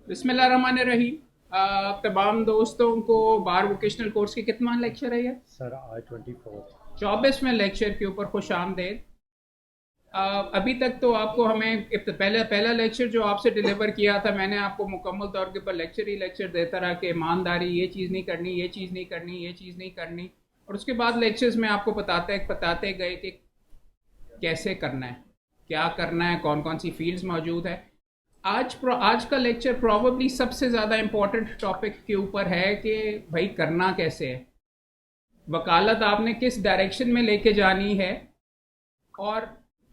बिस्मिल्लाहिर्रहमानिर्रहीम। तमाम दोस्तों को बार वोकेशनल कोर्स के कितना लेक्चर है ये? सर आज 24। 24वें लेक्चर के ऊपर खुश आमदेद। अभी तक तो आपको हमें पहला पहला लेक्चर जो आपसे डिलीवर किया था, मैंने आपको मुकम्मल तौर के ऊपर लेक्चर ही लेक्चर देता रहा कि ईमानदारी, ये चीज़ नहीं करनी, ये चीज़ नहीं करनी, ये चीज़ नहीं करनी। और उसके बाद लेक्चर्स में आपको बताते गए कि कैसे करना है, क्या करना है, कौन कौन सी फील्ड्स मौजूद है। आज का लेक्चर प्रॉबली सबसे ज़्यादा इम्पोर्टेंट टॉपिक के ऊपर है कि भाई करना कैसे है, वकालत आपने किस डायरेक्शन में लेके जानी है। और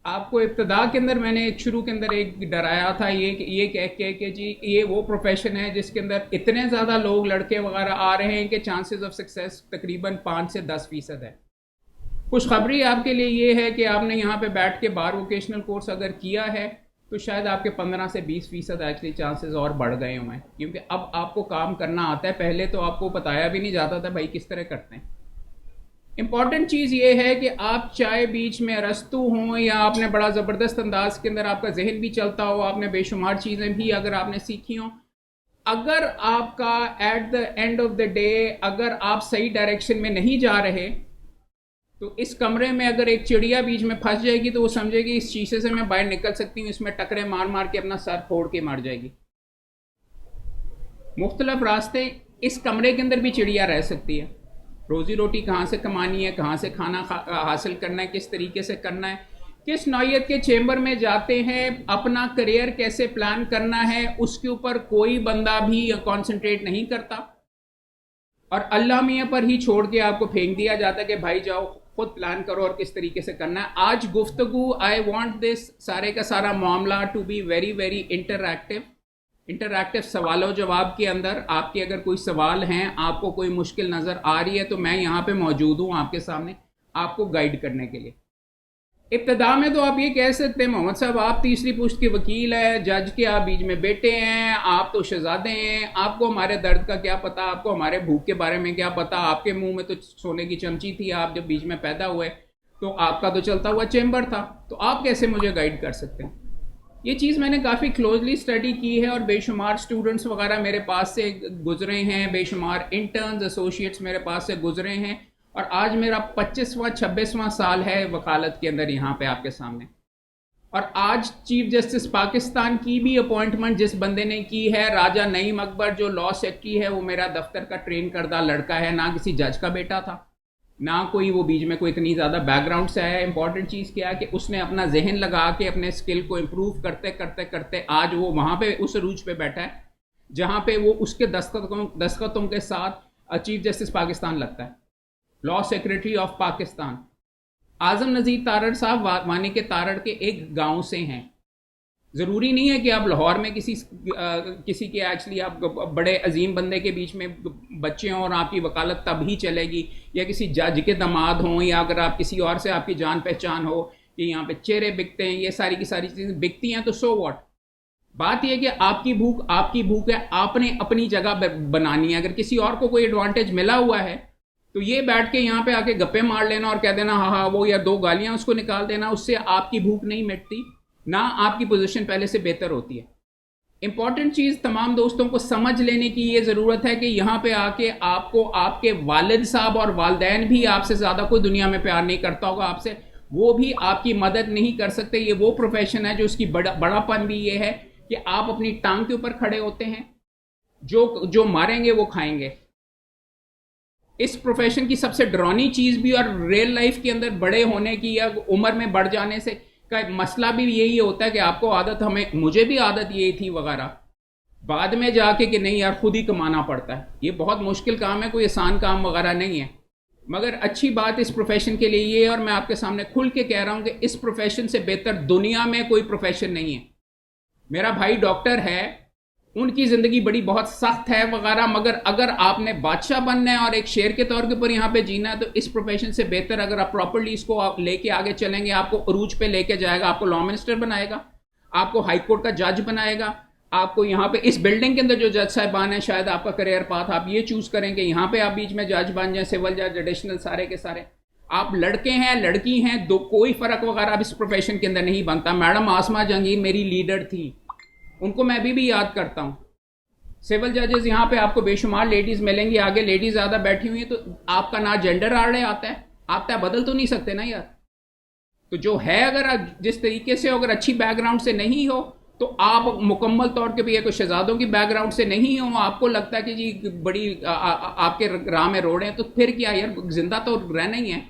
आपको इब्तदा के अंदर मैंने शुरू के अंदर एक डराया था, ये कह के कि जी ये वो प्रोफेशन है जिसके अंदर इतने ज़्यादा लोग लड़के वगैरह आ रहे हैं कि चांसेस ऑफ सक्सेस तकरीबन 5 से 10% है। खुशखबरी आपके लिए ये है कि आपने यहाँ पे बैठ के बार वोकेशनल कोर्स अगर किया है तो शायद आपके 15 से 20% एक्चुअली चांसेस और बढ़ गए हुए हैं, क्योंकि अब आपको काम करना आता है। पहले तो आपको बताया भी नहीं जाता था भाई किस तरह करते हैं। इंपॉर्टेंट चीज़ ये है कि आप चाहे बीच में अरस्तू हों या आपने बड़ा ज़बरदस्त अंदाज के अंदर आपका जहन भी चलता हो, आपने बेशुमार चीज़ें भी अगर आपने सीखी हों, अगर आपका at the end of the day अगर आप सही डायरेक्शन में नहीं जा रहे तो इस कमरे में अगर एक चिड़िया बीच में फंस जाएगी तो वो समझेगी इस शीशे से मैं बाहर निकल सकती हूँ, इसमें टकरे मार मार के अपना सर फोड़ के मर जाएगी। मुख्तलिफ रास्ते, इस कमरे के अंदर भी चिड़िया रह सकती है। रोज़ी रोटी कहाँ से कमानी है, कहाँ से खाना हासिल करना है, किस तरीके से करना है, किस नौयत के चेंबर में जाते हैं, अपना करियर कैसे प्लान करना है, उसके ऊपर कोई बंदा भी कॉन्सेंट्रेट नहीं करता और अल्लाह मियाँ पर ही छोड़ के आपको फेंक दिया जाता है कि भाई जाओ खुद प्लान करो और किस तरीके से करना है। आज गुफ्तगू, आई वांट दिस सारे का सारा मामला to be very very interactive सवालों जवाब के अंदर आपके अगर कोई सवाल हैं, आपको कोई मुश्किल नज़र आ रही है तो मैं यहाँ पे मौजूद हूँ आपके सामने आपको गाइड करने के लिए। इब्तदा में तो आप ये कह सकते हैं मोहम्मद साहब आप तीसरी पुश्त के वकील हैं, जज के आप बीच में बेटे हैं, आप तो शहजादे हैं, आपको हमारे दर्द का क्या पता, आपको हमारे भूख के बारे में क्या पता, आपके मुंह में तो सोने की चमची थी, आप जब बीच में पैदा हुए तो आपका तो चलता हुआ चेंबर था, तो आप कैसे मुझे गाइड कर सकते हैं। ये चीज़ मैंने काफ़ी क्लोजली स्टडी की है और बेशुमार स्टूडेंट्स वगैरह मेरे पास से गुजरे हैं, बेशुमार इंटर्न्स एसोसिएट्स मेरे पास से गुजरे हैं और आज मेरा 25वां 26वां साल है वकालत के अंदर यहाँ पे आपके सामने। और आज चीफ जस्टिस पाकिस्तान की भी अपॉइंटमेंट जिस बंदे ने की है, राजा नईम अकबर जो लॉ सेक्रेटरी है, वो मेरा दफ्तर का ट्रेन करदा लड़का है, ना किसी जज का बेटा था, ना कोई वो बीच में कोई इतनी ज़्यादा बैकग्राउंड से आया। इंपॉर्टेंट चीज़ क्या है कि उसने अपना जहन लगा के अपने स्किल को इम्प्रूव करते करते करते आज वो वहाँ पे उस अरूज पे बैठा है जहाँ पे वो उसके दस्तखतों के साथ चीफ जस्टिस पाकिस्तान लगता है, लॉ सेक्रेटरी ऑफ पाकिस्तान। आजम नज़ीर तारड़ साहब वानी के तारड़ के एक गांव से हैं। ज़रूरी नहीं है कि आप लाहौर में किसी के एक्चुअली आप बड़े अजीम बंदे के बीच में बच्चे हों और आपकी वकालत तब ही चलेगी, या किसी जज के दामाद हों, या अगर आप किसी और से आपकी जान पहचान हो कि यहाँ पे चेहरे बिकते हैं, ये सारी की सारी चीज़ें बिकती हैं, तो सो व्हाट। बात यह कि आपकी भूख है, आपने अपनी जगह बनानी है। अगर किसी और को कोई एडवांटेज मिला हुआ है तो ये बैठ के यहाँ पे आके गप्पे मार लेना और कह देना हाँ हाँ वो, या दो गालियां उसको निकाल देना, उससे आपकी भूख नहीं मिटती, ना आपकी पोजीशन पहले से बेहतर होती है। इंपॉर्टेंट चीज़ तमाम दोस्तों को समझ लेने की ये ज़रूरत है कि यहाँ पे आके आपको आपके वालिद साहब और वालदैन भी आपसे ज़्यादा कोई दुनिया में प्यार नहीं करता होगा आपसे, वो भी आपकी मदद नहीं कर सकते। ये वो प्रोफेशन है जो उसकी बड़ापन भी ये है कि आप अपनी टांग के ऊपर खड़े होते हैं, जो मारेंगे वो खाएंगे। इस प्रोफेशन की सबसे डरावनी चीज़ भी और रियल लाइफ के अंदर बड़े होने की या उम्र में बढ़ जाने से का मसला भी यही होता है कि आपको आदत, मुझे भी आदत यही थी वगैरह, बाद में जाके कि नहीं यार खुद ही कमाना पड़ता है। ये बहुत मुश्किल काम है, कोई आसान काम वगैरह नहीं है। मगर अच्छी बात इस प्रोफेशन के लिए ये है, और मैं आपके सामने खुल के कह रहा हूँ कि इस प्रोफेशन से बेहतर दुनिया में कोई प्रोफेशन नहीं है। मेरा भाई डॉक्टर है, उनकी ज़िंदगी बड़ी बहुत सख्त है वगैरह, मगर अगर आपने बादशाह बनना है और एक शेर के तौर के ऊपर यहाँ पे जीना है तो इस प्रोफेशन से बेहतर अगर आप प्रॉपर्ली इसको आप लेके आगे चलेंगे, आपको अरूज पे लेके जाएगा, आपको लॉ मिनिस्टर बनाएगा, आपको हाई कोर्ट का जज बनाएगा, आपको यहाँ पे इस बिल्डिंग के अंदर जो जज साहिबान है, शायद आपका करियर पाथ आप ये चूज़ करेंगे यहाँ पे आप बीच में जज बन जाए, सिविल जज, एडिशनल, सारे के सारे। आप लड़के हैं लड़की हैं, दो कोई फ़र्क वगैरह अब इस प्रोफेशन के अंदर नहीं बनता। मैडम आसमा जहांगीर मेरी लीडर थी, उनको मैं अभी भी याद करता हूँ। सिविल जजेस यहाँ पे आपको बेशुमार लेडीज मिलेंगी, आगे लेडीज ज्यादा बैठी हुई है, तो आपका ना जेंडर आड़े आता है, बदल तो नहीं सकते ना यार। तो जो है, अगर जिस तरीके से अगर अच्छी बैकग्राउंड से नहीं हो, तो आप मुकम्मल तौर पे भी कोई शहजादों की बैकग्राउंड से नहीं हो, आपको लगता है कि जी बड़ी आपके राह में रोड है, तो फिर क्या यार, जिंदा तो रहना ही है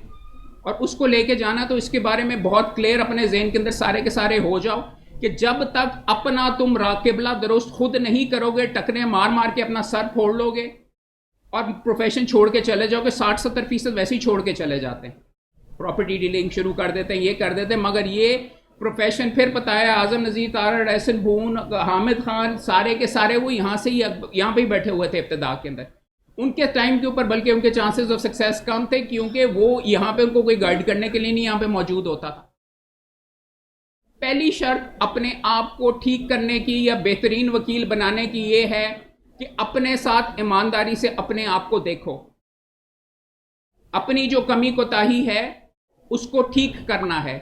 और उसको लेके जाना। तो इसके बारे में बहुत क्लियर अपने जहन के अंदर सारे के सारे हो जाओ कि जब तक अपना तुम राकिबला दुरुस्त खुद नहीं करोगे, टकने मार मार के अपना सर फोड़ लोगे और प्रोफेशन छोड़ के चले जाओगे। 60-70% वैसे ही छोड़ के चले जाते हैं, प्रॉपर्टी डीलिंग शुरू कर देते हैं, ये कर देते हैं, मगर ये प्रोफेशन फिर पता है आजम नज़ीर, तारड़, एहसन बून, हामिद खान, सारे के सारे वो यहाँ से ही यहाँ पे ही बैठे हुए थे इब्तिदा के अंदर। उनके टाइम के ऊपर बल्कि उनके चांसेस ऑफ सक्सेस कम थे, क्योंकि वो यहाँ पे उनको कोई गाइड करने के लिए नहीं यहाँ पे मौजूद होता था। पहली शर्त अपने आप को ठीक करने की या बेहतरीन वकील बनाने की ये है कि अपने साथ ईमानदारी से अपने आप को देखो, अपनी जो कमी कोताही है उसको ठीक करना है।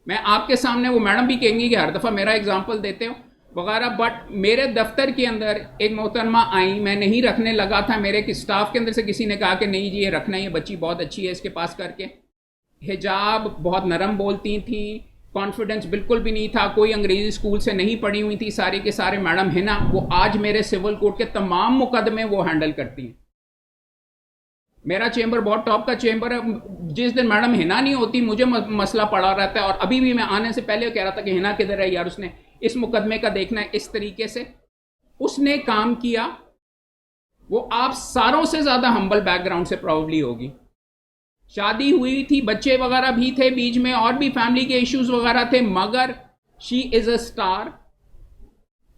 मैं आपके सामने, वो मैडम भी कहेंगी कि हर दफ़ा मेरा एग्जाम्पल देते हो वगैरह, बट मेरे दफ्तर के अंदर एक मोहतरमा आई, मैं नहीं रखने लगा था, मेरे स्टाफ के अंदर से किसी ने कहा कि नहीं जी ये रखना, ये बच्ची बहुत अच्छी है, इसके पास करके। हिजाब बहुत नरम बोलती थी, कॉन्फिडेंस बिल्कुल भी नहीं था, कोई अंग्रेजी स्कूल से नहीं पढ़ी हुई थी, सारे के सारे मैडम है ना, वो आज मेरे सिविल कोर्ट के तमाम मुकदमे वो हैंडल करती हैं। मेरा चेंबर बहुत टॉप का चेंबर है। जिस दिन मैडम हिना नहीं होती मुझे मसला पड़ा रहता है, और अभी भी मैं आने से पहले कह रहा था कि हिना किधर है यार, उसने इस मुकदमे का देखना है। इस तरीके से उसने काम किया। वो आप सारों से ज्यादा हम्बल बैकग्राउंड से प्रोबेबली होगी, शादी हुई थी, बच्चे वगैरह भी थे बीच में, और भी फैमिली के इश्यूज वगैरह थे, मगर she is a star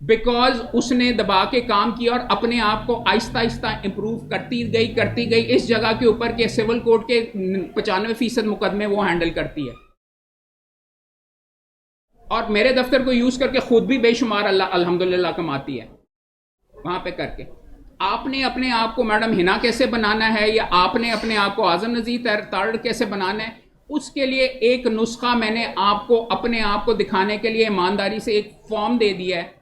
because उसने दबा के काम किया और अपने आप को आहिस्ता आहिस्ता इंप्रूव करती गई इस जगह के ऊपर के सिविल कोर्ट के 95% मुकदमे वो हैंडल करती है, और मेरे दफ्तर को यूज करके खुद भी बेशुमार अल्लाह अल्हम्दुलिल्लाह कमाती है वहां पे करके। आपने अपने आप को मैडम हिना कैसे बनाना है, या आपने अपने आप को आजम नज़ीर तारड़ कैसे बनाना है, उसके लिए एक नुस्खा मैंने आपको अपने आप को दिखाने के लिए ईमानदारी से एक फॉर्म दे दिया है,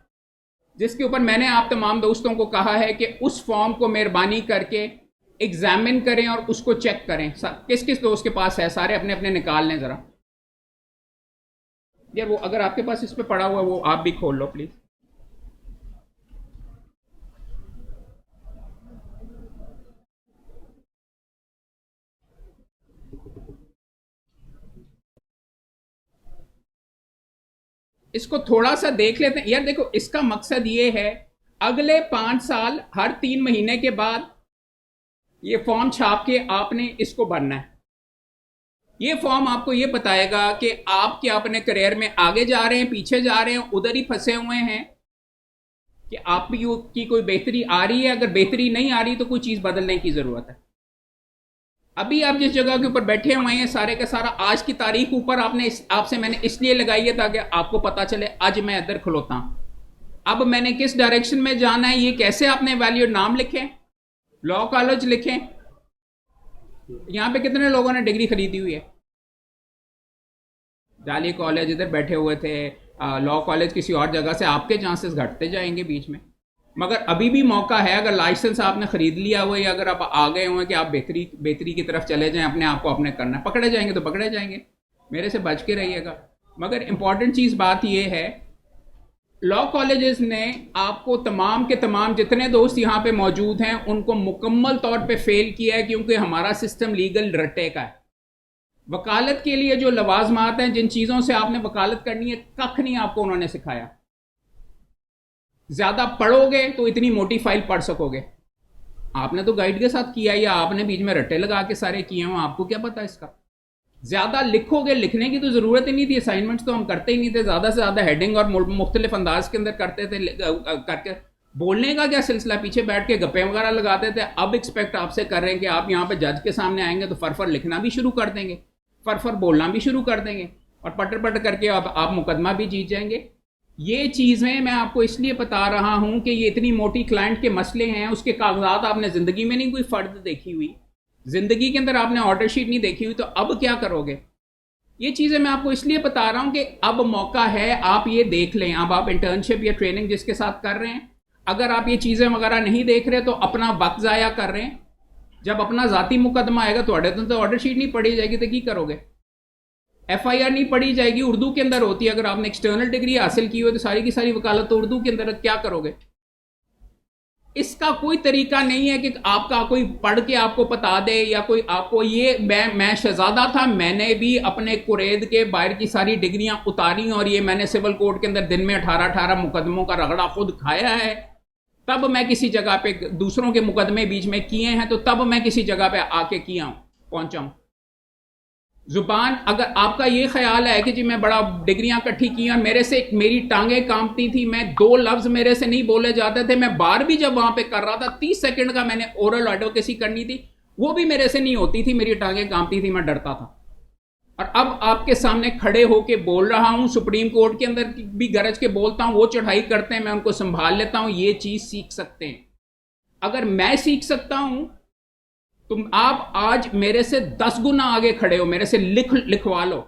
जिसके ऊपर मैंने आप तमाम दोस्तों को कहा है कि उस फॉर्म को मेहरबानी करके एग्जामिन करें और उसको चेक करें। किस किस दोस्त के पास है, सारे अपने अपने निकाल लें जरा यार। वो अगर आपके पास इस पे पड़ा हुआ वो आप भी खोल लो प्लीज। इसको थोड़ा सा देख लेते हैं यार। देखो इसका मकसद ये है, अगले 5 साल हर 3 महीने के बाद ये फॉर्म छाप के आपने इसको भरना है। ये फॉर्म आपको ये बताएगा कि आप क्या अपने करियर में आगे जा रहे हैं, पीछे जा रहे हैं, उधर ही फंसे हुए हैं, कि आप की कोई बेहतरी आ रही है। अगर बेहतरी नहीं आ रही तो कोई चीज बदलने की जरूरत है। अभी आप जिस जगह के ऊपर बैठे हुए हैं, सारे का सारा आज की तारीख ऊपर आपसे मैंने इसलिए लगाई है ताकि आपको पता चले आज मैं इधर खलोता हूं, अब मैंने किस डायरेक्शन में जाना है। ये कैसे आपने वैल्यूड नाम लिखें, लॉ कॉलेज लिखें। यहां पे कितने लोगों ने डिग्री खरीदी हुई है? जाली कॉलेज इधर बैठे हुए थे, लॉ कॉलेज किसी और जगह से, आपके चांसेस घटते जाएंगे बीच में। मगर अभी भी मौका है, अगर लाइसेंस आपने खरीद लिया हुआ है, या अगर आप आ गए हुए कि आप बेहतरी की तरफ चले जाएं, अपने आप को अपने करना है, पकड़े जाएंगे तो पकड़े जाएंगे, मेरे से बच के रहिएगा। मगर इंपॉर्टेंट चीज बात यह है, लॉ कॉलेजेस ने आपको तमाम के तमाम जितने दोस्त यहाँ पे मौजूद हैं उनको मुकम्मल तौर पे फेल किया है, क्योंकि हमारा सिस्टम लीगल रट्टे का है। वकालत के लिए जो लवाजमात हैं, जिन चीज़ों से आपने वकालत करनी है, कख नहीं आपको उन्होंने सिखाया। ज्यादा पढ़ोगे तो इतनी मोटी फाइल पढ़ सकोगे, आपने तो गाइड के साथ किया, या आपने बीच में रट्टे लगा के सारे किए हों, आपको क्या पता इसका। ज्यादा लिखोगे, लिखने की तो जरूरत ही नहीं थी, असाइनमेंट्स तो हम करते ही नहीं थे, ज्यादा से ज्यादा हेडिंग और मुख्तलिफ अंदाज के अंदर करते थे करके। बोलने का क्या सिलसिला, पीछे बैठ के गप्पे वगैरह लगाते थे। अब एक्सपेक्ट आपसे कर रहे हैं कि आप यहाँ पे जज के सामने आएंगे तो फर लिखना भी शुरू कर देंगे, फर बोलना भी शुरू कर देंगे, और पटर करके आप मुकदमा भी जीत जाएंगे। ये चीज़ें मैं आपको इसलिए बता रहा हूं कि ये इतनी मोटी क्लाइंट के मसले हैं, उसके कागजात आपने ज़िंदगी में नहीं कोई फ़र्द देखी हुई, ज़िंदगी के अंदर आपने ऑर्डर शीट नहीं देखी हुई, तो अब क्या करोगे। ये चीज़ें मैं आपको इसलिए बता रहा हूं कि अब मौका है, आप ये देख लें। अब आप इंटर्नशिप या ट्रेनिंग जिसके साथ कर रहे हैं, अगर आप ये चीज़ें वगैरह नहीं देख रहे तो अपना वक्त ज़ाया कर रहे हैं। जब अपना ज़ाती मुकदमा आएगा तो ऑर्डर शीट नहीं पढ़ी जाएगी तो की करोगे? FIR नहीं पढ़ी जाएगी, उर्दू के अंदर होती है। अगर आपने एक्सटर्नल डिग्री हासिल की हो तो सारी की सारी वकालत तो उर्दू के अंदर, क्या करोगे? इसका कोई तरीका नहीं है कि आपका कोई पढ़ के आपको बता दे या कोई आपको ये मैं शहजादा था, मैंने भी अपने कुरैद के बाहर की सारी डिग्रियां उतारी और ये मैंने सिविल कोर्ट के अंदर दिन में 18-18 मुकदमों का रगड़ा खुद खाया है, तब मैं किसी जगह पे दूसरों के मुकदमे बीच में किए हैं तो तब मैं किसी जगह पे आके किया हूं, पहुंचा हूं। जुबान, अगर आपका ये ख्याल है कि जी मैं बड़ा डिग्रियां इकट्ठी की और मेरे से मेरी टांगें कांपती थी, मैं 2 लफ्ज मेरे से नहीं बोले जाते थे, मैं बार भी जब वहां पे कर रहा था 30 सेकंड का मैंने ओरल एडवोकेसी करनी थी, वो भी मेरे से नहीं होती थी, मेरी टांगें कांपती थी, मैं डरता था। और अब आपके सामने खड़े होके बोल रहा हूं, सुप्रीम कोर्ट के अंदर भी गरज के बोलता हूं, वो चढ़ाई करते हैं, मैं उनको संभाल लेता हूं। ये चीज सीख सकते हैं। अगर मैं सीख सकता हूं, तुम आप आज मेरे से 10 गुना आगे खड़े हो, मेरे से लिखवा लो।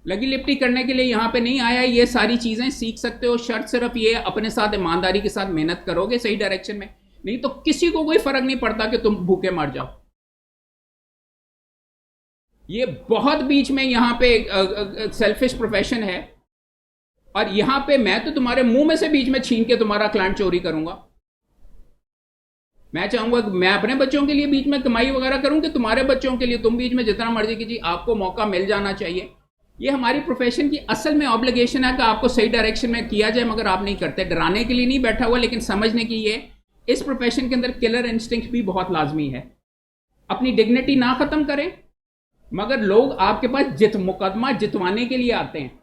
लगी लिपटी करने के लिए यहां पे नहीं आया, ये सारी चीजें सीख सकते हो। शर्त सिर्फ ये अपने साथ ईमानदारी के साथ मेहनत करोगे सही डायरेक्शन में, नहीं तो किसी को कोई फर्क नहीं पड़ता कि तुम भूखे मर जाओ। ये बहुत बीच में यहां पे सेल्फिश प्रोफेशन है और यहां पे मैं तो तुम्हारे मुंह में से बीच में छीन के तुम्हारा क्लाइंट चोरी करूंगा। मैं चाहूंगा कि मैं अपने बच्चों के लिए बीच में कमाई वगैरह करूं कि तुम्हारे बच्चों के लिए तुम बीच में जितना मर्जी कीजिए, आपको मौका मिल जाना चाहिए। ये हमारी प्रोफेशन की असल में ऑब्लिगेशन है कि आपको सही डायरेक्शन में किया जाए, मगर आप नहीं करते। डराने के लिए नहीं बैठा हुआ, लेकिन समझने की ये इस प्रोफेशन के अंदर किलर इंस्टिंक्ट भी बहुत लाजमी है। अपनी डिग्निटी ना खत्म करें, मगर लोग आपके पास मुकदमा जितवाने के लिए आते हैं।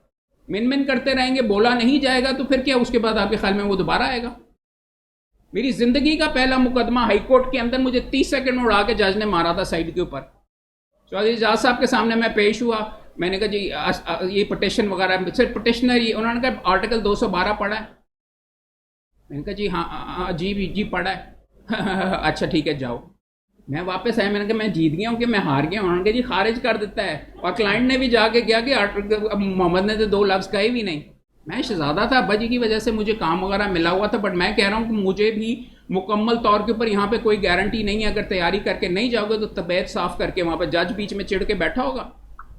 मिन मिन करते रहेंगे, बोला नहीं जाएगा तो फिर क्या उसके बाद आपके ख्याल में वो दोबारा आएगा? मेरी जिंदगी का पहला मुकदमा हाईकोर्ट के अंदर मुझे 30 सेकंड में उड़ा के जज ने मारा था साइड के ऊपर। चौधरी जज साहब के सामने मैं पेश हुआ, मैंने कहा जी ये पटिशन वगैरह, सिर्फ पटिशनर ही। उन्होंने कहा आर्टिकल 212 पढ़ा है? मैंने कहा जी हाँ जी पढ़ा है। अच्छा ठीक है जाओ। मैं वापस आया, मैंने कहा मैं जीत गया हूँ कि मैं हार गया हूँ? उन्होंने कहा जी खारिज कर देता है। और क्लाइंट ने भी जाके क्या कि मोहम्मद ने तो 2 लफ्ज़ कहे भी नहीं। मैं शहजादा था, अब्बा जी की वजह से मुझे काम वगैरह मिला हुआ था, बट मैं कह रहा हूँ कि मुझे भी मुकम्मल तौर के ऊपर यहाँ पे कोई गारंटी नहीं है। अगर तैयारी करके नहीं जाओगे तो तबीयत साफ़ करके, वहाँ पर जज बीच में चिढ़ के बैठा होगा,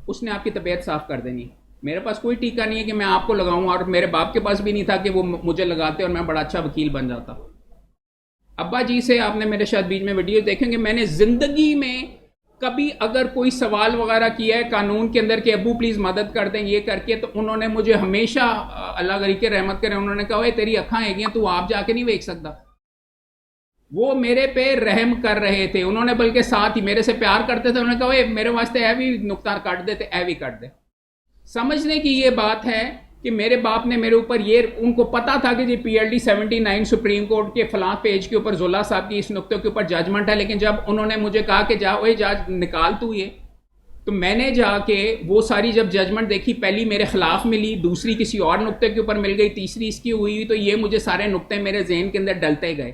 उसने आपकी तबीयत साफ़ कर देनी। मेरे पास कोई टीका नहीं है कि मैं आपको लगाऊँ, और मेरे बाप के पास भी नहीं था कि वो मुझे लगाते और मैं बड़ा अच्छा वकील बन जाता। अब्बा जी से आपने मेरे शायद बीच में वीडियो देखेंगे, मैंने ज़िंदगी में कभी अगर कोई सवाल वगैरह किया है कानून के अंदर कि अबू प्लीज़ मदद कर दें ये करके, तो उन्होंने मुझे हमेशा, अल्लाह गरीब के रहमत करें, उन्होंने कहा तेरी अक्खां हैगियां, तू आप जाके नहीं देख सकता। वो मेरे पे रहम कर रहे थे, उन्होंने बल्कि साथ ही मेरे से प्यार करते थे। उन्होंने कहा मेरे वास्ते ऐ भी नुकता काट दे, तो ऐ भी काट दे। समझने की ये बात है कि मेरे बाप ने मेरे ऊपर ये, उनको पता था कि जी PLD 79 सुप्रीम कोर्ट के फलां पेज के ऊपर जुल्ला साहब की इस नुक्ते के ऊपर जजमेंट है, लेकिन जब उन्होंने मुझे कहा कि जा ओए जज निकाल तू ये, तो मैंने जाके वो सारी जब जजमेंट देखी, पहली मेरे खिलाफ मिली, दूसरी किसी और नुक्ते के ऊपर मिल गई, तीसरी इसकी हुई, तो ये मुझे सारे नुक्ते मेरे जहन के अंदर डलते गए।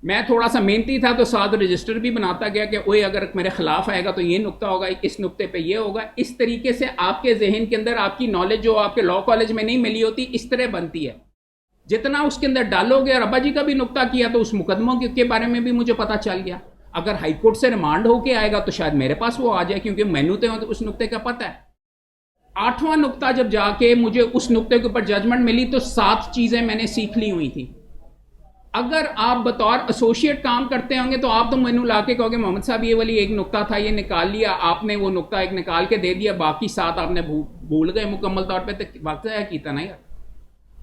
मैं थोड़ा सा मेहनती था तो साथ रजिस्टर भी बनाता गया कि ओए अगर मेरे खिलाफ आएगा तो ये नुक्ता होगा, इस नुक्ते पे ये होगा। इस तरीके से आपके जहन के अंदर आपकी नॉलेज जो आपके लॉ कॉलेज में नहीं मिली होती, इस तरह बनती है। जितना उसके अंदर डालोगे, और अब्बा जी का भी नुक्ता किया तो उस मुकदमों के बारे में भी मुझे पता चल गया। अगर हाईकोर्ट से रिमांड होके आएगा तो शायद मेरे पास वो आ जाए, क्योंकि मैनू तो उस नुक्ते का पता है। 8वां नुक्ता जब जाके मुझे उस नुक्ते के ऊपर जजमेंट मिली तो 7 चीजें मैंने सीख ली हुई थी। अगर आप बतौर एसोसिएट काम करते होंगे तो आप तो मैनू ला के कहोगे मोहम्मद साहब ये वाली एक नुक्ता था, ये निकाल लिया आपने, वो नुक्ता एक निकाल के दे दिया, बाकी 7 आपने भूल गए मुकम्मल तौर पे। तो वक्त है किया ना यार।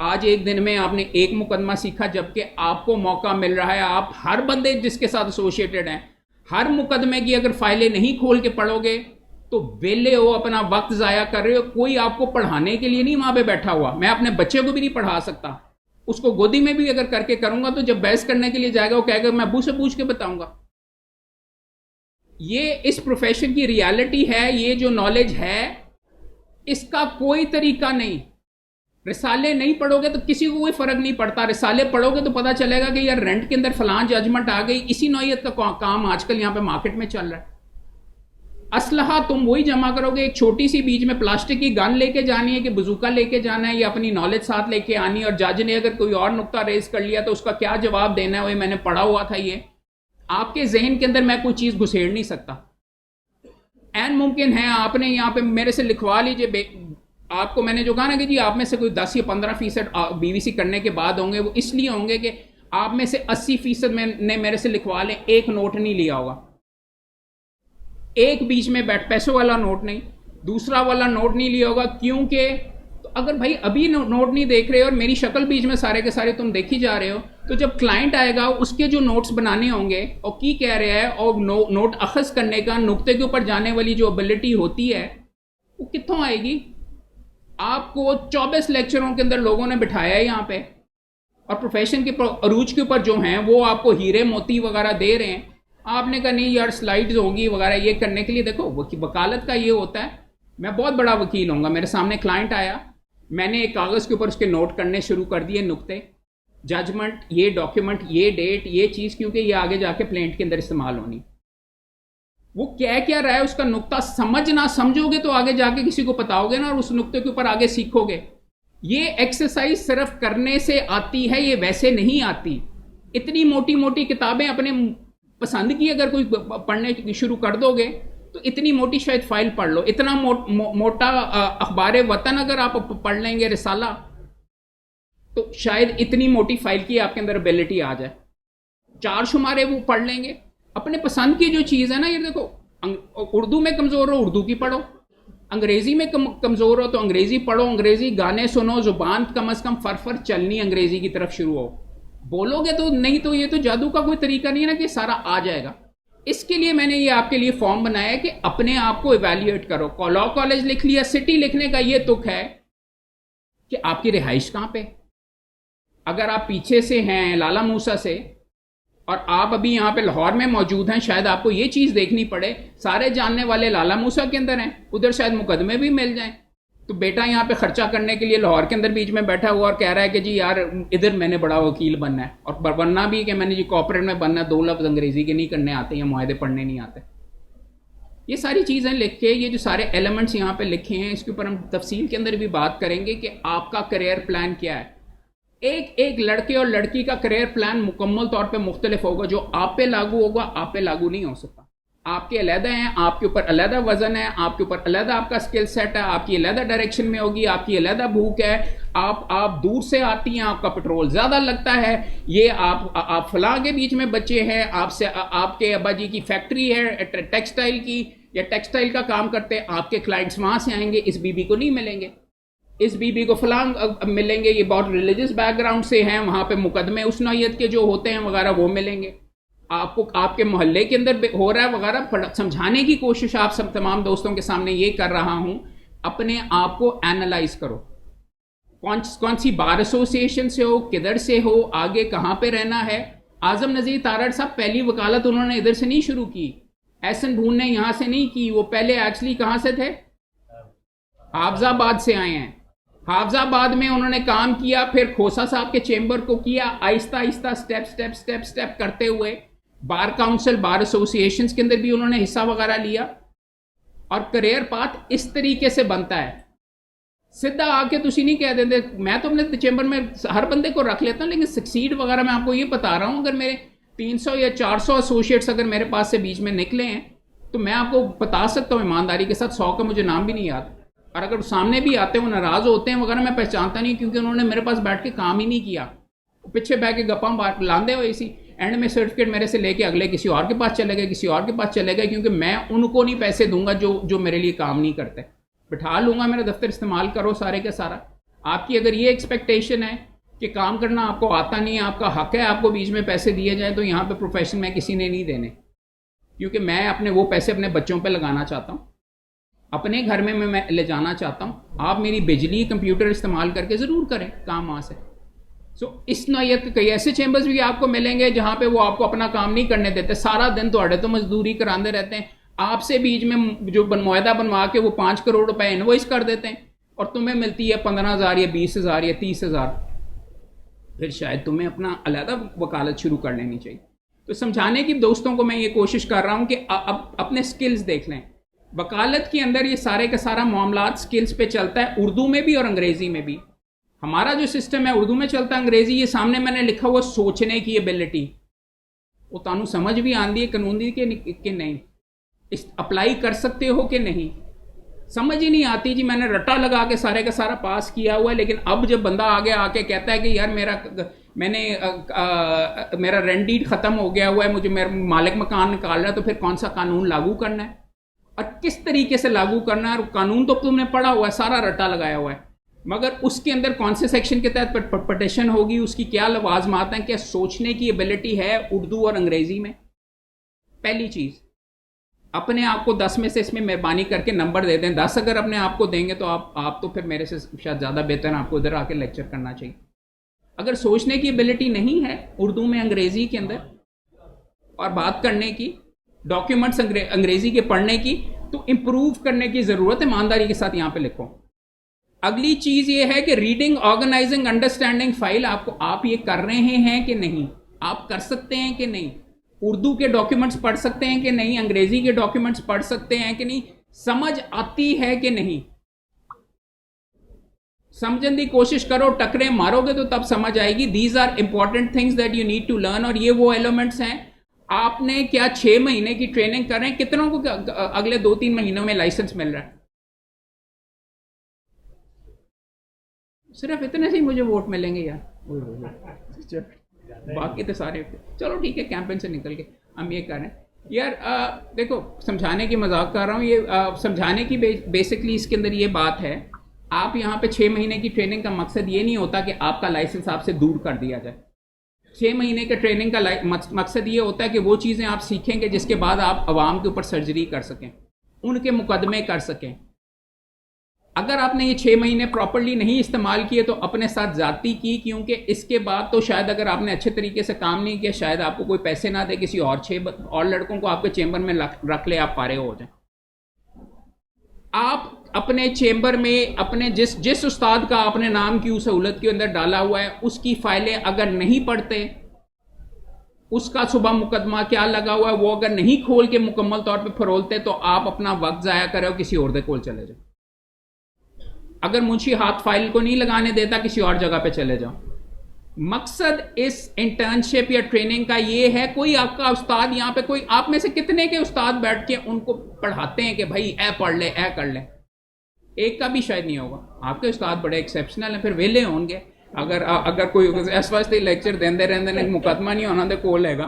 आज एक दिन में आपने एक मुकदमा सीखा, जबकि आपको मौका मिल रहा है। आप हर बंदे जिसके साथ एसोसिएटेड हैं, हर मुकदमे की अगर फाइलें नहीं खोल के पढ़ोगे तो वेले हो, अपना वक्त ज़ाया कर रहे हो। कोई आपको पढ़ाने के लिए नहीं वहाँ पे बैठा हुआ। मैं अपने बच्चे को भी नहीं पढ़ा सकता, उसको गोदी में भी अगर करके करूंगा तो जब बहस करने के लिए जाएगा वो कहेगा मैं अबू से पूछ के बताऊंगा। ये इस प्रोफेशन की रियलिटी है। ये जो नॉलेज है इसका कोई तरीका नहीं। रिसाले नहीं पढ़ोगे तो किसी को कोई फर्क नहीं पड़ता, रिसाले पढ़ोगे तो पता चलेगा कि यार रेंट के अंदर फलां जजमेंट आ गई। इसी नौयत का काम आजकल यहां पे मार्केट में चल रहा है। असलहा तुम वही जमा करोगे, एक छोटी सी बीच में प्लास्टिक की गन लेके जानी है कि बजूका लेके जाना है, या अपनी नॉलेज साथ लेके आनी है, और जज ने अगर कोई और नुक्ता रेज कर लिया तो उसका क्या जवाब देना है, वही मैंने पढ़ा हुआ था। ये आपके जहन के अंदर मैं कोई चीज घुसेड़ नहीं सकता। एन मुमकिन है आपने यहाँ पे मेरे से लिखवा लीजिए, आपको मैंने जो कहा ना कि जी आप में से कोई 10 या 15% बीवीसी करने के बाद होंगे, वो इसलिए होंगे कि आप में से 80% ने मेरे से लिखवा लें, एक नोट नहीं लिया होगा, एक बीच में बैठ पैसों वाला नोट नहीं, दूसरा वाला नोट नहीं लिया होगा। क्योंकि तो अगर भाई अभी नोट नहीं देख रहे हो और मेरी शक्ल बीच में सारे के सारे तुम देखी जा रहे हो, तो जब क्लाइंट आएगा उसके जो नोट्स बनाने होंगे और की कह रहा है और नोट अखज करने का, नुक्ते के ऊपर जाने वाली जो एबिलिटी होती है वो कित्थों आएगी? आपको 24 लेक्चरों के अंदर लोगों ने बिठाया है यहाँ पे, और प्रोफेशन के अरूज के ऊपर जो हैं वो आपको हीरे मोती वगैरह दे रहे हैं। आपने कहा नहीं यार स्लाइड्स होगी वगैरह ये करने के लिए। देखो वकालत का ये होता है, मैं बहुत बड़ा वकील होऊंगा, मेरे सामने क्लाइंट आया, मैंने एक कागज़ के ऊपर उसके नोट करने शुरू कर दिए, नुक्ते, जजमेंट, ये डॉक्यूमेंट, ये डेट, ये चीज़, क्योंकि ये आगे जाके प्लेंट के अंदर इस्तेमाल होनी। वो क्या रहा है उसका नुक्ता समझ ना समझोगे तो आगे जाके किसी को बताओगे ना, और उस नुक्ते के ऊपर आगे सीखोगे। ये एक्सरसाइज सिर्फ करने से आती है, ये वैसे नहीं आती। इतनी मोटी मोटी किताबें अपने पसंद की अगर कोई पढ़ने शुरू कर दोगे तो इतनी मोटी शायद फाइल पढ़ लो। इतना मोटा अखबार वतन अगर आप पढ़ लेंगे, रिसाला, तो शायद इतनी मोटी फाइल की आपके अंदर एबिलिटी आ जाए। 4 शुमारे वो पढ़ लेंगे। अपने पसंद की जो चीज़ है ना, ये देखो, उर्दू में कमज़ोर हो उर्दू की पढ़ो, अंग्रेज़ी में कमज़ोर हो तो अंग्रेज़ी पढ़ो, अंग्रेज़ी गाने सुनो, ज़ुबान कम अज़ कम फर चलनी अंग्रेज़ी की तरफ शुरू हो। बोलोगे तो नहीं, तो ये तो जादू का कोई तरीका नहीं है ना कि सारा आ जाएगा। इसके लिए मैंने ये आपके लिए फॉर्म बनाया कि अपने आप को इवैल्यूएट करो। लॉ कॉलेज लिख लिया, सिटी लिखने का ये तुक है कि आपकी रिहाइश कहाँ पे। अगर आप पीछे से हैं लाला मूसा से और आप अभी यहाँ पे लाहौर में मौजूद हैं, शायद आपको ये चीज़ देखनी पड़े, सारे जानने वाले लाला मूसा के अंदर हैं, उधर शायद मुकदमे भी मिल जाएं। तो बेटा यहाँ पे खर्चा करने के लिए लाहौर के अंदर बीच में बैठा हुआ और कह रहा है कि जी यार इधर मैंने बड़ा वकील बनना है, और बनना भी कि मैंने जी कॉर्पोरेट में बनना है, 2 लफ्ज़ अंग्रेज़ी के नहीं करने आते या मुआहदे पढ़ने नहीं आते। ये सारी चीज़ें लिख के, ये जो सारे एलिमेंट्स यहाँ पे लिखे हैं, इसके ऊपर हम तफसील के अंदर भी बात करेंगे कि आपका करियर प्लान क्या है। एक लड़के और लड़की का करियर प्लान मुकम्मल तौर पे मुख्तलिफ होगा। जो आप पे लागू होगा आप पे लागू नहीं हो सकता। आपके अलहदा हैं, आपके ऊपर अलहदा वजन है, आपके ऊपर अलहदा आपका स्किल सेट है, आपकी अलहदा डायरेक्शन में होगी, आपकी अलहदा भूख है, आप दूर से आती हैं, आपका पेट्रोल ज़्यादा लगता है, ये आप फलां के बीच में बच्चे हैं, आपसे आपके अब्बा जी की फैक्ट्री है टेक्सटाइल की या टेक्सटाइल का काम करते हैं, आपके क्लाइंट्स वहाँ से आएंगे, इस बीबी को नहीं मिलेंगे, इस बीबी को फलां मिलेंगे, ये बहुत रिलीजियस बैकग्राउंड से हैं, वहाँ पे मुकदमे उस नौयत के जो होते हैं वगैरह वो मिलेंगे। आपको आपके मोहल्ले के अंदर हो रहा है वगैरह, समझाने की कोशिश आप सब तमाम दोस्तों के सामने ये कर रहा हूँ। अपने आप को एनालाइज करो, कौन सी बार एसोसिएशन से हो, किधर से हो, आगे कहाँ पे रहना है। आजम नज़ीर तारड़ साहब पहली वकालत उन्होंने इधर से नहीं शुरू की, एहसन भून ने यहाँ से नहीं की, वो पहले एक्चुअली कहाँ से थे, हाफजाबाद से आए हैं। हाफजाबाद में उन्होंने काम किया, फिर खोसा साहब के चेंबर को किया, आहिस्ता आहिस्ता स्टेप करते हुए बार काउंसिल, बार एसोसिएशंस के अंदर भी उन्होंने हिस्सा वगैरह लिया। और करियर पाथ इस तरीके से बनता है, सीधा आके तुसी नहीं कह देते। मैं तो अपने चेंबर में हर बंदे को रख लेता हूँ, लेकिन सक्सीड वगैरह मैं आपको ये बता रहा हूँ, अगर मेरे 300 या 400 एसोसिएट्स अगर मेरे पास से बीच में निकले हैं तो मैं आपको बता सकता हूँ ईमानदारी के साथ, 100 का मुझे नाम भी नहीं याद। और अगर सामने भी आते हैं वो नाराज़ होते हैं वगैरह, मैं पहचानता नहीं, क्योंकि उन्होंने मेरे पास बैठ के काम ही नहीं किया, पीछे बैठ के गप्पा बात लांदे हुए इसी एंड में सर्टिफिकेट मेरे से लेके अगले किसी और के पास चले गए, किसी और के पास चले गए, क्योंकि मैं उनको नहीं पैसे दूंगा जो मेरे लिए काम नहीं करते। बिठा लूंगा, मेरा दफ्तर इस्तेमाल करो सारे का सारा। आपकी अगर ये एक्सपेक्टेशन है कि काम करना आपको आता नहीं है, आपका हक है आपको बीच में पैसे दिए जाएँ, तो यहाँ पर प्रोफेशन में किसी ने नहीं देने, क्योंकि मैं अपने वो पैसे अपने बच्चों पर लगाना चाहता हूँ, अपने घर में मैं ले जाना चाहता हूँ। आप मेरी बिजली कंप्यूटर इस्तेमाल करके ज़रूर करें काम वहाँ से। इस नौयत के कई ऐसे चैम्बर्स भी आपको मिलेंगे जहाँ पे वो आपको अपना काम नहीं करने देते, सारा दिन तो तो मजदूरी कराते रहते हैं, आपसे बीच में जो मुआहदा बनवा के वो 5 करोड़ रुपए इनवॉइस कर देते हैं, और तुम्हें मिलती है 15,000 या 20,000 या 30,000। फिर शायद तुम्हें अपना अलहदा वकालत शुरू कर लेनी चाहिए। तो समझाने की दोस्तों को मैं ये कोशिश कर रहा हूँ कि अब अपने स्किल्स देख लें। वकालत के अंदर ये सारे का सारा मामला स्किल्स पे चलता है, उर्दू में भी और अंग्रेजी में भी। हमारा जो सिस्टम है उर्दू में चलता है, अंग्रेजी ये सामने मैंने लिखा हुआ सोचने की एबिलिटी, वो तानू समझ भी आती है कानून दी कि नहीं, इस अप्लाई कर सकते हो कि नहीं, समझ ही नहीं आती जी। मैंने रट्टा लगा के सारे का सारा पास किया हुआ है, लेकिन अब जब बंदा आगे आके कहता है कि यार मेरा रेंट डीड खत्म हो गया हुआ है, मुझे मेरा मालिक मकान निकाल रहा है, तो फिर कौन सा कानून लागू करना है और किस तरीके से लागू करना है। और कानून तो तुमने पढ़ा हुआ है, सारा रट्टा लगाया हुआ है, मगर उसके अंदर कौन से सेक्शन के तहत पटिशन होगी, उसकी क्या लवाजमात हैं, क्या सोचने की एबिलिटी है उर्दू और अंग्रेजी में। पहली चीज़, अपने आप को 10 में से इसमें मेहरबानी करके नंबर दे दें। 10 अगर अपने आप को देंगे तो आप तो फिर मेरे से शायद ज़्यादा बेहतर हैं, आपको इधर आके लेक्चर करना चाहिए। अगर सोचने की एबिलिटी नहीं है उर्दू में अंग्रेजी के अंदर और बात करने की, डॉक्यूमेंट्स अंग्रेजी के पढ़ने की, तो इंप्रूव करने की ज़रूरत है, ईमानदारी के साथ यहाँ पे लिखो। अगली चीज़ ये है कि रीडिंग, ऑर्गेनाइजिंग, अंडरस्टैंडिंग फाइल आप ये कर रहे हैं कि नहीं, आप कर सकते हैं कि नहीं, उर्दू के डॉक्यूमेंट्स पढ़ सकते हैं कि नहीं, अंग्रेजी के डॉक्यूमेंट्स पढ़ सकते हैं कि नहीं, समझ आती है कि नहीं। समझने की कोशिश करो, टकरे मारोगे तो तब समझ आएगी। These are important things that you need to learn. और ये वो एलिमेंट्स हैं, आपने क्या 6 महीने की ट्रेनिंग कर रहे हैं, कितनों को अगले 2-3 महीनों में लाइसेंस मिल रहा है? सिर्फ इतने से ही मुझे वोट मिलेंगे यार, बाकी तो सारे। चलो ठीक है, कैंपेन से निकल के हम ये कर रहे हैं यार। देखो, समझाने की मजाक कर रहा हूँ, ये समझाने की बेसिकली इसके अंदर ये बात है, आप यहाँ पे 6 महीने की ट्रेनिंग का मकसद ये नहीं होता कि आपका लाइसेंस आपसे दूर कर दिया जाए। 6 महीने के ट्रेनिंग का मकसद ये होता है कि वो चीज़ें आप सीखेंगे जिसके बाद आप आवाम के ऊपर सर्जरी कर सकें, उनके मुकदमे कर सकें। अगर आपने ये 6 महीने प्रॉपर्ली नहीं इस्तेमाल किए तो अपने साथ जाती की, क्योंकि इसके बाद तो शायद अगर आपने अच्छे तरीके से काम नहीं किया, शायद आपको कोई पैसे ना दे, किसी और 6 और लड़कों को आपके चेंबर में रख ले, आप पारे हो जाए। आप अपने चेंबर में अपने जिस उस्ताद का आपने नाम की उस सहूलत के अंदर डाला हुआ है, उसकी फाइलें अगर नहीं पढ़ते, उसका सुबह मुकदमा क्या लगा हुआ है वो अगर नहीं खोल के मुकम्मल तौर पे फरोलते, तो आप अपना वक्त ज़ाया करो, किसी और दे कोल चले जाओ। अगर मुंशी हाथ फाइल को नहीं लगाने देता, किसी और जगह पे चले जाओ। मकसद इस इंटर्नशिप या ट्रेनिंग का ये है, कोई आपका उस्ताद यहाँ पे, कोई आप में से कितने के उस्ताद बैठ के उनको पढ़ाते हैं कि भाई ए पढ़ ले, ए कर ले? एक का भी शायद नहीं होगा। आपके उस्ताद बड़े एक्सेप्शनल हैं, फिर वेले होंगे। अगर कोई इस वास्ते लेक्चर देंदे रहते मुकदमा नहीं होना तो कोल हैगा।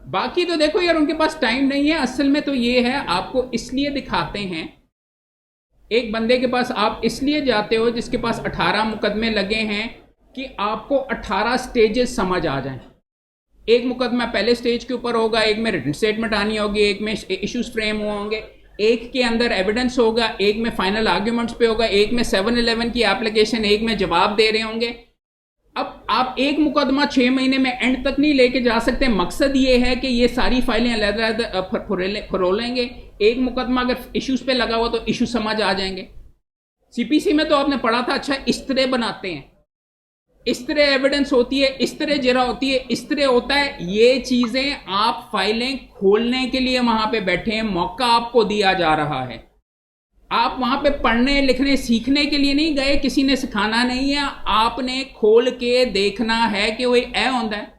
बाकी तो देखो यार, उनके पास टाइम नहीं है। असल में तो ये है, आपको इसलिए दिखाते हैं, एक बंदे के पास आप इसलिए जाते हो जिसके पास 18 मुकदमे लगे हैं कि आपको 18 स्टेजेस समझ आ जाएं। एक मुकदमा पहले स्टेज के ऊपर होगा, एक में रिटन स्टेटमेंट आनी होगी, एक में इश्यूज फ्रेम होंगे, एक के अंदर एविडेंस होगा, एक में फाइनल आर्ग्यूमेंट्स पे होगा, एक में 711 की एप्लीकेशन, एक में जवाब दे रहे होंगे। अब आप एक मुकदमा 6 महीने में एंड तक नहीं लेके जा सकते। मकसद ये है कि ये सारी फाइलें अलग-अलग फरोलेंगे। एक मुकदमा अगर इश्यूज पे लगा हुआ तो इशू समझ आ जाएंगे। सीपीसी में तो आपने पढ़ा था, अच्छा इस तरह बनाते हैं, इस तरह एविडेंस होती है, इस तरह जरा होती है, इस तरह होता है। ये चीजें आप फाइलें खोलने के लिए वहां पे बैठे हैं, मौका आपको दिया जा रहा है। आप वहां पे पढ़ने लिखने सीखने के लिए नहीं गए, किसी ने सिखाना नहीं है, आपने खोल के देखना है कि वो ए होता है,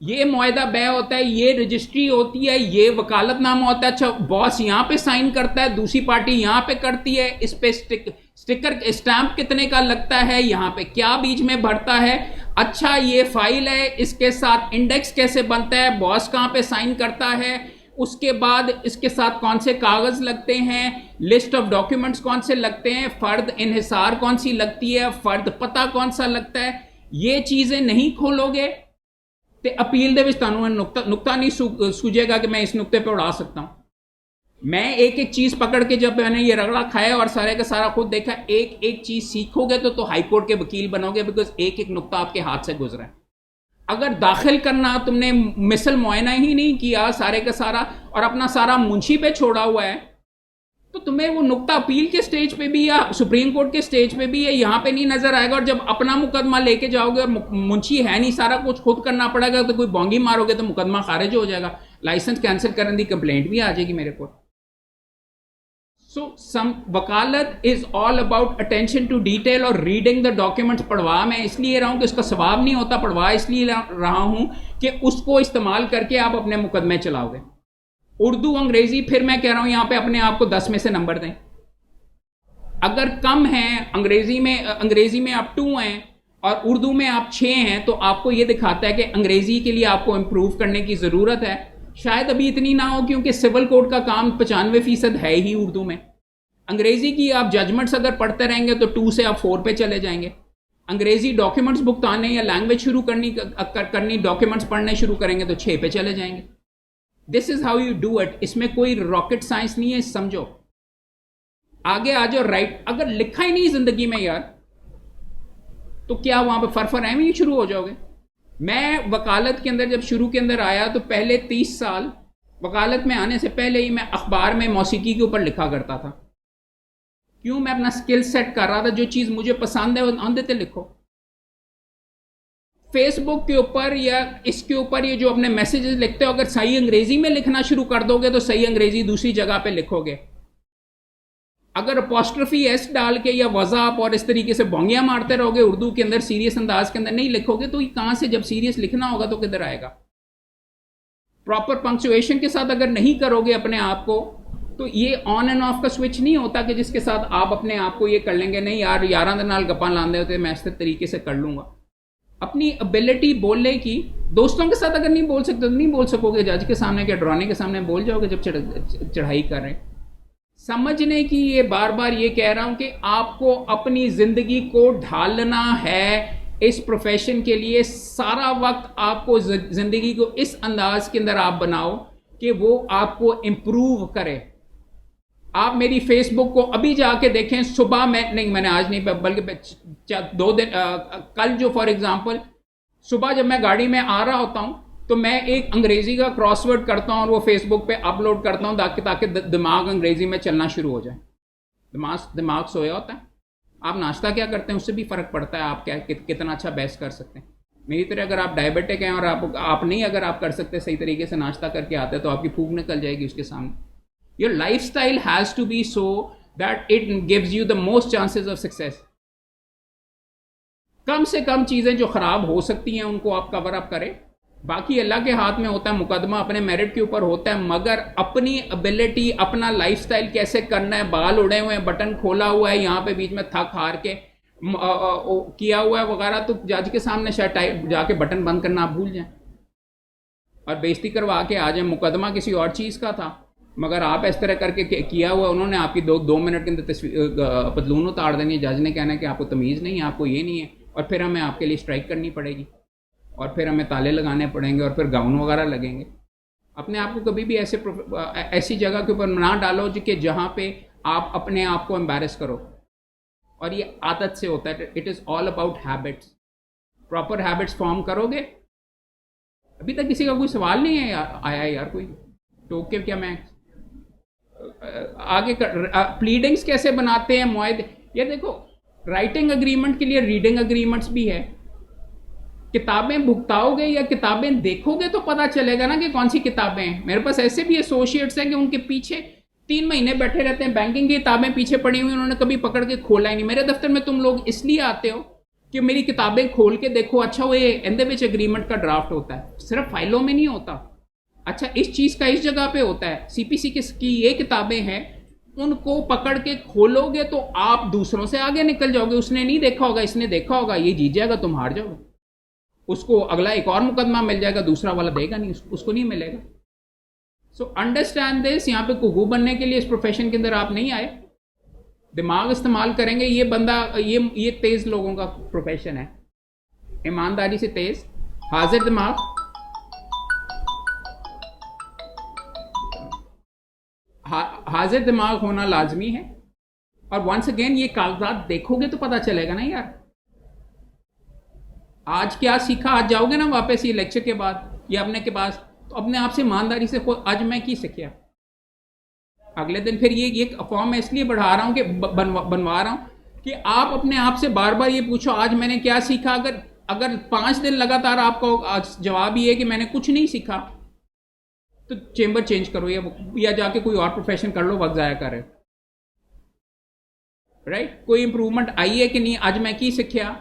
ये मुआहदा बै होता है, ये रजिस्ट्री होती है, ये वकालतनामा होता है। अच्छा, बॉस यहाँ पे साइन करता है, दूसरी पार्टी यहाँ पे करती है, इस पे स्टिकर स्टैंप कितने का लगता है, यहाँ पे क्या बीच में भरता है, अच्छा ये फाइल है, इसके साथ इंडेक्स कैसे बनता है, बॉस कहाँ पे साइन करता है, उसके बाद इसके साथ कौन से कागज लगते हैं, लिस्ट ऑफ डॉक्यूमेंट्स कौन से लगते हैं, फर्द इन्हिसार कौन सी लगती है, फर्द पता कौन सा लगता है। ये चीजें नहीं खोलोगे तो अपील दे विच तुहानूं नुक्ता नहीं सूझेगा कि मैं इस नुक्ते पे उड़ा सकता हूं। मैं एक एक चीज पकड़ के, जब मैंने ये रगड़ा खाया और सारे का सारा खुद देखा, एक एक चीज सीखोगे तो हाईकोर्ट के वकील बनोगे, बिकॉज एक एक नुक्ता आपके हाथ से गुजरा है। अगर दाखिल करना तुमने मिसल मुआयना ही नहीं किया सारे का सारा और अपना सारा मुंशी पे छोड़ा हुआ है, तो तुम्हें वो नुक्ता अपील के स्टेज पे भी या सुप्रीम कोर्ट के स्टेज पे भी या यहाँ पे नहीं नजर आएगा। और जब अपना मुकदमा लेके जाओगे और मुंशी है नहीं, सारा कुछ खुद करना पड़ेगा, तो कोई बोंगी मारोगे तो मुकदमा खारिज हो जाएगा, लाइसेंस कैंसिल करने की कंप्लेंट भी आ जाएगी मेरे को। सम वकालत is all about attention to detail और रीडिंग द डॉक्यूमेंट्स। पढ़वा मैं इसलिए रहा हूं कि उसका सवाब नहीं होता, पढ़वा इसलिए रहा हूं कि उसको इस्तेमाल करके आप अपने मुकदमे चलाओगे। उर्दू अंग्रेजी, फिर मैं कह रहा हूं यहां पे अपने आप को 10 में से नंबर दें। अगर कम है अंग्रेजी में आप 2 हैं और उर्दू में आप 6 हैं, तो आपको यह दिखाता है कि अंग्रेजी के लिए आपको इंप्रूव करने की जरूरत है। शायद अभी इतनी ना हो क्योंकि सिविल कोड का काम 95% है ही उर्दू में। अंग्रेजी की आप जजमेंट्स अगर पढ़ते रहेंगे तो 2 से आप 4 पे चले जाएंगे। अंग्रेजी डॉक्यूमेंट्स भुगताने या लैंग्वेज शुरू करनी डॉक्यूमेंट्स पढ़ने शुरू करेंगे तो 6 पे चले जाएंगे। This is how you do it. इसमें कोई रॉकेट साइंस नहीं है, समझो। आगे आ जाओ। राइट, अगर लिखा ही नहीं जिंदगी में यार, तो क्या वहां पे फरफर एम ही शुरू हो जाओगे। मैं वकालत के अंदर जब शुरू के अंदर आया तो पहले 30 साल वकालत में आने से पहले ही मैं अखबार में मौसीकी के ऊपर लिखा करता था। क्यों? मैं अपना स्किल सेट कर रहा था। जो चीज मुझे पसंद है वो आंधे ते लिखो। फेसबुक के ऊपर या इसके ऊपर ये जो अपने मैसेजेस लिखते हो, अगर सही अंग्रेजी में लिखना शुरू कर दोगे तो सही अंग्रेजी दूसरी जगह पे लिखोगे। अगर अपॉस्ट्रफी एस डाल के या वज़ाप और इस तरीके से बोंगियां मारते रहोगे उर्दू के अंदर, सीरियस अंदाज के अंदर नहीं लिखोगे, तो ये कहां से, जब सीरियस लिखना होगा तो किधर आएगा। प्रॉपर पंक्चुएशन के साथ अगर नहीं करोगे अपने आप को, तो ये ऑन एंड ऑफ का स्विच नहीं होता कि जिसके साथ आप अपने आप को ये कर लेंगे, नहीं यार यारां दे नाल गप्पां लांदे होते मैं इस तरीके से कर लूंगा। अपनी एबिलिटी बोलने की, दोस्तों के साथ अगर नहीं बोल सकते तो नहीं बोल सकोगे। जज के सामने क्या डराने के सामने बोल जाओगे जब चढ़ाई कर रहे हैं। समझने की ये बार बार ये कह रहा हूं कि आपको अपनी जिंदगी को ढालना है इस प्रोफेशन के लिए। सारा वक्त आपको जिंदगी को इस अंदाज के अंदर आप बनाओ कि वो आपको इंप्रूव करे। आप मेरी फेसबुक को अभी जाके देखें। सुबह मैंने आज नहीं, बल्कि 2 दिन कल जो फॉर एग्जांपल सुबह जब मैं गाड़ी में आ रहा होता हूं तो मैं एक अंग्रेजी का क्रॉसवर्ड करता हूं और वो फेसबुक पे अपलोड करता हूं ताकि दिमाग अंग्रेजी में चलना शुरू हो जाए। दिमाग सोया होता है। आप नाश्ता क्या करते हैं उससे भी फर्क पड़ता है आप कितना अच्छा बहस कर सकते हैं। मेरी तरह अगर आप डायबिटिक हैं और आप नहीं अगर आप कर सकते सही तरीके से नाश्ता करके आते हैं तो आपकी फूंक निकल जाएगी उसके सामने। Your life style has to be so that it gives you the most chances of success. कम से कम चीजें जो खराब हो सकती हैं उनको आप कवर अप करें। बाकी अल्लाह के हाथ में होता है, मुकदमा अपने मेरिट के ऊपर होता है, मगर अपनी एबिलिटी, अपना लाइफस्टाइल कैसे करना है। बाल उड़े हुए हैं, बटन खोला हुआ है, यहाँ पे बीच में थक हार के किया हुआ है वगैरह, तो जज के सामने शायद जाके बटन बंद करना आप भूल जाएं और बेइज्जती करवा के आ जाए। मुकदमा किसी और चीज़ का था मगर आप इस तरह करके किया हुआ, उन्होंने आपकी 2 मिनट के अंदर पतलून उतार देनी है। जज ने कहना है कि आपको तमीज़ नहीं है, आपको ये नहीं है, और फिर हमें आपके लिए स्ट्राइक करनी पड़ेगी और फिर हमें ताले लगाने पड़ेंगे और फिर गाउन वगैरह लगेंगे। अपने आप को कभी भी ऐसी जगह के ऊपर ना डालो कि जहाँ पे आप अपने आप को एम्बैरेस करो। और ये आदत से होता है। It is all about habits. Proper habits form करोगे। अभी तक किसी का कोई सवाल नहीं है आया यार कोई टोक के? क्या मैं आगे प्लीडिंग्स कैसे बनाते हैं मुआहदे? ये देखो, राइटिंग अग्रीमेंट के लिए रीडिंग अग्रीमेंट्स भी है। किताबें भुगताओगे या किताबें देखोगे तो पता चलेगा ना कि कौन सी किताबें हैं। मेरे पास ऐसे भी एसोसिएट्स हैं कि उनके पीछे 3 महीने बैठे रहते हैं, बैंकिंग की किताबें पीछे पड़ी हुई, उन्होंने कभी पकड़ के खोला ही नहीं। मेरे दफ्तर में तुम लोग इसलिए आते हो कि मेरी किताबें खोल के देखो। अच्छा, वो ये एंड विच एग्रीमेंट का ड्राफ्ट होता है, सिर्फ फाइलों में नहीं होता। अच्छा, इस चीज़ का इस जगह पे होता है। सीपीसी की ये किताबें हैं, उनको पकड़ के खोलोगे तो आप दूसरों से आगे निकल जाओगे। उसने नहीं देखा होगा, इसने देखा होगा, ये जीत जाएगा, तुम हार जाओगे। उसको अगला एक और मुकदमा मिल जाएगा, दूसरा वाला देगा नहीं, उसको नहीं मिलेगा। So understand this. यहाँ पे कुकू बनने के लिए इस प्रोफेशन के अंदर आप नहीं आए। दिमाग इस्तेमाल करेंगे। ये बंदा ये तेज लोगों का प्रोफेशन है, ईमानदारी से तेज, हाजिर दिमाग। हाजिर दिमाग होना लाजमी है। और वंस अगेन ये कागजात देखोगे तो पता चलेगा ना यार आज क्या सीखा। आज जाओगे ना वापस ये लेक्चर के बाद या अपने के पास, तो अपने आप से ईमानदारी से आज मैं की सीखा। अगले दिन फिर ये फॉर्म मैं इसलिए बढ़ा रहा हूं कि बनवा रहा हूं कि आप अपने आप से बार बार ये पूछो आज मैंने क्या सीखा। अगर 5 दिन लगातार आपको आज जवाब ये है कि मैंने कुछ नहीं सीखा, तो चेंबर चेंज करो या जाके कोई और प्रोफेशन कर लो, वक्त ज़ाया करे। राइट? कोई इंप्रूवमेंट आई है कि नहीं? आज मैं की सीखा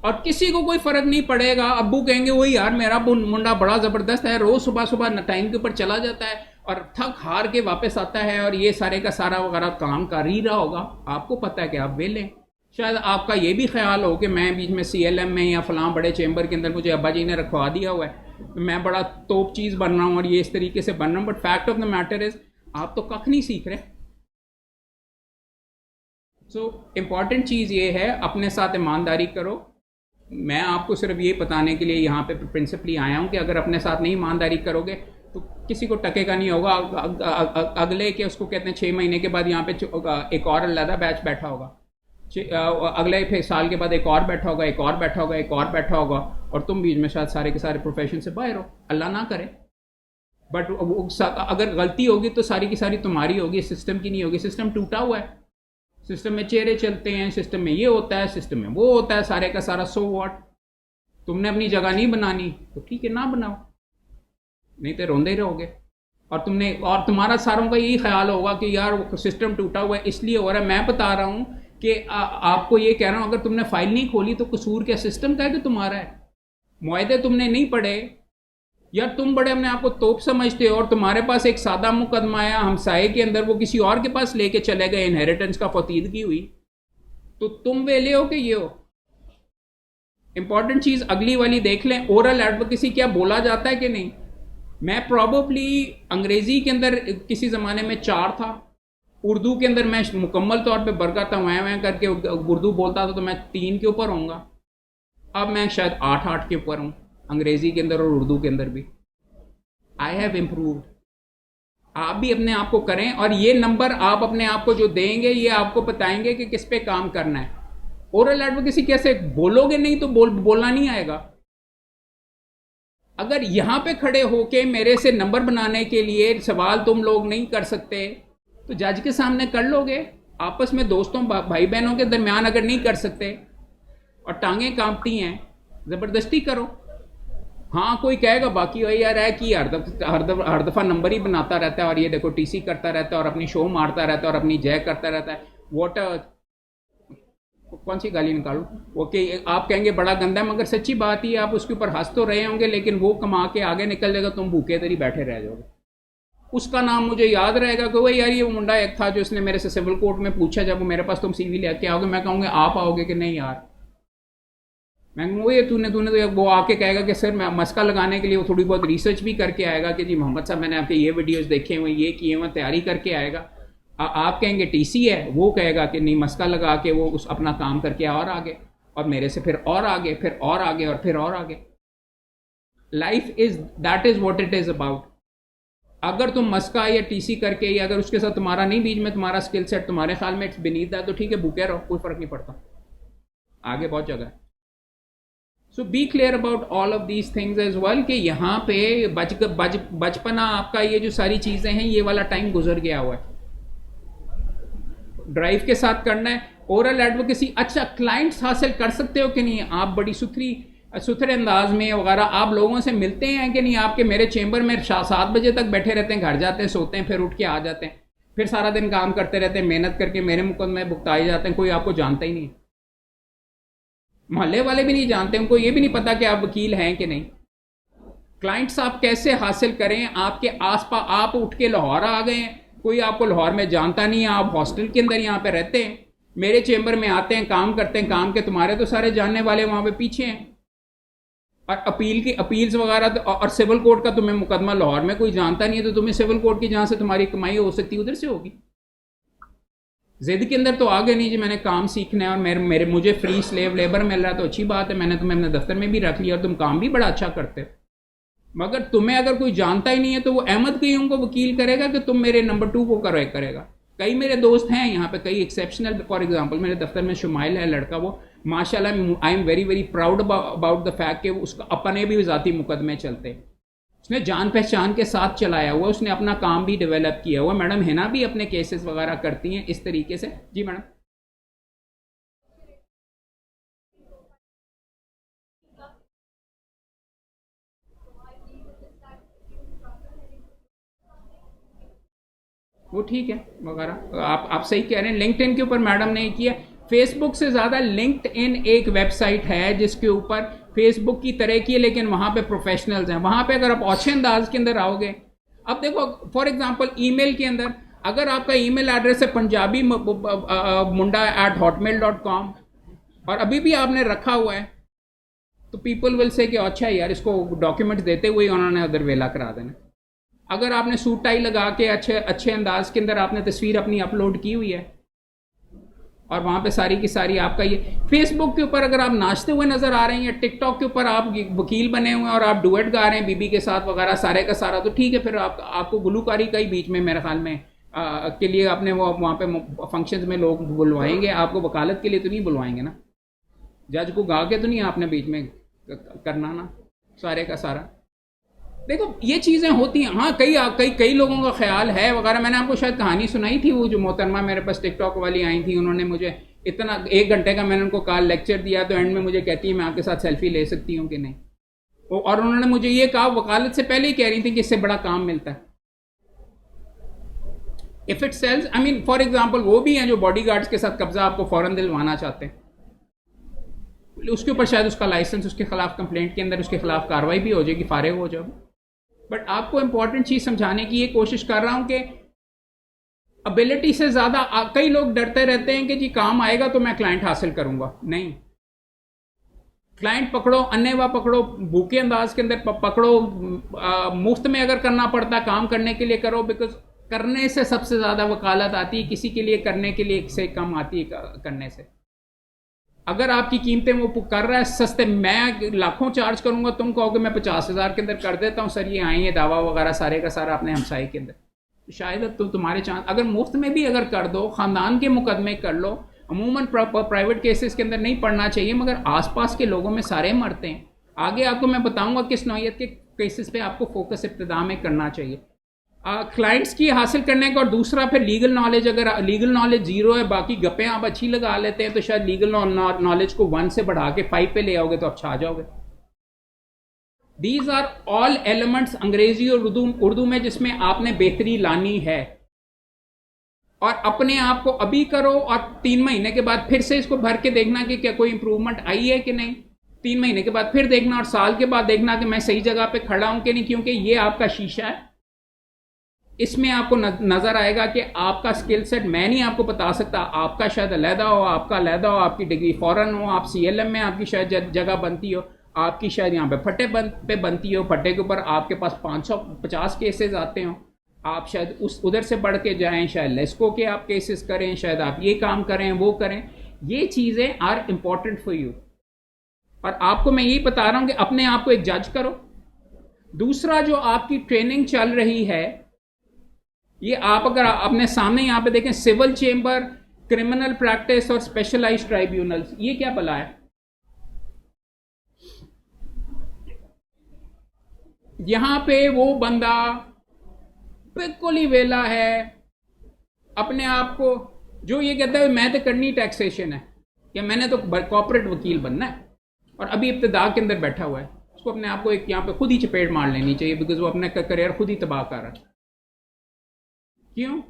और किसी को कोई फर्क नहीं पड़ेगा। अब्बू कहेंगे वही यार मेरा मुंडा बड़ा जबरदस्त है, रोज सुबह सुबह टाइम के ऊपर चला जाता है और थक हार के वापस आता है और ये सारे का सारा वगैरह काम कर ही रहा होगा। आपको पता है कि आप वेले। शायद आपका ये भी ख्याल हो कि मैं बीच में CLM में या फलां बड़े चेंबर के अंदर मुझे अब्बा जी ने रखवा दिया हुआ है, मैं बड़ा तोप चीज़ बन रहा हूँ और ये इस तरीके से बन रहा हूँ। But fact of the matter is आप तो कख नहीं सीख रहे। सो इम्पॉर्टेंट चीज़ ये है, अपने साथ ईमानदारी करो। मैं आपको सिर्फ ये बताने के लिए यहाँ पे प्रिंसिपली आया हूँ कि अगर अपने साथ नहीं ईमानदारी करोगे तो किसी को टकेगा नहीं होगा। अगले के उसको कहते हैं 6 महीने के बाद यहाँ पे एक और अलग बैच बैठा होगा, अगले फिर साल के बाद एक और बैठा होगा, एक और बैठा होगा, एक और बैठा होगा और तुम बीच में शायद सारे के सारे प्रोफेशन से बाहर हो। अल्लाह ना करे। बट अगर गलती होगी तो सारी की सारी तुम्हारी होगी, सिस्टम की नहीं होगी। सिस्टम टूटा हुआ है, सिस्टम में चेहरे चलते हैं, सिस्टम में ये होता है, सिस्टम में वो होता है, सारे का सारा। So what? तुमने अपनी जगह नहीं बनानी तो ठीक है ना बनाओ, नहीं तो रोंदे ही रहोगे। और तुम्हारा सारों का यही ख्याल होगा कि यार सिस्टम टूटा हुआ है इसलिए हो रहा है। मैं बता रहा हूँ कि आपको ये कह रहा हूँ, अगर तुमने फाइल नहीं खोली तो कसूर क्या सिस्टम का है कि तुम्हारा है? मुआहदे तुमने नहीं पढ़े, यार तुम बड़े अपने आप को तोप समझते हो और तुम्हारे पास एक सादा मुकदमा आया हमसाए के अंदर, वो किसी और के पास लेके चले गए, इनहेरिटेंस का फतीदगी हुई, तो तुम वेले हो कि ये हो? इंपॉर्टेंट चीज अगली वाली देख लें, ओरल एडवोकेसी क्या बोला जाता है कि नहीं। मैं प्रॉबली अंग्रेजी के अंदर किसी जमाने में 4 था, उर्दू के अंदर मैं मुकम्मल तौर पे बरकत वैं वैं करके उर्दू बोलता था तो मैं 3 के ऊपर होऊंगा। अब मैं शायद 8 के ऊपर हूँ अंग्रेजी के अंदर और उर्दू के अंदर भी। I have improved. आप भी अपने आप को करें और ये नंबर आप अपने आप को जो देंगे ये आपको बताएंगे कि किस पे काम करना है। ओरल एडवोकेसी कैसे बोलोगे नहीं तो बोलना नहीं आएगा। अगर यहां पे खड़े होके मेरे से नंबर बनाने के लिए सवाल तुम लोग नहीं कर सकते तो जज के सामने कर लोगे। आपस में दोस्तों भाई बहनों के दरमियान अगर नहीं कर सकते और टांगे कांपती हैं, जबरदस्ती करो। हाँ कोई कहेगा बाकी वही यार है कि हर दफा नंबर ही बनाता रहता है और ये देखो TC करता रहता है और अपनी शो मारता रहता है और अपनी जय करता रहता है। वॉट कौन सी गाली निकालूं? ओके आप कहेंगे बड़ा गंदा है, मगर सच्ची बात ही आप उसके ऊपर हंस तो रहे होंगे, लेकिन वो कमा के आगे निकल जाएगा, तुम भूखे तेरी बैठे रह जाओगे। उसका नाम मुझे याद रहेगा कि वही यार ये मुंडा एक था जो इसने मेरे से सिविल कोर्ट में पूछा, जब वो मेरे पास तुम CV लेके आओगे, मैं कहूँगा आप आओगे कि नहीं यार। मैं कहूँगा ये तूने तूने तो वो आके कहेगा कि सर मैं मस्का लगाने के लिए वो थोड़ी बहुत रिसर्च भी करके आएगा कि जी मोहम्मद साहब मैंने आपके ये वीडियोस देखे हुए, ये किए हुए, तैयारी करके आएगा। आप कहेंगे TC है, वो कहेगा कि नहीं मस्का लगा के वो उस अपना काम करके और आगे, और मेरे से फिर और आगे, फिर और आगे, और फिर और आगे। Life is that is what it is about. अगर तुम मस्का या TC करके या अगर उसके साथ तुम्हारा नहीं बीच में तुम्हारा स्किल सेट तुम्हारे ख्याल में इट्स बीनीथ दैट, तो ठीक है भूखे रहो, कोई फर्क नहीं पड़ता, आगे बहुत जगह है। So be clear about all of these things as well कि यहाँ पे बचपना आपका ये जो सारी चीजें हैं ये वाला टाइम गुजर गया हुआ है। ड्राइव के साथ करना है। ओरल एडवोकेसी अच्छा क्लाइंट्स हासिल कर सकते हो कि नहीं? आप बड़ी सुथरे अंदाज में वगैरह आप लोगों से मिलते हैं कि नहीं? आपके मेरे चेंबर में 7 बजे तक बैठे रहते हैं, घर जाते हैं, सोते हैं, फिर उठ के आ जाते हैं, फिर सारा दिन काम करते रहते हैं, मेहनत करके मेरे मुकदमे भुगताए जाते हैं, कोई आपको जानता ही नहीं, मोहल्ले वाले भी नहीं जानते, उनको ये भी नहीं पता कि आप वकील हैं कि नहीं। क्लाइंट्स आप कैसे हासिल करें? आपके आसपास आप उठ के लाहौर आ गए हैं, कोई आपको लाहौर में जानता नहीं है, आप हॉस्टल के अंदर यहाँ पे रहते हैं, मेरे चेंबर में आते हैं, काम करते हैं, काम के तुम्हारे तो सारे जानने वाले वहां पे पीछे हैं। और अपील्स वगैरह और सिविल कोर्ट का तुम्हें मुकदमा लाहौर में कोई जानता नहीं है, तो तुम्हें सिविल कोर्ट की जहां से तुम्हारी कमाई हो सकती है उधर से होगी। जिद के अंदर तो आगे नहीं जी मैंने काम सीखना है और मेरे मुझे फ्री स्लेव लेबर मिल रहा है, तो अच्छी बात है, मैंने तुम्हें अपने दफ्तर में भी रख लिया और तुम काम भी बड़ा अच्छा करते हो। मगर तुम्हें अगर कोई जानता ही नहीं है तो वो अहमद कईयों को वकील करेगा कि तुम मेरे नंबर 2 को करेगा। कई मेरे दोस्त हैं यहाँ पे, कई एक्सेप्शनल, फॉर एग्जांपल मेरे दफ्तर में शुमाइल है लड़का, वो माशाल्लाह I am very very proud about the fact कि उसका अपने भी ज़ाती मुकदमे चलते हैं, उसने जान पहचान के साथ चलाया हुआ, उसने अपना काम भी डेवलप किया हुआ। मैडम हिना भी अपने केसेस वगैरह करती हैं इस तरीके से। जी मैडम। वो ठीक है वगैरह, आप सही कह रहे हैं। लिंक्डइन के ऊपर मैडम ने किया, फेसबुक से ज़्यादा लिंक्डइन एक वेबसाइट है जिसके ऊपर फेसबुक की तरह की है, लेकिन वहाँ पे प्रोफेशनल्स हैं। वहाँ पे अगर आप अच्छे अंदाज के अंदर आओगे, अब देखो फॉर एग्जांपल ईमेल के अंदर अगर आपका ईमेल एड्रेस है पंजाबी munda@hotmail.com और अभी भी आपने रखा हुआ है, तो पीपल विल से कि अच्छा यार इसको डॉक्यूमेंट देते हुए उन्होंने उधर वेला करा देना। अगर आपने सूट टाई लगा के अच्छे अच्छे अंदाज के अंदर आपने तस्वीर अपनी अपलोड की हुई है और वहाँ पे सारी की सारी आपका ये, फेसबुक के ऊपर अगर आप नाचते हुए नजर आ रहे हैं, टिकटॉक के ऊपर आप वकील बने हुए हैं और आप डुएट गा रहे हैं बीबी के साथ वगैरह सारे का सारा, तो ठीक है, फिर आपको गुलूकारी का ही बीच में मेरे ख्याल में के लिए आपने वो वहाँ पे फंक्शंस में लोग बुलवाएंगे, आपको वकालत के लिए तो नहीं बुलवाएंगे ना, जज को गा के तो नहीं आपने बीच में करना ना सारे का सारा। देखो ये चीज़ें होती हैं। हाँ, कई लोगों का ख्याल है वगैरह। मैंने आपको शायद कहानी सुनाई थी, वो जो मोहतरमा मेरे पास टिकटॉक वाली आई थी, उन्होंने मुझे इतना 1 घंटे का मैंने उनको कॉल लेक्चर दिया, तो एंड में मुझे कहती है मैं आपके साथ सेल्फी ले सकती हूँ कि नहीं। और उन्होंने मुझे ये कहा, वकालत से पहले ही कह रही थी कि इससे बड़ा काम मिलता है if it sells. I mean for example वो भी हैं जो बॉडी गार्ड्स के साथ कब्जा आपको फौरन दिलवाना चाहते हैं, उसके ऊपर शायद उसका लाइसेंस, उसके खिलाफ कंप्लेंट के अंदर उसके खिलाफ कार्रवाई भी हो जाएगी, फारिग हो जाओ। बट आपको इंपॉर्टेंट चीज समझाने की ये कोशिश कर रहा हूं कि एबिलिटी से ज्यादा कई लोग डरते रहते हैं कि जी काम आएगा तो मैं क्लाइंट हासिल करूंगा। नहीं, क्लाइंट पकड़ो, अन्नेवा पकड़ो, भूखे अंदाज के अंदर पकड़ो, मुफ्त में अगर करना पड़ता काम करने के लिए करो, बिकॉज करने से सबसे ज्यादा वकालत आती है, किसी के लिए करने के लिए से कम आती है करने से। अगर आपकी कीमतें वो कर रहा है सस्ते, मैं लाखों चार्ज करूंगा, तुम कहोगे मैं 50,000 के अंदर कर देता हूं सर, ये आई है दावा वगैरह सारे का सारा अपने हमसाई के अंदर, शायद तो तुम्हारे चांस, अगर मुफ्त में भी अगर कर दो, खानदान के मुकदमे कर लो, अमूमन प्राइवेट केसेस के अंदर नहीं पढ़ना चाहिए, मगर आसपास के लोगों में सारे मरते हैं। आगे आपको मैं बताऊंगा किस नौयत के केसेस पे आपको फोकस इब्तिदा में करना चाहिए क्लाइंट्स की हासिल करने का। और दूसरा फिर लीगल नॉलेज, अगर लीगल नॉलेज जीरो है, बाकी गप्पें आप अच्छी लगा लेते हैं, तो शायद लीगल नॉलेज को 1 से बढ़ा के 5 पे ले आओगे तो आप छा जाओगे। दीज आर ऑल एलिमेंट्स अंग्रेजी और उर्दू में जिसमें आपने बेहतरी लानी है, और अपने आप को अभी करो और 3 महीने के बाद फिर से इसको भर के देखना कि क्या कोई इंप्रूवमेंट आई है कि नहीं। 3 महीने के बाद फिर देखना और साल के बाद देखना कि मैं सही जगह पे खड़ा हूं कि नहीं, क्योंकि ये आपका शीशा है। इसमें आपको नजर आएगा कि आपका स्किल सेट मैं नहीं आपको बता सकता, आपका शायद अलहदा हो, आपका अलहदा हो, आपकी डिग्री फॉरन हो, आप CLM में आपकी शायद जगह बनती हो, आपकी शायद यहाँ पे फटे पे बनती हो, फटे के ऊपर आपके पास 550 केसेस आते हो, आप शायद उधर से बढ़ के जाएं, शायद लेस्को के आप केसेस करें, शायद आप ये काम करें वो करें। ये चीज़ें आर इम्पॉर्टेंट फॉर यू, और आपको मैं यही बता रहा हूँ कि अपने आप को एक जज करो। दूसरा, जो आपकी ट्रेनिंग चल रही है, ये आप अगर अपने सामने यहां पे देखें, सिविल चेंबर, क्रिमिनल प्रैक्टिस और स्पेशलाइज्ड ट्राइब्यूनल्स, ये क्या भला है? यहां पे वो बंदा बिल्कुल ही वेला है अपने आप को, जो ये कहता है मैं तो करनी टैक्सेशन है, या मैंने तो कॉर्पोरेट वकील बनना है, और अभी इब्तिदा के अंदर बैठा हुआ है। उसको अपने आप को एक यहाँ पे खुद ही चपेट मार लेनी चाहिए, बिकॉज वो अपना करियर खुद ही तबाह कर रहा है। क्यों?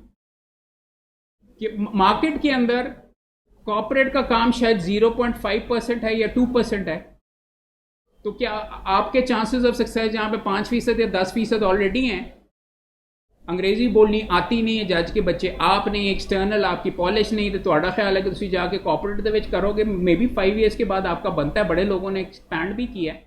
कि मार्केट के अंदर कॉर्पोरेट का काम शायद 0.5% है या 2% है, तो क्या आपके चांसेस ऑफ सक्सेस जहां पे 5% या 10% ऑलरेडी हैं, अंग्रेजी बोलनी आती नहीं है जज के बच्चे, आप नहीं, एक्सटर्नल आपकी पॉलिश नहीं, तो ਤੁਹਾਡਾ ख्याल है कि तुम जाके कॉर्पोरेट ਦੇ ਵਿੱਚ करोगे, मे बी 5 ईयर्स के बाद आपका बनता है। बड़े लोगों ने एक्सपैंड भी किया है।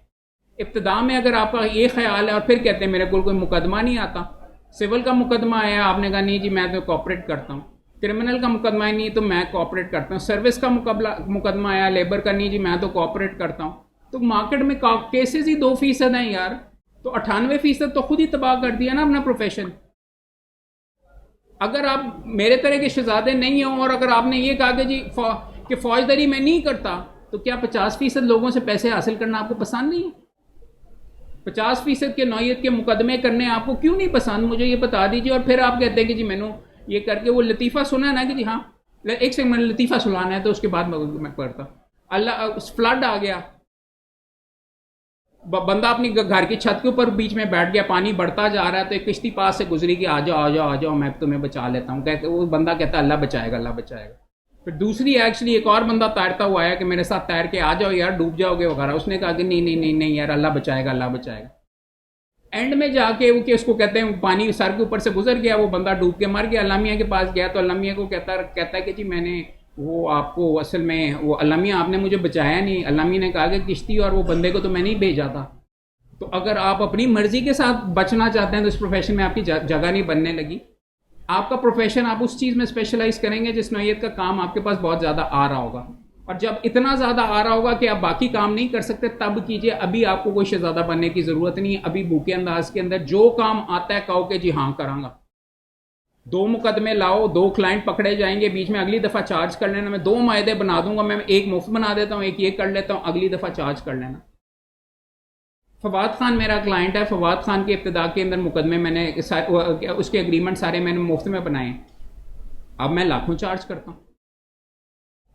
इब्तिदा में अगर आपका ये ख्याल है और फिर कहते हैं मेरे को कोई मुकदमा नहीं आता, सिविल का मुकदमा आया, आपने कहा नहीं जी मैं तो कॉर्पोरेट करता हूँ, क्रिमिनल का मुकदमा ही नहीं तो मैं कॉर्पोरेट करता हूँ, सर्विस का मुकदमा आया लेबर का, नहीं जी मैं तो कॉर्पोरेट करता हूँ, तो मार्केट में केसेस ही 2% हैं यार, तो 98% तो खुद ही तबाह कर दिया ना अपना प्रोफेशन। अगर आप मेरे तरह के शहजादे नहीं हो और अगर आपने ये कहा कि जी कि फौजदारी मैं नहीं करता, तो क्या 50% लोगों से पैसे हासिल करना आपको पसंद नहीं है? 50% के नौयत के मुकदमे करने आपको क्यों नहीं पसंद, मुझे ये बता दीजिए। और फिर आप कहते हैं कि जी मैंने ये करके वो लतीफ़ा सुना है ना कि जी हाँ एक से मैंने लतीफ़ा सुनाना है तो उसके बाद मैं करता। अल्लाह फ्लड आ गया, बंदा अपनी घर की छत के ऊपर बीच में बैठ गया, पानी बढ़ता जा रहा है, तो एक किश्ती पास से गुजरी कि आ जाओ आ जाओ आ जाओ, मैं तुम्हें बचा लेता हूँ। कहते वो बंदा कहता अल्लाह बचाएगा अल्लाह बचाएगा। फिर दूसरी एक्चुअली एक और बंदा तैरता हुआ आया कि मेरे साथ तैर के आ जाओ यार, डूब जाओगे वगैरह। उसने कहा कि नहीं नहीं नहीं नहीं यार, अल्लाह बचाएगा अल्लाह बचाएगा। एंड में जाके वो कि उसको कहते हैं पानी सर के ऊपर से गुजर गया, वो बंदा डूब के मर गया। अल्लाह मियां के पास गया तो अल्लाह मियां को कहता है कि जी मैंने वो आपको असल में वो अल्लाह मियां आपने मुझे बचाया नहीं। अल्लाह मियां ने कहा कि किश्ती और वो बंदे को तो मैं नहीं भेजा था। तो अगर आप अपनी मर्जी के साथ बचना चाहते हैं तो इस प्रोफेशन में आपकी जगह नहीं बनने लगी। आपका प्रोफेशन आप उस चीज़ में स्पेशलाइज करेंगे जिस नौयत का काम आपके पास बहुत ज़्यादा आ रहा होगा, और जब इतना ज़्यादा आ रहा होगा कि आप बाकी काम नहीं कर सकते तब कीजिए। अभी आपको कोई शहजादा बनने की ज़रूरत नहीं है। अभी भूखे अंदाज के अंदर जो काम आता है कहो कि जी हाँ करांगा। 2 मुकदमे लाओ, 2 क्लाइंट पकड़े जाएंगे, बीच में अगली दफ़ा चार्ज कर लेना। मैं 2 मायदे बना दूंगा, मैं एक मुफ्त बना देता हूँ, एक ये कर लेता हूँ, अगली दफ़ा चार्ज कर लेना। फवाद खान मेरा क्लाइंट है। फवाद खान की इब्तिदा के अंदर मुकदमे मैंने उसके एग्रीमेंट सारे मैंने मुफ्त में बनाए। अब मैं लाखों चार्ज करता हूँ,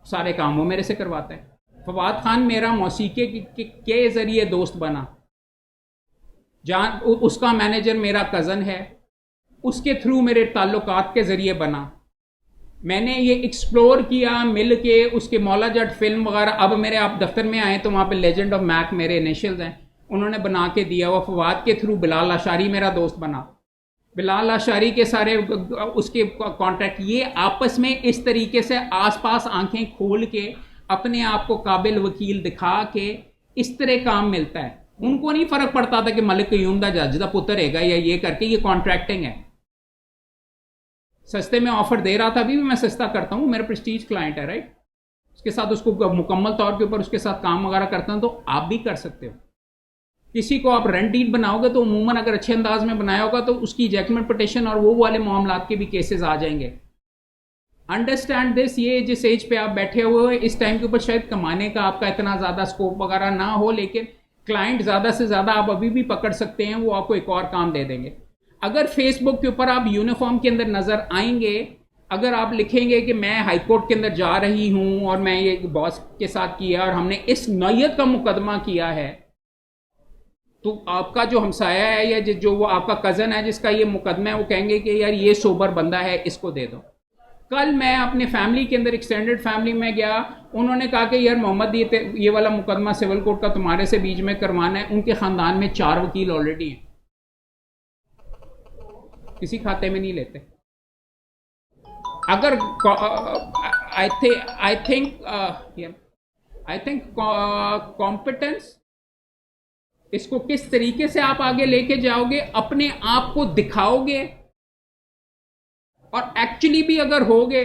सारे काम वो मेरे से करवाता है। फवाद खान मेरा मौसीकी के ज़रिए दोस्त बना, जहाँ उसका मैनेजर मेरा कज़न है, उसके थ्रू मेरे ताल्लुकात के ज़रिए बना। मैंने ये एक्सप्लोर किया मिल के उसके मौला जट फिल्म वगैरह। अब मेरे आप दफ्तर में आए तो वहाँ पे लेजेंड ऑफ मैक मेरे इनिशियल्स हैं, उन्होंने बना के दिया। वो फवाद के थ्रू बिलाल आशारी मेरा दोस्त बना। बिलाल आशारी के सारे उसके कॉन्ट्रैक्ट, ये आपस में इस तरीके से आसपास आंखें खोल के अपने आप को काबिल वकील दिखा के इस तरह काम मिलता है। उनको नहीं फर्क पड़ता था कि मलिक क़य्यूम दा जज दा पुत्र हैगा या ये करके, ये कॉन्ट्रैक्टिंग है। सस्ते में ऑफर दे रहा था, अभी भी मैं सस्ता करता हूँ, मेरा प्रेस्टीज क्लाइंट है राइट। उसके साथ उसको मुकम्मल तौर के ऊपर उसके साथ काम वगैरह करता हूँ, तो आप भी कर सकते हो। किसी को आप रेंट डीड बनाओगे तो उमूमन अगर अच्छे अंदाज में बनाया होगा तो उसकी इजैक्टमेंट पिटीशन और वो वाले मामलात के भी केसेस आ जाएंगे। अंडरस्टैंड दिस, ये जिस एज पे आप बैठे हुए हो इस टाइम के ऊपर शायद कमाने का आपका इतना ज़्यादा स्कोप वगैरह ना हो, लेकिन क्लाइंट ज़्यादा से ज़्यादा आप अभी भी पकड़ सकते हैं, वो आपको एक और काम दे देंगे। अगर फेसबुक के ऊपर आप यूनिफॉर्म के अंदर नज़र आएंगे, अगर आप लिखेंगे कि मैं हाई कोर्ट के अंदर जा रही हूँ और मैं ये बॉस के साथ किया और हमने इस नौयत का मुकदमा किया है, तो आपका जो हमसाया है या जो वो आपका कज़न है जिसका ये मुकदमा है, वो कहेंगे कि यार ये सोबर बंदा है, इसको दे दो। कल मैं अपने फैमिली के अंदर एक्सटेंडेड फैमिली में गया, उन्होंने कहा कि यार मोहम्मद ये वाला मुकदमा सिविल कोर्ट का तुम्हारे से बीच में करवाना है। उनके ख़ानदान में 4 वकील ऑलरेडी हैं, किसी खाते में नहीं लेते। अगर आई थिंक कॉम्पिटेंस, इसको किस तरीके से आप आगे लेके जाओगे, अपने आप को दिखाओगे, और एक्चुअली भी अगर होगे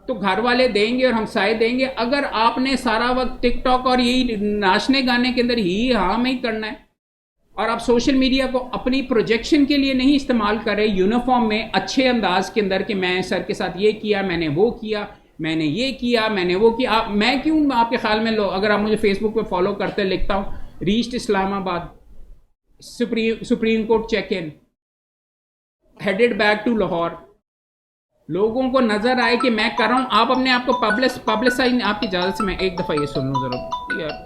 तो घर वाले देंगे और हमसाए देंगे। अगर आपने सारा वक्त टिकटॉक और यही नाचने गाने के अंदर ही हाँ में ही करना है और आप सोशल मीडिया को अपनी प्रोजेक्शन के लिए नहीं इस्तेमाल करें, यूनिफॉर्म में अच्छे अंदाज के अंदर कि मैं सर के साथ ये किया, मैंने वो किया, मैंने ये किया, मैंने वो किया। मैं क्यों आपके ख्याल में लो, अगर आप मुझे फेसबुक पे फॉलो करते, लिखता हूँ reached Islamabad, supreme court check in, headed back to Lahore, लोगों को नजर आए कि मैं कर रहा हूं, आप अपने आप को पब्लिसाइज। आपकी इजाजत से मैं एक दफा ये सुन लूं जरूर यार।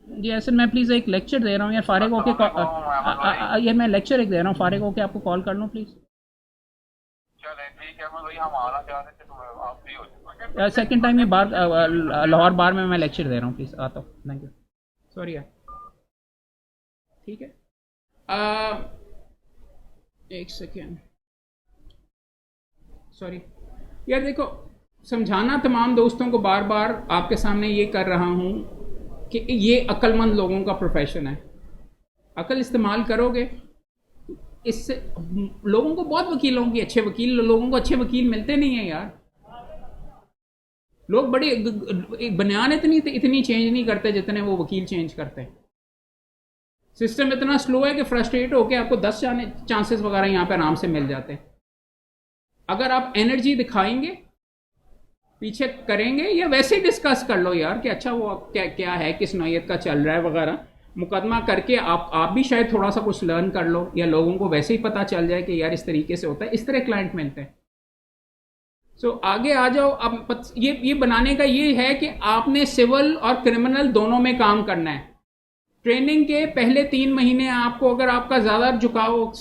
जी ऐसे मैं प्लीज़ एक लेक्चर दे रहा हूँ यार, फारिग होके यार मैं लेक्चर एक दे रहा हूँ, फारिग होके आपको कॉल कर लूँ प्लीज़। चलें ठीक है, मैं वही हम आना चाह रहे थे तो आप फ्री हो जाए। सेकंड टाइम ये बार लाहौर बार में मैं लेक्चर दे रहा हूँ, प्लीज़ आता हूँ, थैंक यू, सॉरी यार। ठीक है, एक सेकेंड, सॉरी यार। देखो, समझाना तमाम दोस्तों को बार बार आपके सामने ये कर रहा हूँ कि ये अक्लमंद लोगों का प्रोफेशन है। अकल इस्तेमाल करोगे, इससे लोगों को, बहुत वकीलों की अच्छे वकील, लोगों को अच्छे वकील मिलते नहीं है यार। लोग बड़े बनियान इतनी चेंज नहीं करते जितने वो वकील चेंज करते हैं। सिस्टम इतना स्लो है कि फ्रस्ट्रेट होकर आपको 10 चांसेस वगैरह यहाँ पे आराम से मिल जाते हैं। अगर आप एनर्जी दिखाएंगे, पीछे करेंगे, या वैसे ही डिस्कस कर लो यार कि अच्छा वो क्या है, किस नौयत का चल रहा है वगैरह, मुकदमा करके आप भी शायद थोड़ा सा कुछ लर्न कर लो, या लोगों को वैसे ही पता चल जाए कि यार इस तरीके से होता है। इस तरह क्लाइंट मिलते हैं। आगे आ जाओ। अब ये बनाने का ये है कि आपने सिविल और क्रिमिनल दोनों में काम करना है। ट्रेनिंग के पहले 3 महीने आपको, अगर आपका ज़्यादा झुकाव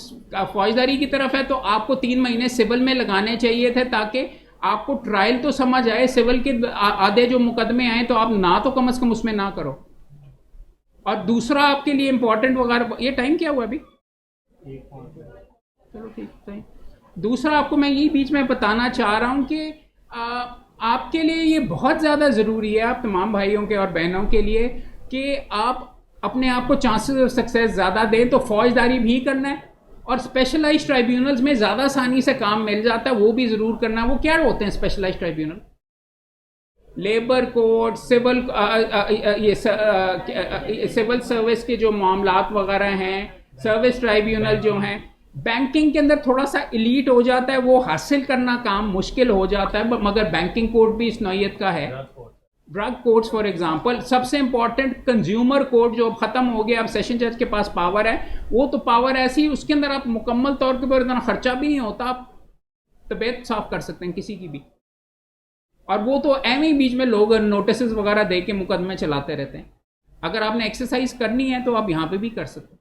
फौजदारी की तरफ है, तो आपको 3 महीने सिविल में लगाने चाहिए थे, ताकि आपको ट्रायल तो समझ आए। सिविल के आधे जो मुकदमे आए तो आप ना तो कम से कम उसमें ना करो। और दूसरा आपके लिए इंपॉर्टेंट वगैरह, ये टाइम क्या हुआ अभी? चलो ठीक। दूसरा आपको मैं ये बीच में बताना चाह रहा हूं कि आपके लिए ये बहुत ज़्यादा ज़रूरी है, आप तमाम भाइयों के और बहनों के लिए, कि आप अपने आप को चांसेस ऑफ सक्सेस ज़्यादा दें। तो फौजदारी भी करना है, और स्पेशलाइज्ड ट्राइब्यूनल्स में ज़्यादा आसानी से काम मिल जाता है, वो भी ज़रूर करना है। वो क्या होते हैं specialised tribunal? Labour code, civil service के जो मामलात वगैरह हैं, सर्विस ट्राइब्यूनल जो हैं। बैंकिंग के अंदर थोड़ा सा इलीट हो जाता है, वो हासिल करना काम मुश्किल हो जाता है, मगर बैंकिंग कोड भी इस नौयत का है। ड्रग कोड्स फॉर एग्जांपल, सबसे इंपॉर्टेंट कंज्यूमर कोड जो अब खत्म हो गया, अब सेशन जज के पास पावर है, वो तो पावर ऐसी, उसके अंदर आप मुकम्मल तौर के ऊपर इतना खर्चा भी नहीं होता, आप तबीयत साफ कर सकते हैं किसी की भी। और वो तो एम ही बीच में लोग नोटिस वगैरह दे के मुकदमे चलाते रहते हैं। अगर आपने एक्सरसाइज करनी है तो आप यहाँ पे भी कर सकते हैं।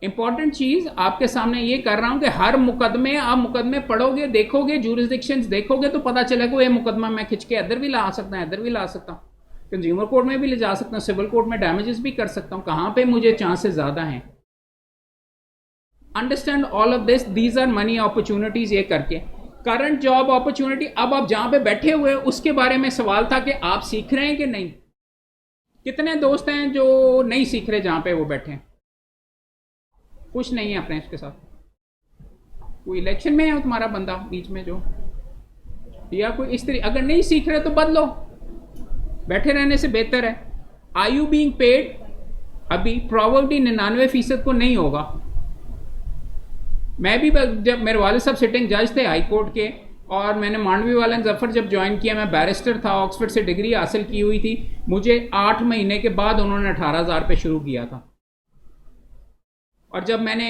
इंपॉर्टेंट चीज आपके सामने ये कर रहा हूं कि हर मुकदमे, आप मुकदमे पढ़ोगे, देखोगे, ज्यूरिसडिक्शंस देखोगे, तो पता चलेगा ये मुकदमा मैं खिंच के इधर भी ला सकता हूं, इधर भी ला सकता हूं, कंज्यूमर कोर्ट में भी ले जा सकता हूं, सिविल कोर्ट में डैमेजेस भी कर सकता हूं, कहां पे मुझे चांसेस ज्यादा हैं। Understand all of this, these are money opportunities. ये करके करंट जॉब अपॉर्चुनिटी, अब आप जहां पे बैठे हुए उसके बारे में सवाल था कि आप सीख रहे हैं कि नहीं। कितने दोस्त हैं जो नहीं सीख रहे जहां पे वो बैठे हैं? कुछ नहीं है अपने इसके साथ। कोई इलेक्शन में है तुम्हारा बंदा बीच में जो, या कोई इस तरह, अगर नहीं सीख रहे तो बदलो, बैठे रहने से बेहतर है। Are you being paid? अभी प्रॉबेबली 99% को नहीं होगा। मैं भी, जब मेरे वाले साहब सिटिंग जज थे हाई कोर्ट के, और मैंने मांडवी वाला जफर जब ज्वाइन किया, मैं बैरिस्टर था, ऑक्सफोर्ड से डिग्री हासिल की हुई थी, मुझे 8 महीने के बाद उन्होंने 18,000 पे शुरू किया था। और जब मैंने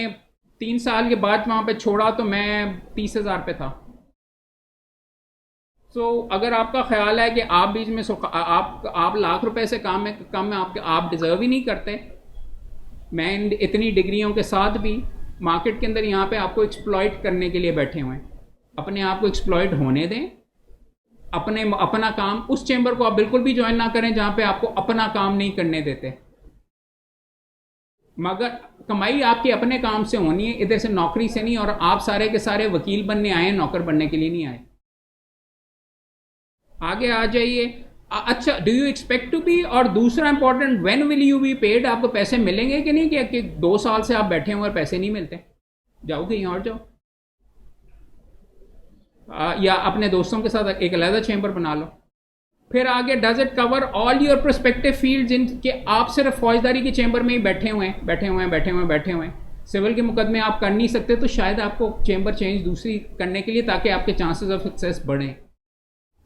3 साल के बाद वहां पे छोड़ा तो मैं 30,000 पे था। अगर आपका ख्याल है कि आप बीच में आप लाख रुपए से कम में आप डिजर्व ही नहीं करते, मैं इतनी डिग्रियों के साथ भी मार्केट के अंदर यहाँ पे आपको एक्सप्लॉइट करने के लिए बैठे हुए हैं। अपने आप को एक्सप्लॉइट होने दें। अपना काम, उस चेंबर को आप बिल्कुल भी ज्वाइन ना करें जहां पे आपको अपना काम नहीं करने देते, मगर कमाई आपके अपने काम से होनी है, इधर से नौकरी से नहीं। और आप सारे के सारे वकील बनने आए, नौकर बनने के लिए नहीं आए। आगे आ जाइए। अच्छा, do you expect to be? और दूसरा important, when will you be paid? आपको पैसे मिलेंगे कि नहीं? कि 2 साल से आप बैठे हुए और पैसे नहीं मिलते, जाओ कहीं और जाओ, या अपने दोस्तों के साथ एक अलग चेंबर बना लो। फिर आगे, does it cover all your prospective field? जिनके आप सिर्फ फौजदारी के चेंबर में ही बैठे हुए हैं, सिविल के मुकदमे आप कर नहीं सकते, तो शायद आपको चेंबर चेंज दूसरी करने के लिए, ताकि आपके चांसेस ऑफ सक्सेस बढ़े।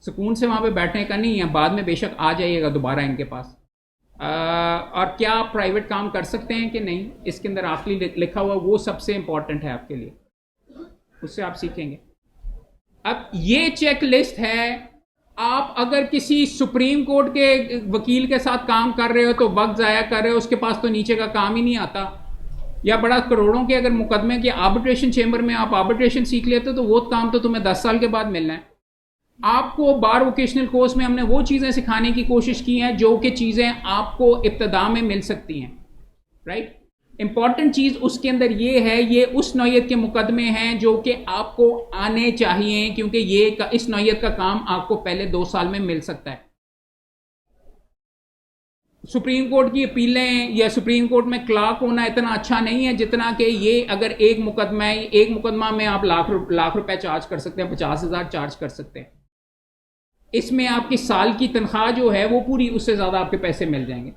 सुकून से वहां पे बैठने का नहीं है, बाद में बेशक आ जाइएगा दोबारा इनके पास। और क्या आप प्राइवेट काम कर सकते हैं कि नहीं, इसके अंदर आखिरी लिखा हुआ, वो सबसे इंपॉर्टेंट है आपके लिए, उससे आप सीखेंगे। अब ये चेक लिस्ट है। आप अगर किसी सुप्रीम कोर्ट के वकील के साथ काम कर रहे हो तो वक्त ज़ाया कर रहे हो, उसके पास तो नीचे का काम ही नहीं आता। या बड़ा करोड़ों के अगर मुकदमे के आर्बिट्रेशन चेंबर में आप आर्बिट्रेशन सीख लेते हो, तो वो काम तो तुम्हें 10 साल के बाद मिलना है। आपको बार वोकेशनल कोर्स में हमने वो चीज़ें सिखाने की कोशिश की हैं जो कि चीज़ें आपको इब्तदा में मिल सकती हैं, राइट। इंपॉर्टेंट चीज़ उसके अंदर ये है, ये उस नौयत के मुकदमे हैं जो कि आपको आने चाहिए, क्योंकि इस नौयत का काम आपको पहले 2 साल में मिल सकता है। सुप्रीम कोर्ट की अपीलें या सुप्रीम कोर्ट में क्लार्क होना इतना अच्छा नहीं है जितना कि ये, अगर एक मुकदमा में आप लाख रुपए चार्ज कर सकते हैं, 50,000 चार्ज कर सकते हैं। इसमें आपकी साल की तनख्वाह जो है वो पूरी, उससे ज़्यादा आपके पैसे मिल जाएंगे।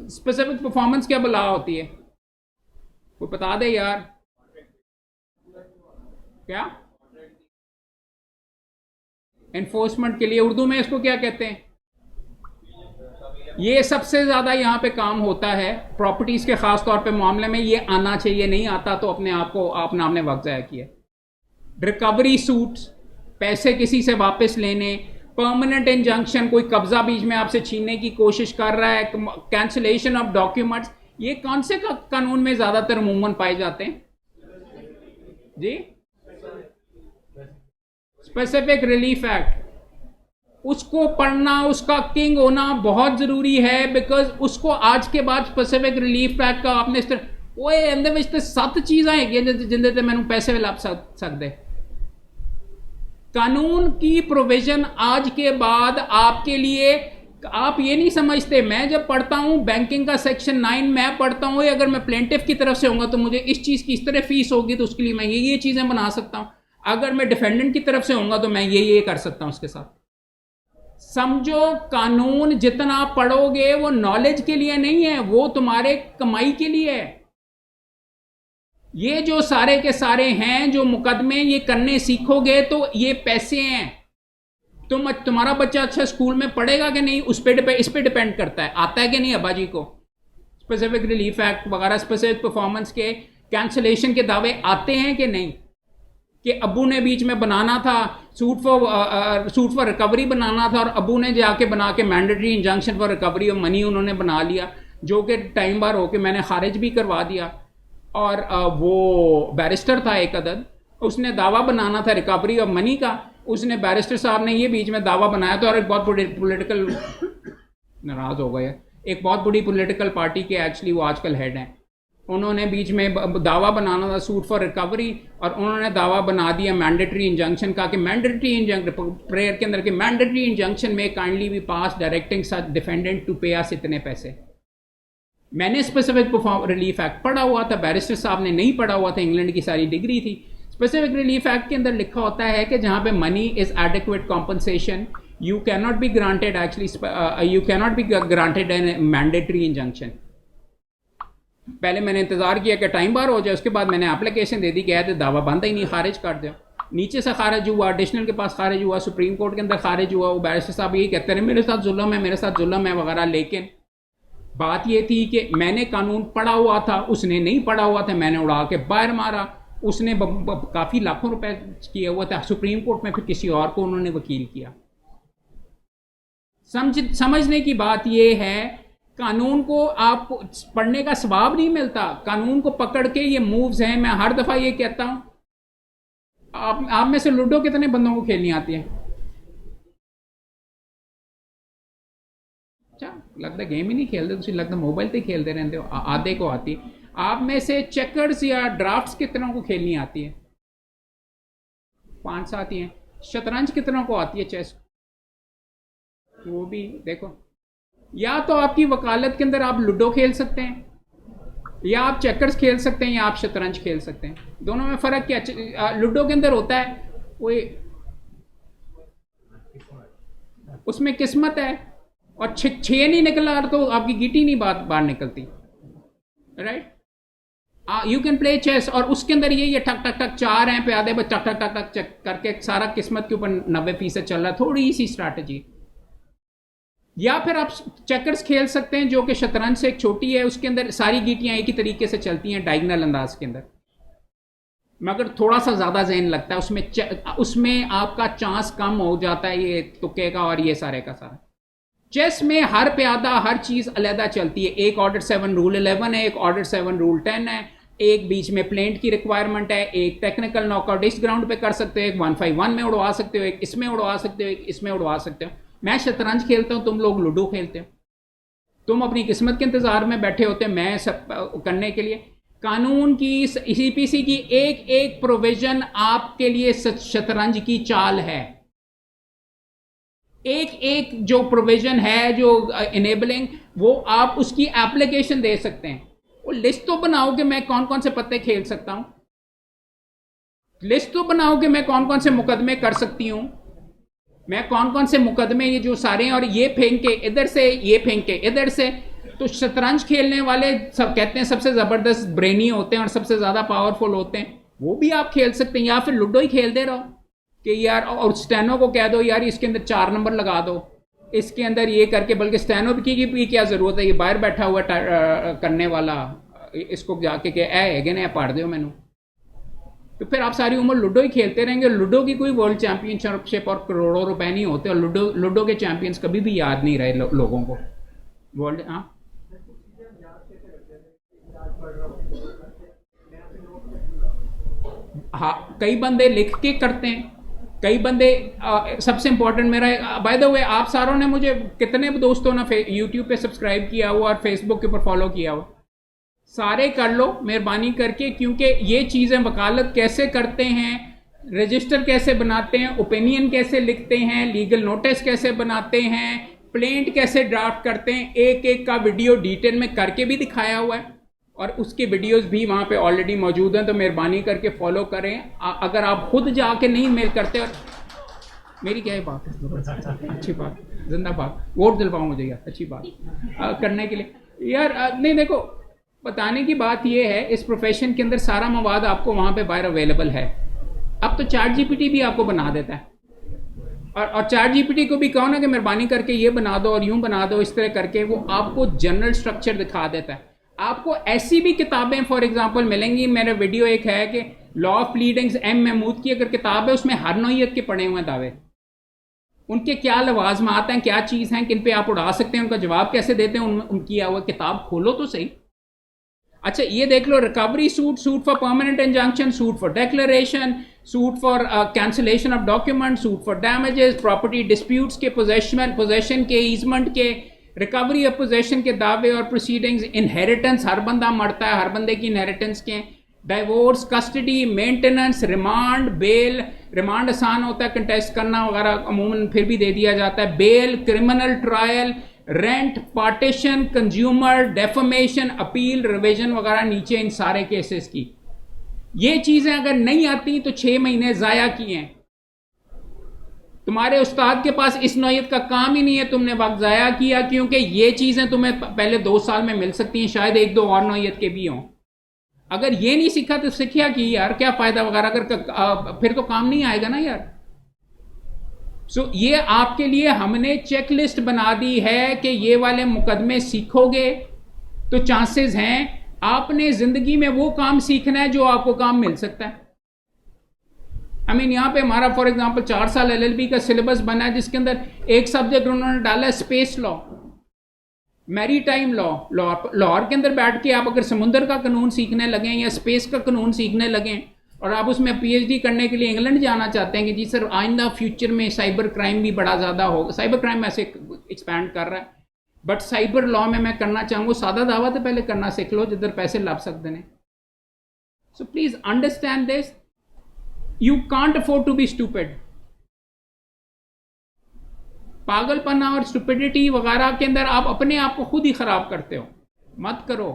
स्पेसिफिक परफॉर्मेंस क्या बला होती है, कोई बता दे यार। क्या एनफोर्समेंट के लिए उर्दू में इसको क्या कहते हैं? ये सबसे ज़्यादा यहाँ पे काम होता है प्रॉपर्टीज़ के ख़ास तौर पे मामले में। ये आना चाहिए, नहीं आता तो अपने आप को आपने वक्त ज़ाया किया। रिकवरी सूट्स, पैसे किसी से वापस लेने, परमानेंट इंजंक्शन, कोई कब्जा बीच में आपसे छीनने की कोशिश कर रहा है, कैंसिलेशन ऑफ डॉक्यूमेंट्स, ये कौन से कानून में ज्यादातर अमूमन पाए जाते हैं जी? Specific relief act. उसको पढ़ना, उसका किंग होना बहुत जरूरी है, बिकॉज उसको आज के बाद स्पेसिफिक रिलीफ एक्ट का आपने इस तरह ओए ਇਹਦੇ ਵਿੱਚ ਤੇ 7 ਚੀਜ਼ਾਂ ਹੈਗੀਆਂ ਜਿੰਦੇ ਤੇ ਮੈਨੂੰ पैसे ਲੱਭ सकते। कानून की प्रोविजन आज के बाद आपके लिए, आप ये नहीं समझते, मैं जब पढ़ता हूं बैंकिंग का सेक्शन 9 मैं पढ़ता हूं, अगर मैं प्लेंटिफ की तरफ से होऊंगा तो मुझे इस चीज की इस तरह फीस होगी, तो उसके लिए मैं ये चीजें बना सकता हूं। अगर मैं डिफेंडेंट की तरफ से होऊंगा तो मैं ये कर सकता हूं उसके साथ। समझो, कानून जितना पढ़ोगे वो नॉलेज के लिए नहीं है, वो तुम्हारे कमाई के लिए है। ये जो सारे के सारे हैं जो मुकदमे ये करने सीखोगे तो ये पैसे हैं। तुम्हारा बच्चा अच्छा स्कूल में पढ़ेगा कि नहीं, इस पे डिपेंड करता है, आता है कि नहीं अब्बा जी को स्पेसिफिक रिलीफ एक्ट वगैरह, स्पेसिफिक परफॉर्मेंस के कैंसलेशन के दावे आते हैं कि नहीं, कि अब्बू ने बीच में बनाना था सूट फॉर रिकवरी बनाना था, और अब्बू ने जाके बना के mandatory injunction for recovery of money उन्होंने बना लिया, जो कि टाइम बार होके मैंने खारिज भी करवा दिया। और वो बैरिस्टर था एक अदद, उसने दावा बनाना था रिकवरी ऑफ मनी का, उसने बैरिस्टर साहब ने ये बीच में दावा बनाया था, और एक बहुत बड़ी पॉलिटिकल नाराज हो गए, एक बहुत बड़ी पॉलिटिकल पार्टी के एक्चुअली वो आजकल हेड हैं, उन्होंने बीच में दावा बनाना था सूट फॉर रिकवरी, और उन्होंने दावा बना दिया मैंडेटरी इंजंक्शन का, कि मैंडेटरी इंजंक्शन प्रेयर के अंदर के मैंडेटरी इंजंक्शन में काइंडली भी पास डायरेक्टिंग सच डिफेंडेंट टू पे अस इतने पैसे। मैंने स्पेसिफिक रिलीफ एक्ट पढ़ा हुआ था, बैरिस्टर साहब ने नहीं पढ़ा हुआ था, इंग्लैंड की सारी डिग्री थी। स्पेसिफिक रिलीफ एक्ट के अंदर लिखा होता है कि जहां पे money is adequate compensation, you can not be granted actually you can not be granted an mandatory injunction. पहले मैंने इंतजार किया कि टाइम बार हो जाए, उसके बाद मैंने एप्लीकेशन दे दी, गया तो दावा बनता ही नहीं, खारिज कर दो। नीचे से खारिज हुआ, एडिशनल के पास खारिज हुआ, सुप्रीम कोर्ट के अंदर खारिज हुआ, वो बैरिस्टर साहब यही कहते रहे मेरे साथ जुल्म है, मेरे साथ जुल्म है वगैरह। लेकिन बात ये थी कि मैंने कानून पढ़ा हुआ था, उसने नहीं पढ़ा हुआ था, मैंने उड़ा के बाहर मारा। उसने काफी लाखों रुपए किया हुआ था, सुप्रीम कोर्ट में फिर किसी और को उन्होंने वकील किया। समझने की बात यह है, कानून को आपको पढ़ने का सवाब नहीं मिलता, कानून को पकड़ के ये मूव्स हैं। मैं हर दफा ये कहता हूं, आप में से लूडो कितने बंदों को खेलनी आती है? अच्छा, लगता गेम ही नहीं खेलते, तुम लगता मोबाइल पे खेलते रहते हो। आधे को आती है। आप में से चेकर्स या ड्राफ्ट्स कितनों को खेलनी आती है? 5 आती हैं। शतरंज कितनों को आती है? चेस वो भी देखो। या तो आपकी वकालत के अंदर आप लूडो खेल सकते हैं, या आप चेकर्स खेल सकते हैं, या आप शतरंज खेल सकते हैं। दोनों में फर्क क्या? लूडो के अंदर होता है कोई, उसमें किस्मत है, और 6 नहीं निकला तो आपकी गीटी नहीं बाहर निकलती, right? You can play chess, और उसके अंदर ये ठक ठक ठक 4 हैं पे आधे बस टक टक टक टक करके सारा किस्मत के ऊपर 90% चल रहा है, थोड़ी सी स्ट्रैटेजी। या फिर आप चेकर्स खेल सकते हैं, जो कि शतरंज से एक छोटी है, उसके अंदर सारी गीटियां एक ही तरीके से चलती हैं डायगोनल अंदाज के अंदर, मगर थोड़ा सा ज्यादा जहन लगता है उसमें आपका चांस कम हो जाता है ये तुक्के का और ये सारे का सारा। चेस में हर प्यादा हर चीज अलहदा चलती है। एक ऑर्डर 7 रूल 11 है, एक ऑर्डर 7 रूल 10 है, एक बीच में प्लेंट की रिक्वायरमेंट है, एक टेक्निकल नॉकआउट इस ग्राउंड पे कर सकते हो, एक 151 में उड़वा सकते हो, एक इसमें उड़वा सकते हो, एक इसमें उड़वा सकते हो। मैं शतरंज खेलता हूं, तुम लोग लूडो खेलते हो, तुम अपनी किस्मत के इंतजार में बैठे होते, मैं सब करने के लिए। कानून की सीपीसी की एक एक प्रोविजन आपके लिए शतरंज की चाल है। एक एक जो प्रोविजन है जो इनेबलिंग, वो आप उसकी एप्लीकेशन दे सकते हैं। वो लिस्ट तो बनाओ कि मैं कौन कौन से पत्ते खेल सकता हूं, लिस्ट तो बनाओ कि मैं कौन कौन से मुकदमे कर सकती हूं, मैं कौन कौन से मुकदमे ये जो सारे हैं, और ये फेंक के इधर से, ये फेंक के इधर से। तो शतरंज खेलने वाले सब कहते हैं सबसे जबरदस्त ब्रेनी होते हैं और सबसे ज्यादा पावरफुल होते हैं, वो भी आप खेल सकते हैं। या फिर लूडो ही खेलते रहो कि यार, और स्टेनो को कह दो यार इसके अंदर 4 नंबर लगा दो, इसके अंदर ये करके, बल्कि स्टेनो की भी क्या जरूरत है, ये बाहर बैठा हुआ करने वाला, इसको जाके के ए गए ने पढ़ दो मैनू, तो फिर आप सारी उम्र लूडो ही खेलते रहेंगे। लूडो की कोई वर्ल्ड चैंपियनशिप और करोड़ों रुपए नहीं होते, और लूडो के चैंपियंस कभी भी याद नहीं रहे लोगों को वर्ल्ड। हाँ, हाँ, कई बंदे लिख के करते हैं, कई बंदे सबसे इंपॉर्टेंट मेरा, बाय द वे आप सारों ने मुझे कितने दोस्तों ने यूट्यूब पे सब्सक्राइब किया हुआ और फेसबुक के ऊपर फॉलो किया हुआ, सारे कर लो मेहरबानी करके, क्योंकि ये चीज़ें वकालत कैसे करते हैं, रजिस्टर कैसे बनाते हैं, ओपिनियन कैसे लिखते हैं, लीगल नोटिस कैसे बनाते हैं, प्लेंट कैसे ड्राफ्ट करते हैं, एक एक का वीडियो डिटेल में करके भी दिखाया हुआ है, और उसके वीडियोस भी वहाँ पे ऑलरेडी मौजूद हैं। तो मेहरबानी करके फॉलो करें। अगर आप खुद जाके नहीं मेल करते, और मेरी क्या बात है, अच्छी बात, जिंदाबाद, वोट दिलवाओ मुझे यार, अच्छी बात करने के लिए यार। नहीं देखो, बताने की बात यह है, इस प्रोफेशन के अंदर सारा मवाद आपको वहाँ पे बाहर अवेलेबल है। अब तो चैट जीपीटी भी आपको बना देता है, और चैट जीपीटी को भी कहो ना कि मेहरबानी करके ये बना दो और यूं बना दो, इस तरह करके वो आपको जनरल स्ट्रक्चर दिखा देता है। आपको ऐसी भी किताबें फॉर एग्जांपल मिलेंगी, मेरा वीडियो एक है कि law of pleadings M Mahmood की अगर किताब है, उसमें हर नौइयत के पढ़े हुए दावे, उनके क्या लवाजमात हैं, क्या चीज़ हैं, किन पे आप उड़ा सकते हैं, उनका जवाब कैसे देते हैं, उनकी वो किताब खोलो तो सही। अच्छा ये देख लो, recovery suit, suit for permanent injunction, suit for declaration, suit for cancellation of document, suit for damages, property disputes के, पोजेशन के, ईजमेंट के, रिकवरी ऑफ पोजेशन के दावे और प्रोसीडिंग्स, इनहेरिटेंस, हर बंदा मरता है, हर बंदे की इनहेरिटेंस के, divorce, custody, maintenance, remand, bail, remand आसान होता है, कंटेस्ट करना वगैरह अमूमन फिर भी दे दिया जाता है, bail, criminal trial, rent, partition, consumer, defamation, appeal, revision वगैरह नीचे इन सारे केसेस की। ये चीजें अगर नहीं आती तो 6 महीने जाया किए हैं। तुम्हारे उस्ताद के पास इस नौयत का काम ही नहीं है, तुमने वक्त जाया किया, क्योंकि ये चीजें तुम्हें पहले 2 साल में मिल सकती हैं, शायद 1-2 और नौयत के भी हों। अगर ये नहीं सीखा तो सीखिया कि यार क्या फायदा वगैरह, अगर फिर तो काम नहीं आएगा ना यार। ये आपके लिए हमने चेकलिस्ट बना दी है कि ये वाले मुकदमे सीखोगे तो चांसेस हैं आपने जिंदगी में वो काम सीखना है जो आपको काम मिल सकता है। यहाँ पे हमारा फॉर एग्जांपल 4 साल एलएलबी का सिलेबस बना है, जिसके अंदर एक सब्जेक्ट उन्होंने डाला है space law, maritime law. Lahore के अंदर बैठ के आप अगर समुद्र का कानून सीखने लगे या स्पेस का कानून सीखने लगे और आप उसमें पीएचडी करने के लिए इंग्लैंड जाना चाहते हैं कि जी सर आइंदा फ्यूचर में साइबर क्राइम भी बड़ा ज़्यादा होगा, साइबर क्राइम ऐसे एक्सपैंड कर रहा है, बट साइबर लॉ में मैं करना चाहूँगा, सादा दावा तो पहले करना सीख लो जिधर पैसे लग सकते हैं। So please understand this, you can't afford to be stupid. पागलपना और स्टूपिडिटी वगैरह के अंदर आप अपने आप को खुद ही खराब करते हो, मत करो।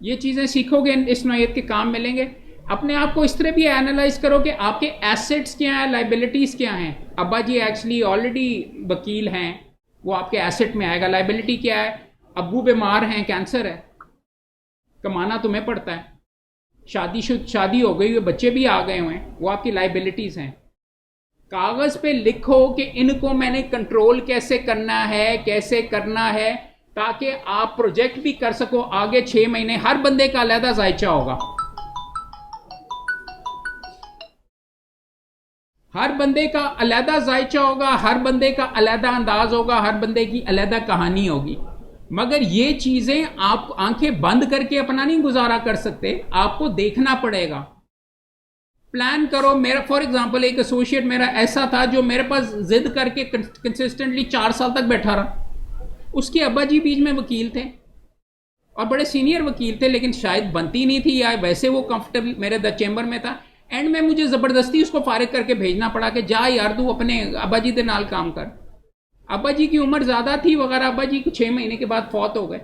ये चीज़ें सीखोगे इस नौयत के काम मिलेंगे। अपने आप को इस तरह भी एनालाइज करो कि आपके एसेट्स क्या हैं, लाइबिलिटीज़ क्या हैं। अब्बा जी एक्चुअली ऑलरेडी वकील हैं, वो आपके एसेट में आएगा। लाइबिलिटी क्या है, अब्बू बीमार हैं, कैंसर है, कमाना तुम्हें पड़ता है, शादी हो गई, बच्चे भी आ गए हुए हैं, वो आपकी लाइबिलिटीज़ हैं। कागज़ पे लिखो कि इनको मैंने कंट्रोल कैसे करना है, ताकि आप प्रोजेक्ट भी कर सको आगे 6 महीने। हर बंदे का अलग जायचा होगा, हर बंदे का अलग जायचा होगा, हर बंदे का अलग अंदाज होगा, हर बंदे की अलग कहानी होगी। मगर ये चीजें आप आंखें बंद करके अपना नहीं गुजारा कर सकते, आपको देखना पड़ेगा, प्लान करो। मेरा फॉर एग्जांपल एक एसोसिएट मेरा ऐसा था जो मेरे पास जिद करके कंसिस्टेंटली 4 साल तक बैठा रहा। उसके अब्बा जी बीच में वकील थे और बड़े सीनियर वकील थे, लेकिन शायद बनती नहीं थी या वैसे वो कंफर्टेबल मेरे द चैम्बर में था। एंड में मुझे जबरदस्ती उसको फारिग करके भेजना पड़ा कि जा यार तू अपने अब्बा जी के नाल काम कर। अब्बा जी की उम्र ज्यादा थी वगैरह, अब्बा जी को 6 महीने के बाद फौत हो गए।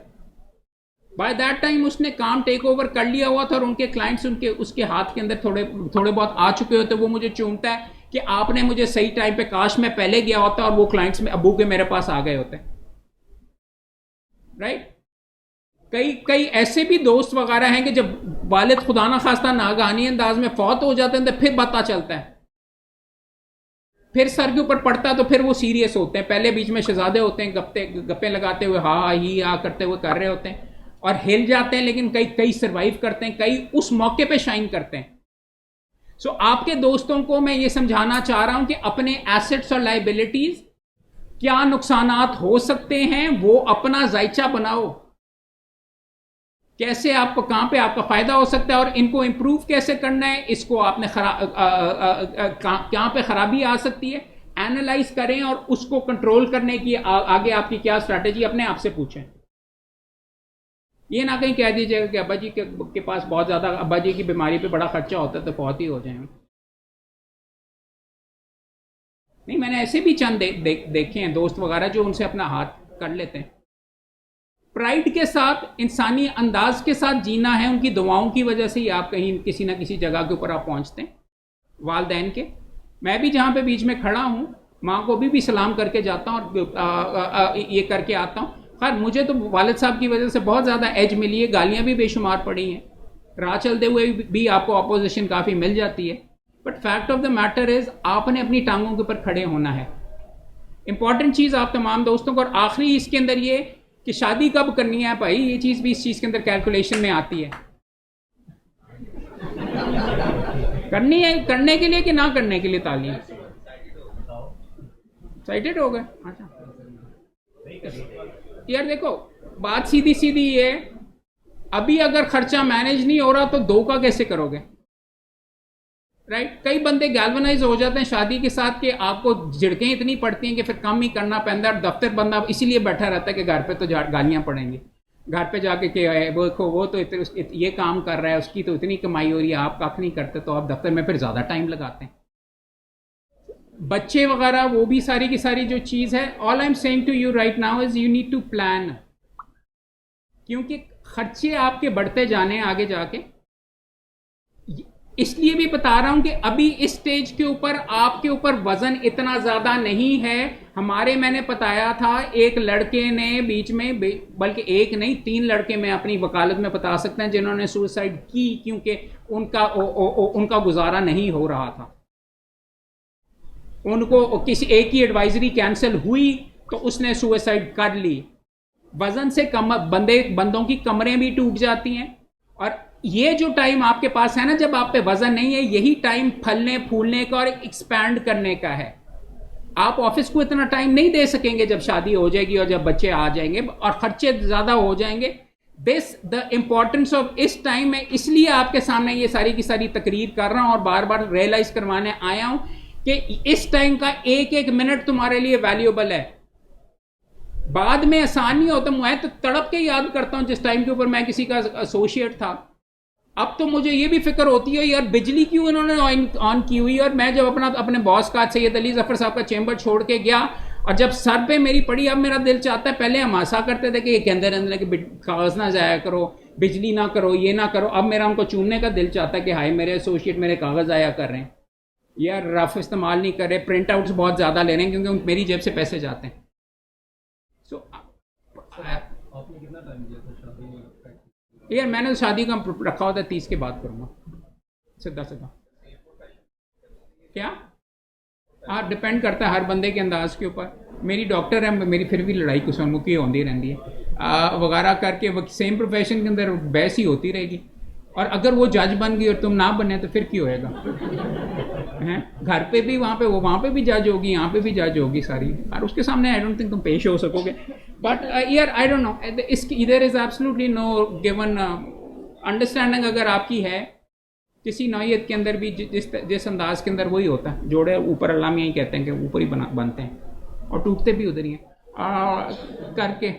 बाय दैट टाइम उसने काम टेक ओवर कर लिया हुआ था और उनके क्लाइंट्स उसके हाथ के अंदर थोड़े बहुत आ चुके होते। वो मुझे चूमता है कि आपने मुझे सही टाइम पे, काश मैं पहले गया होता और वो क्लाइंट्स में अब्बू के मेरे पास आ गए होते, राइट। कई ऐसे भी दोस्त वगैरह हैं कि जब वालिद खुदा ना खास्ता नागानी अंदाज में फौत हो जाते हैं तो फिर पता चलता है, फिर सर के ऊपर पड़ता है तो फिर वो सीरियस होते हैं। पहले बीच में शहजादे होते हैं, गप्पे लगाते हुए हाँ ही हाँ करते हुए कर रहे होते हैं, और हिल जाते हैं, लेकिन कई सर्वाइव करते हैं, कई उस मौके पे शाइन करते हैं। सो आपके दोस्तों को मैं ये समझाना चाह रहा हूं कि अपने एसेट्स और लाइबिलिटीज क्या नुकसानात हो सकते हैं वो अपना जायचा बनाओ, कैसे आपको कहां पे आपका फायदा हो सकता है और इनको इंप्रूव कैसे करना है, इसको आपने कहां पे खराबी आ सकती है एनालाइज करें और उसको कंट्रोल करने की आगे आपकी क्या स्ट्रैटेजी अपने आप से पूछें। ये ना कहीं कह दीजिएगा कि अब्बा जी के पास बहुत ज्यादा, अब्बा जी की बीमारी पे बड़ा खर्चा होता है तो बहुत ही हो जाए। नहीं, मैंने ऐसे भी चंद देखे हैं दोस्त वगैरह जो उनसे अपना हाथ कर लेते हैं। प्राइड के साथ, इंसानी अंदाज के साथ जीना है, उनकी दुआओं की वजह से ही आप कहीं किसी ना किसी जगह के ऊपर आप पहुंचते हैं। वालदैन के, मैं भी जहां पे बीच में खड़ा हूं माँ को भी सलाम करके जाता हूं और ये करके आता हूं। खैर मुझे तो वालिद साहब की वजह से बहुत ज़्यादा एज मिली है, गालियां भी बेशुमार पड़ी हैं, राह चलते हुए भी आपको अपोजिशन काफ़ी मिल जाती है, but fact of the matter is आपने अपनी टांगों के ऊपर खड़े होना है। इंपॉर्टेंट चीज़ आप तमाम दोस्तों को, और आखिरी इसके अंदर ये कि शादी कब करनी है भाई, ये चीज़ भी इस चीज़ के अंदर कैलकुलेशन में आती है। करनी है, करने के लिए कि ना करने के लिए तालीम? एक्साइटेड हो गए? अच्छा यार देखो, बात सीधी सीधी ये, अभी अगर खर्चा मैनेज नहीं हो रहा तो दो का कैसे करोगे? राइट? कई बंदे गैल्वनाइज हो जाते हैं शादी के साथ कि आपको झिड़कें इतनी पड़ती हैं कि फिर काम ही करना पैदा है। दफ्तर बंदा इसीलिए बैठा रहता है कि घर पे तो गालियां पड़ेंगे, घर पे जाके कि वो तो ये काम कर रहा है, उसकी तो इतनी कमाई हो रही है, आप कख नहीं करते, तो आप दफ्तर में फिर ज़्यादा टाइम लगाते हैं। बच्चे वगैरह वो भी सारी की सारी जो चीज़ है। All I am saying to you right now is you need to plan, क्योंकि खर्चे आपके बढ़ते जाने आगे जाके। इसलिए भी बता रहा हूं कि अभी इस स्टेज के ऊपर आपके ऊपर वजन इतना ज्यादा नहीं है। हमारे, मैंने बताया था एक लड़के ने बीच में, बल्कि एक नहीं 3 लड़के मैं अपनी वकालत में बता सकते हैं जिन्होंने सुसाइड की, क्योंकि उनका गुजारा नहीं हो रहा था। उनको किसी एक की एडवाइजरी कैंसिल हुई तो उसने सुसाइड कर ली। वजन से कम बंदों की कमरें भी टूट जाती हैं। और ये जो टाइम आपके पास है ना, जब आप पे वजन नहीं है, यही टाइम फलने फूलने का और एक्सपैंड करने का है। आप ऑफिस को इतना टाइम नहीं दे सकेंगे जब शादी हो जाएगी और जब बच्चे आ जाएंगे और खर्चे ज्यादा हो जाएंगे। दिस द इंपॉर्टेंस ऑफ इस टाइम में, इसलिए आपके सामने ये सारी की सारी तकरीर कर रहा हूं और बार बार रियलाइज करवाने आया हूं कि इस टाइम का एक एक मिनट तुम्हारे लिए वैल्यूएबल है। बाद में आसान नहीं होता। मैं तो तड़प के याद करता हूं जिस टाइम के ऊपर मैं किसी का एसोसिएट था। अब तो मुझे ये भी फिक्र होती है यार बिजली क्यों इन्होंने ऑन की हुई। और मैं जब अपने बॉस का सैयद अली जफर साहब का चेंबर छोड़ के गया और जब सर पे मेरी पड़ी, अब मेरा दिल चाहता है, पहले हम आशा करते थे कि ये कहते रहते कि कागज ना जाया करो, बिजली ना करो, ये ना करो। अब मेरा उनको चूमने का दिल चाहता है कि हाय मेरे एसोसिएट मेरे कागज आया कर रहे हैं यार, रफ इस्तेमाल नहीं कर रहे, प्रिंट आउट्स बहुत ज़्यादा ले रहे हैं क्योंकि मेरी जेब से पैसे जाते हैं। सो आपने कितना टाइम दिया था शादी? यार मैंने तो शादी का रखा होता है 30 के बाद करूँगा, सीधा सीधा। क्या? हाँ, डिपेंड करता है हर बंदे के अंदाज के ऊपर। मेरी डॉक्टर है, मेरी फिर भी लड़ाई कुसमुखी होती रहती है वगैरह करके। सेम प्रोफेशन के अंदर बहस ही होती रहेगी। और अगर वो जज बन गई और तुम ना बने तो फिर क्यों होएगा? हैं, घर पे भी वहाँ पे भी जज होगी, यहाँ पे भी जज होगी सारी, और उसके सामने आई डोंट थिंक तुम पेश हो सकोगे। बट यार आई डोंट नो, इसकी इधर is absolutely no given understanding अगर आपकी है किसी नौयत के अंदर भी, जिस अंदाज के अंदर वही होता है। जोड़े ऊपर अल्लाह में यही कहते हैं कि ऊपर ही बनते हैं और टूटते भी उधर ही हैं करके।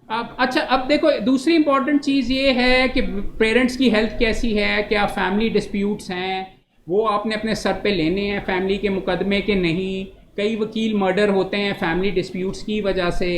अच्छा, अब देखो दूसरी इंपॉर्टेंट चीज़ ये है कि पेरेंट्स की हेल्थ कैसी है, क्या फैमिली डिस्प्यूट्स हैं वो आपने अपने सर पे लेने हैं, फैमिली के मुकदमे के नहीं। कई वकील मर्डर होते हैं फैमिली डिस्प्यूट्स की वजह से,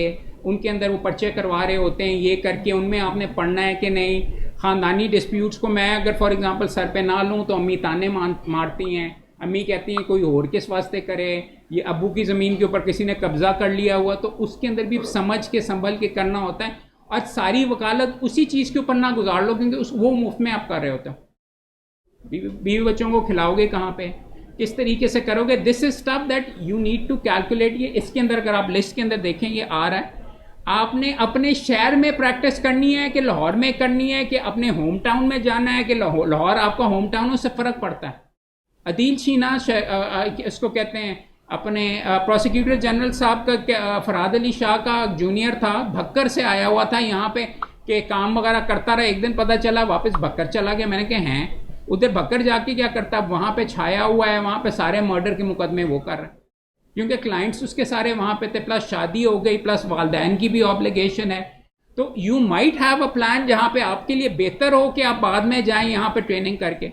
उनके अंदर वो पर्चे करवा रहे होते हैं, ये करके उनमें आपने पढ़ना है कि नहीं। ख़ानदानी डिस्प्यूट्स को मैं अगर फॉर एग्जांपल सर पे ना लूँ तो अम्मी ताने मारती हैं। अम्मी कहती हैं कोई और किस वास्ते करे, ये अबू की ज़मीन के ऊपर किसी ने कब्ज़ा कर लिया हुआ, तो उसके अंदर भी समझ के संभल के करना होता है। और सारी वकालत उसी चीज़ के ऊपर ना गुजार लो क्योंकि वो मुफ्त में आप कर रहे होते हो। बीवी बच्चों को खिलाओगे कहाँ पे, किस तरीके से करोगे, this is stuff that you need to calculate. ये इसके अंदर अगर आप लिस्ट के अंदर देखें ये आ रहा है। आपने अपने शहर में प्रैक्टिस करनी है कि लाहौर में करनी है कि अपने होम टाउन में जाना है कि लाहौर आपका होम टाउन, उससे फ़र्क पड़ता है। अदील शीना इसको कहते हैं अपने प्रोसिक्यूटर जनरल साहब का फरहाद अली शाह का जूनियर था, भक्कर से आया हुआ था यहाँ पे कि काम वगैरह करता रहा। एक दिन पता चला वापस भक्कर चला गया। मैंने कहा हैं उधर भक्कर जाके क्या करता, वहाँ पे छाया हुआ है, वहाँ पे सारे मर्डर के मुकदमे वो कर रहा है, क्योंकि क्लाइंट्स उसके सारे वहाँ पे थे, प्लस शादी हो गई, प्लस वालदैन की भी ऑब्लिगेशन है। तो you might have a plan जहाँ पे आपके लिए बेहतर हो कि आप बाद में जाएं यहाँ पे ट्रेनिंग करके।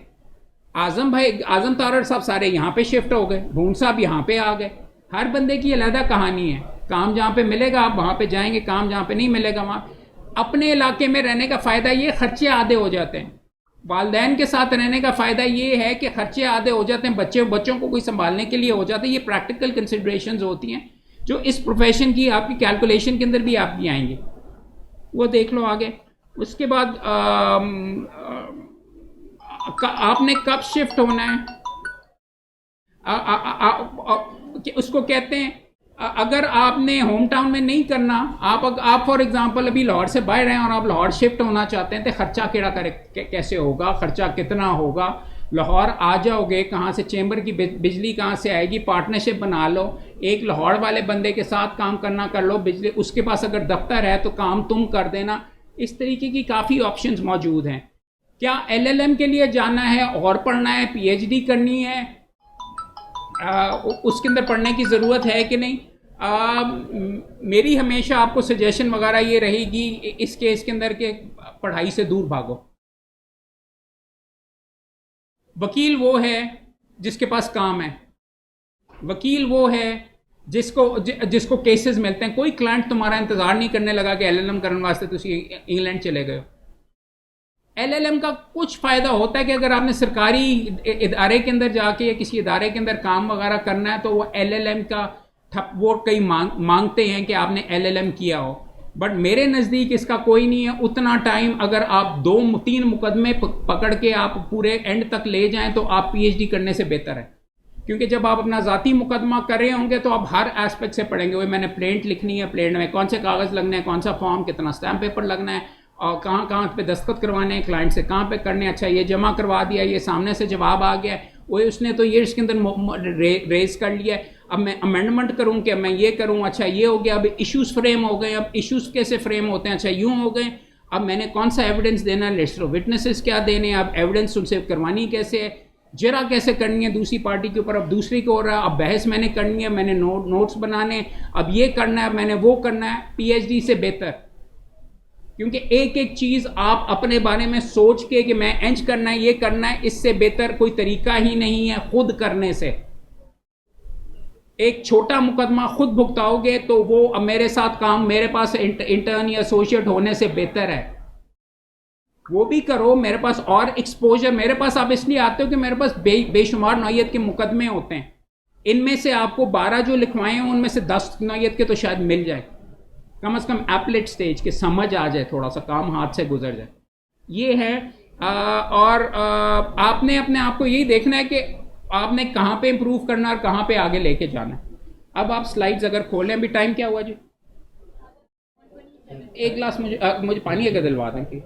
आजम तारड़ साहब सारे यहाँ पे शिफ्ट हो गए, भूंड साहब यहाँ पे आ गए। हर बंदे की अलग कहानी है। काम जहाँ पे मिलेगा आप वहाँ पे जाएंगे, काम जहाँ पे नहीं मिलेगा वहाँ। अपने इलाके में रहने का फ़ायदा ये खर्चे आधे हो जाते हैं। वालदैन के साथ रहने का फ़ायदा ये है कि खर्चे आधे हो जाते हैं, बच्चों को कोई संभालने के लिए हो जाता है। ये प्रैक्टिकल कंसिडरेशंस होती हैं जो इस प्रोफेशन की आपकी कैलकुलेशन के अंदर भी आपकी आएंगी। वो देख लो आगे। उसके बाद आपने कब शिफ्ट होना है, उसको कहते हैं अगर आपने होम टाउन में नहीं करना, आप फॉर एग्जांपल अभी लाहौर से बाहर हैं और आप लाहौर शिफ्ट होना चाहते हैं, तो खर्चा केड़ा करे कैसे होगा, खर्चा कितना होगा। लाहौर आ जाओगे, कहाँ से चैम्बर की बिजली कहाँ से आएगी, पार्टनरशिप बना लो, एक लाहौर वाले बंदे के साथ काम करना कर लो, बिजली उसके पास अगर दफ्तर है तो काम तुम कर देना। इस तरीके की काफ़ी ऑप्शंस मौजूद हैं। क्या LLM के लिए जाना है और पढ़ना है, PhD करनी है, उसके अंदर पढ़ने की ज़रूरत है कि नहीं। मेरी हमेशा आपको सजेशन वगैरह ये रहेगी इस केस के अंदर के पढ़ाई से दूर भागो। वकील वो है जिसके पास काम है, वकील वो है जिसको केसेस मिलते हैं। कोई क्लाइंट तुम्हारा इंतज़ार नहीं करने लगा कि LLM करने वास्ते तुम इंग्लैंड चले गए हो। LLM का कुछ फ़ायदा होता है कि अगर आपने सरकारी इदारे के अंदर जाके या किसी इदारे के अंदर काम वगैरह करना है तो वो LLM का वो कई मांगते हैं कि आपने LLM किया हो। बट मेरे नज़दीक इसका कोई नहीं है। उतना टाइम अगर आप 2-3 मुकदमे पकड़ के आप पूरे एंड तक ले जाएं तो आप PhD करने से बेहतर है, क्योंकि जब आप अपना ज़ाती मुकदमा कर रहे होंगे तो आप हर एस्पेक्ट से पढ़ेंगे। वही मैंने प्लेंट लिखनी है, प्लेंट में कौन से कागज़ लगने हैं, कौन सा फॉर्म, कितना स्टैम्प पेपर लगना है, और कहाँ पे दस्तखत करवाने हैं, क्लाइंट से कहाँ पे करने। अच्छा ये जमा करवा दिया, ये सामने से जवाब आ गया, वही उसने तो ये इसके अंदर रेज कर लिया है। अब मैं अमेंडमेंट करूँ कि मैं ये करूँ, अच्छा ये हो गया। अब इश्यूज फ्रेम हो गए। अब इश्यूज कैसे फ्रेम होते हैं, अच्छा यूँ हो गए। अब मैंने कौन सा एविडेंस देना है, लिस्ट ऑफ विटनेसेस क्या देने हैं, अब एविडेंस उनसे करवानी कैसे है, जरा कैसे करनी है दूसरी पार्टी के ऊपर, अब दूसरी को हो रहा है, अब बहस मैंने करनी है, मैंने नोट्स बनाने, अब ये करना है, मैंने वो करना है। PhD से बेहतर, क्योंकि एक एक चीज़ आप अपने बारे में सोच के कि मैं इंच करना है, ये करना है, इससे बेहतर कोई तरीका ही नहीं है खुद करने से। एक छोटा मुकदमा खुद भुगताओगे तो वो अब मेरे साथ काम, मेरे पास इंटर्न या एसोसिएट होने से बेहतर है। वो भी करो, मेरे पास और एक्सपोजर, मेरे पास आप इसलिए आते हो कि मेरे पास बेशुमार नौयत के मुकदमे होते हैं। इनमें से आपको 12 जो लिखवाए हैं उनमें से 10 नौयत के तो शायद मिल जाए, कम से कम एप्लेट स्टेज के समझ आ जाए, थोड़ा सा काम हाथ से गुजर जाए। ये है। और आपने अपने आप को यही देखना है कि आपने कहाँ पे इंप्रूव करना है और कहाँ पे आगे लेके जाना है। अब आप स्लाइड्स अगर खोलें, अभी टाइम क्या हुआ जी? एक गिलास मुझे पानी अगर दिलवा दें कि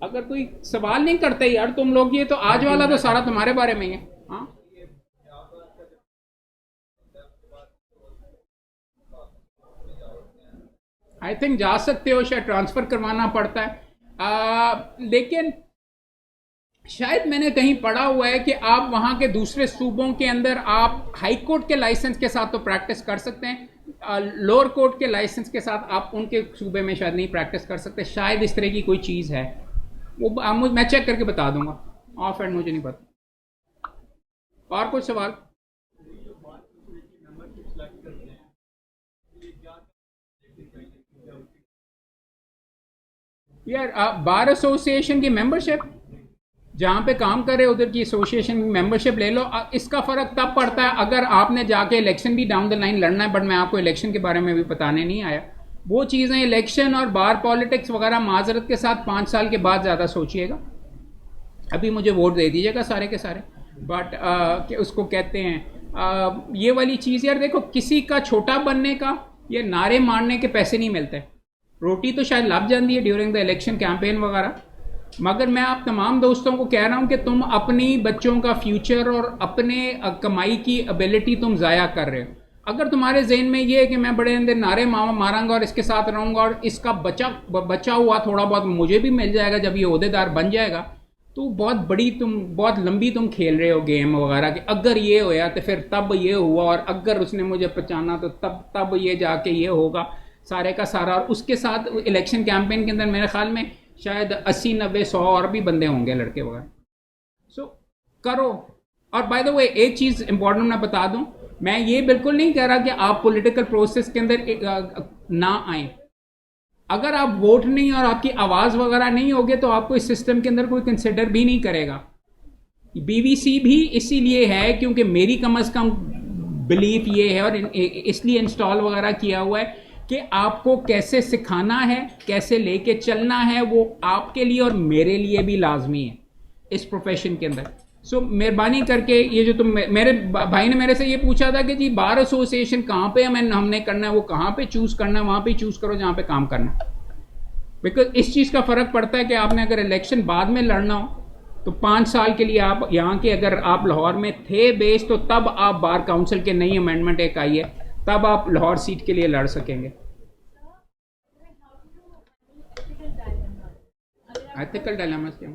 अगर कोई सवाल नहीं करते यार तुम लोग, ये तो आज वाला तो सारा तुम्हारे बारे में ही है। हाँ आई थिंक जा सकते हो, शायद ट्रांसफ़र करवाना पड़ता है। लेकिन शायद मैंने कहीं पढ़ा हुआ है कि आप वहाँ के दूसरे सूबों के अंदर आप हाई कोर्ट के लाइसेंस के साथ तो प्रैक्टिस कर सकते हैं, लोअर कोर्ट के लाइसेंस के साथ आप उनके सूबे में शायद नहीं प्रैक्टिस कर सकते। शायद इस तरह की कोई चीज़ है, वो मैं चेक करके बता दूंगा। ऑफ एंड मुझे नहीं पता। और कुछ सवाल? यार बार एसोसिएशन की मेंबरशिप, जहाँ पे काम कर रहे हो उधर की एसोसिएशन की मेंबरशिप ले लो। इसका फ़र्क तब पड़ता है अगर आपने जाके इलेक्शन भी डाउन द लाइन लड़ना है। बट मैं आपको इलेक्शन के बारे में भी बताने नहीं आया। वो चीज़ें इलेक्शन और बार पॉलिटिक्स वगैरह माजरत के साथ 5 साल के बाद ज़्यादा सोचिएगा। अभी मुझे वोट दे दीजिएगा सारे के सारे। बट उसको कहते हैं ये वाली चीज़, यार देखो किसी का छोटा बनने का ये नारे मारने के पैसे नहीं मिलते। रोटी तो शायद लग जाती है ड्यूरिंग द इलेक्शन कैंपेन वगैरह, मगर मैं आप तमाम दोस्तों को कह रहा हूं कि तुम अपनी बच्चों का फ्यूचर और अपने कमाई की एबिलिटी तुम ज़ाया कर रहे हो। अगर तुम्हारे जहन में ये है कि मैं बड़े अंदर नारे मारूंगा और इसके साथ रहूंगा और इसका बचा हुआ थोड़ा बहुत मुझे भी मिल जाएगा जब ये ओहदेदार बन जाएगा, तो बहुत लंबी तुम खेल रहे हो गेम वगैरह कि अगर ये होया तो फिर तब ये हुआ, और अगर उसने मुझे पहचाना तो तब ये जाके ये होगा सारे का सारा। और उसके साथ इलेक्शन कैंपेन के अंदर मेरे ख्याल में शायद 80-90-100 और भी बंदे होंगे लड़के वगैरह। सो करो। और बाय द वे एक चीज़ इंपॉर्टेंट मैं बता दूं, मैं ये बिल्कुल नहीं कह रहा कि आप पॉलिटिकल प्रोसेस के अंदर ना आए। अगर आप वोट नहीं और आपकी आवाज़ वगैरह नहीं होगे तो आपको इस सिस्टम के अंदर कोई कंसिडर भी नहीं करेगा। बीवीसी भी इसीलिए है क्योंकि मेरी कम अज़ कम बिलीफ ये है और इसलिए इंस्टॉल वगैरह किया हुआ है कि आपको कैसे सिखाना है, कैसे लेके चलना है, वो आपके लिए और मेरे लिए भी लाजमी है इस प्रोफेशन के अंदर। सो मेहरबानी करके ये जो तुम मेरे भाई ने मेरे से ये पूछा था कि जी बार एसोसिएशन कहाँ पे हमने करना है, वो कहाँ पे चूज़ करना है, वहाँ पे चूज़ करो जहाँ पे काम करना है। बिकॉज इस चीज़ का फ़र्क पड़ता है कि आपने अगर इलेक्शन बाद में लड़ना हो तो 5 साल के लिए आप यहाँ के, अगर आप लाहौर में थे बेस, तो तब आप बार काउंसिल के नई अमेंडमेंट एक आई है, तब आप लाहौर सीट के लिए लड़ सकेंगे। एथिकल डायलेमास क्या?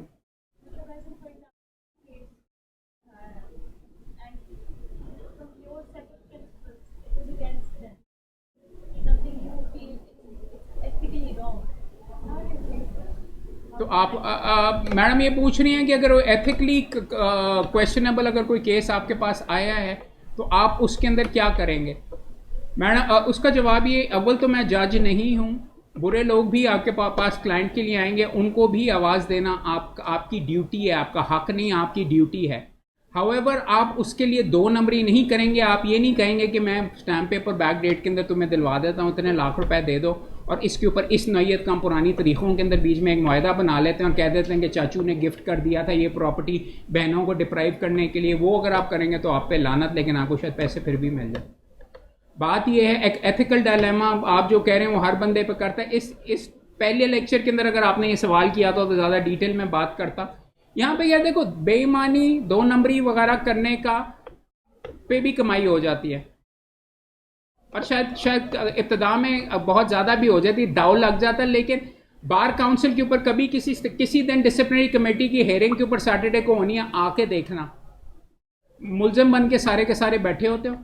तो आप मैडम ये पूछ रही हैं कि अगर एथिकली क्वेश्चनेबल अगर कोई केस आपके पास आया है तो आप उसके अंदर क्या करेंगे? मैडम उसका जवाब ये, अव्वल तो मैं जज नहीं हूँ, बुरे लोग भी आपके पास क्लाइंट के लिए आएंगे, उनको भी आवाज़ देना आपकी ड्यूटी है, आपका हक नहीं, आपकी ड्यूटी है। हाउएवर आप उसके लिए 2 नंबरी नहीं करेंगे। आप ये नहीं कहेंगे कि मैं स्टैम्प पेपर बैक डेट के अंदर तुम्हें दिलवा देता हूँ, इतने लाख रुपए दे दो, और इसके ऊपर इस नौयत का पुरानी तरीक़ों के अंदर बीच में एक मुआहदा बना लेते हैं और कह देते हैं कि चाचू ने गिफ्ट कर दिया था ये प्रॉपर्टी बहनों को डिप्राइव करने के लिए। वो अगर आप करेंगे तो आप पे लानत, लेकिन आपको शायद पैसे फिर भी मिल जाए। बात ये है, एक एथिकल डायलेमा आप जो कह रहे हैं वो हर बंदे पे करता है। इस पहले लेक्चर के अंदर अगर आपने ये सवाल किया तो ज़्यादा डिटेल में बात करता। यहाँ पे यार देखो, बेईमानी 2 नंबरी वगैरह करने का पे भी कमाई हो जाती है, और शायद इब्तदा में बहुत ज़्यादा भी हो जाती, दाव लग जाता है। लेकिन बार काउंसिल के ऊपर कभी किसी दिन डिसिप्लिनरी कमेटी की हेयरिंग के ऊपर सैटरडे को होनी है, आके देखना, मुलजिम बन के सारे बैठे होते हो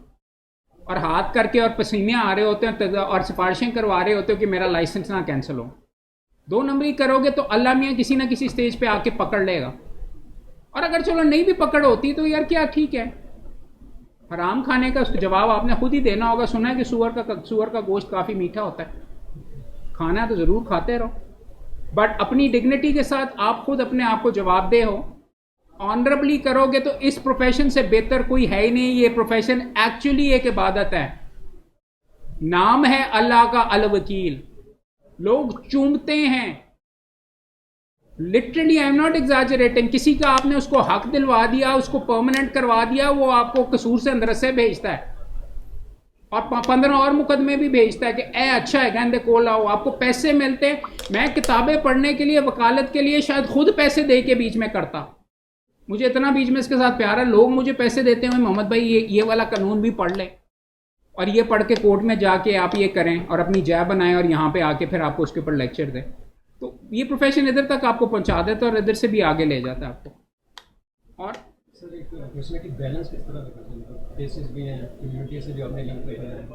और हाथ करके और पसीने आ रहे होते हैं और सिफारिशें करवा रहे होते हो कि मेरा लाइसेंस ना कैंसिल हो। 2 नंबरी करोगे तो अल्लाह मियाँ किसी ना किसी स्टेज पे आके पकड़ लेगा। और अगर चलो नहीं भी पकड़ होती तो यार क्या, ठीक है, हराम खाने का उसका जवाब आपने खुद ही देना होगा। सुना है कि सूअर का गोश्त काफ़ी मीठा होता है, खाना तो ज़रूर खाते रहो, बट अपनी डिग्निटी के साथ आप खुद अपने आप को जवाबदेह हो। ऑनरेबली करोगे तो इस प्रोफेशन से बेहतर कोई है ही नहीं। ये प्रोफेशन एक्चुअली एक इबादत है, नाम है अल्लाह का अल वकील। लोग चूमते हैं, literally, I am not exaggerating. किसी का आपने उसको हक दिलवा दिया, उसको परमानेंट करवा दिया, वो आपको कसूर से अंदर से भेजता है और 15 और मुकदमे भी भेजता है कि ए अच्छा है गंदे को लाओ, आपको पैसे मिलते हैं। मैं किताबें पढ़ने के लिए, वकालत के लिए शायद खुद पैसे दे के बीच में करता, मुझे इतना बीच में इसके साथ प्यार है। लोग मुझे पैसे देते हैं, मोहम्मद भाई ये वाला कानून भी पढ़ लें और ये पढ़ के कोर्ट में जाके आप ये करें और अपनी जय बनाएं और यहाँ पे आके फिर आपको उसके ऊपर लेक्चर दें। तो ये प्रोफेशन इधर तक आपको पहुँचा देता है और इधर से भी आगे ले जाता है आपको। और सर एक क्वेश्चन है कि बैलेंस किस तरह रखना चाहिए, केसेस भी हैं, कम्युनिटी से जो आपने लिंक किया है,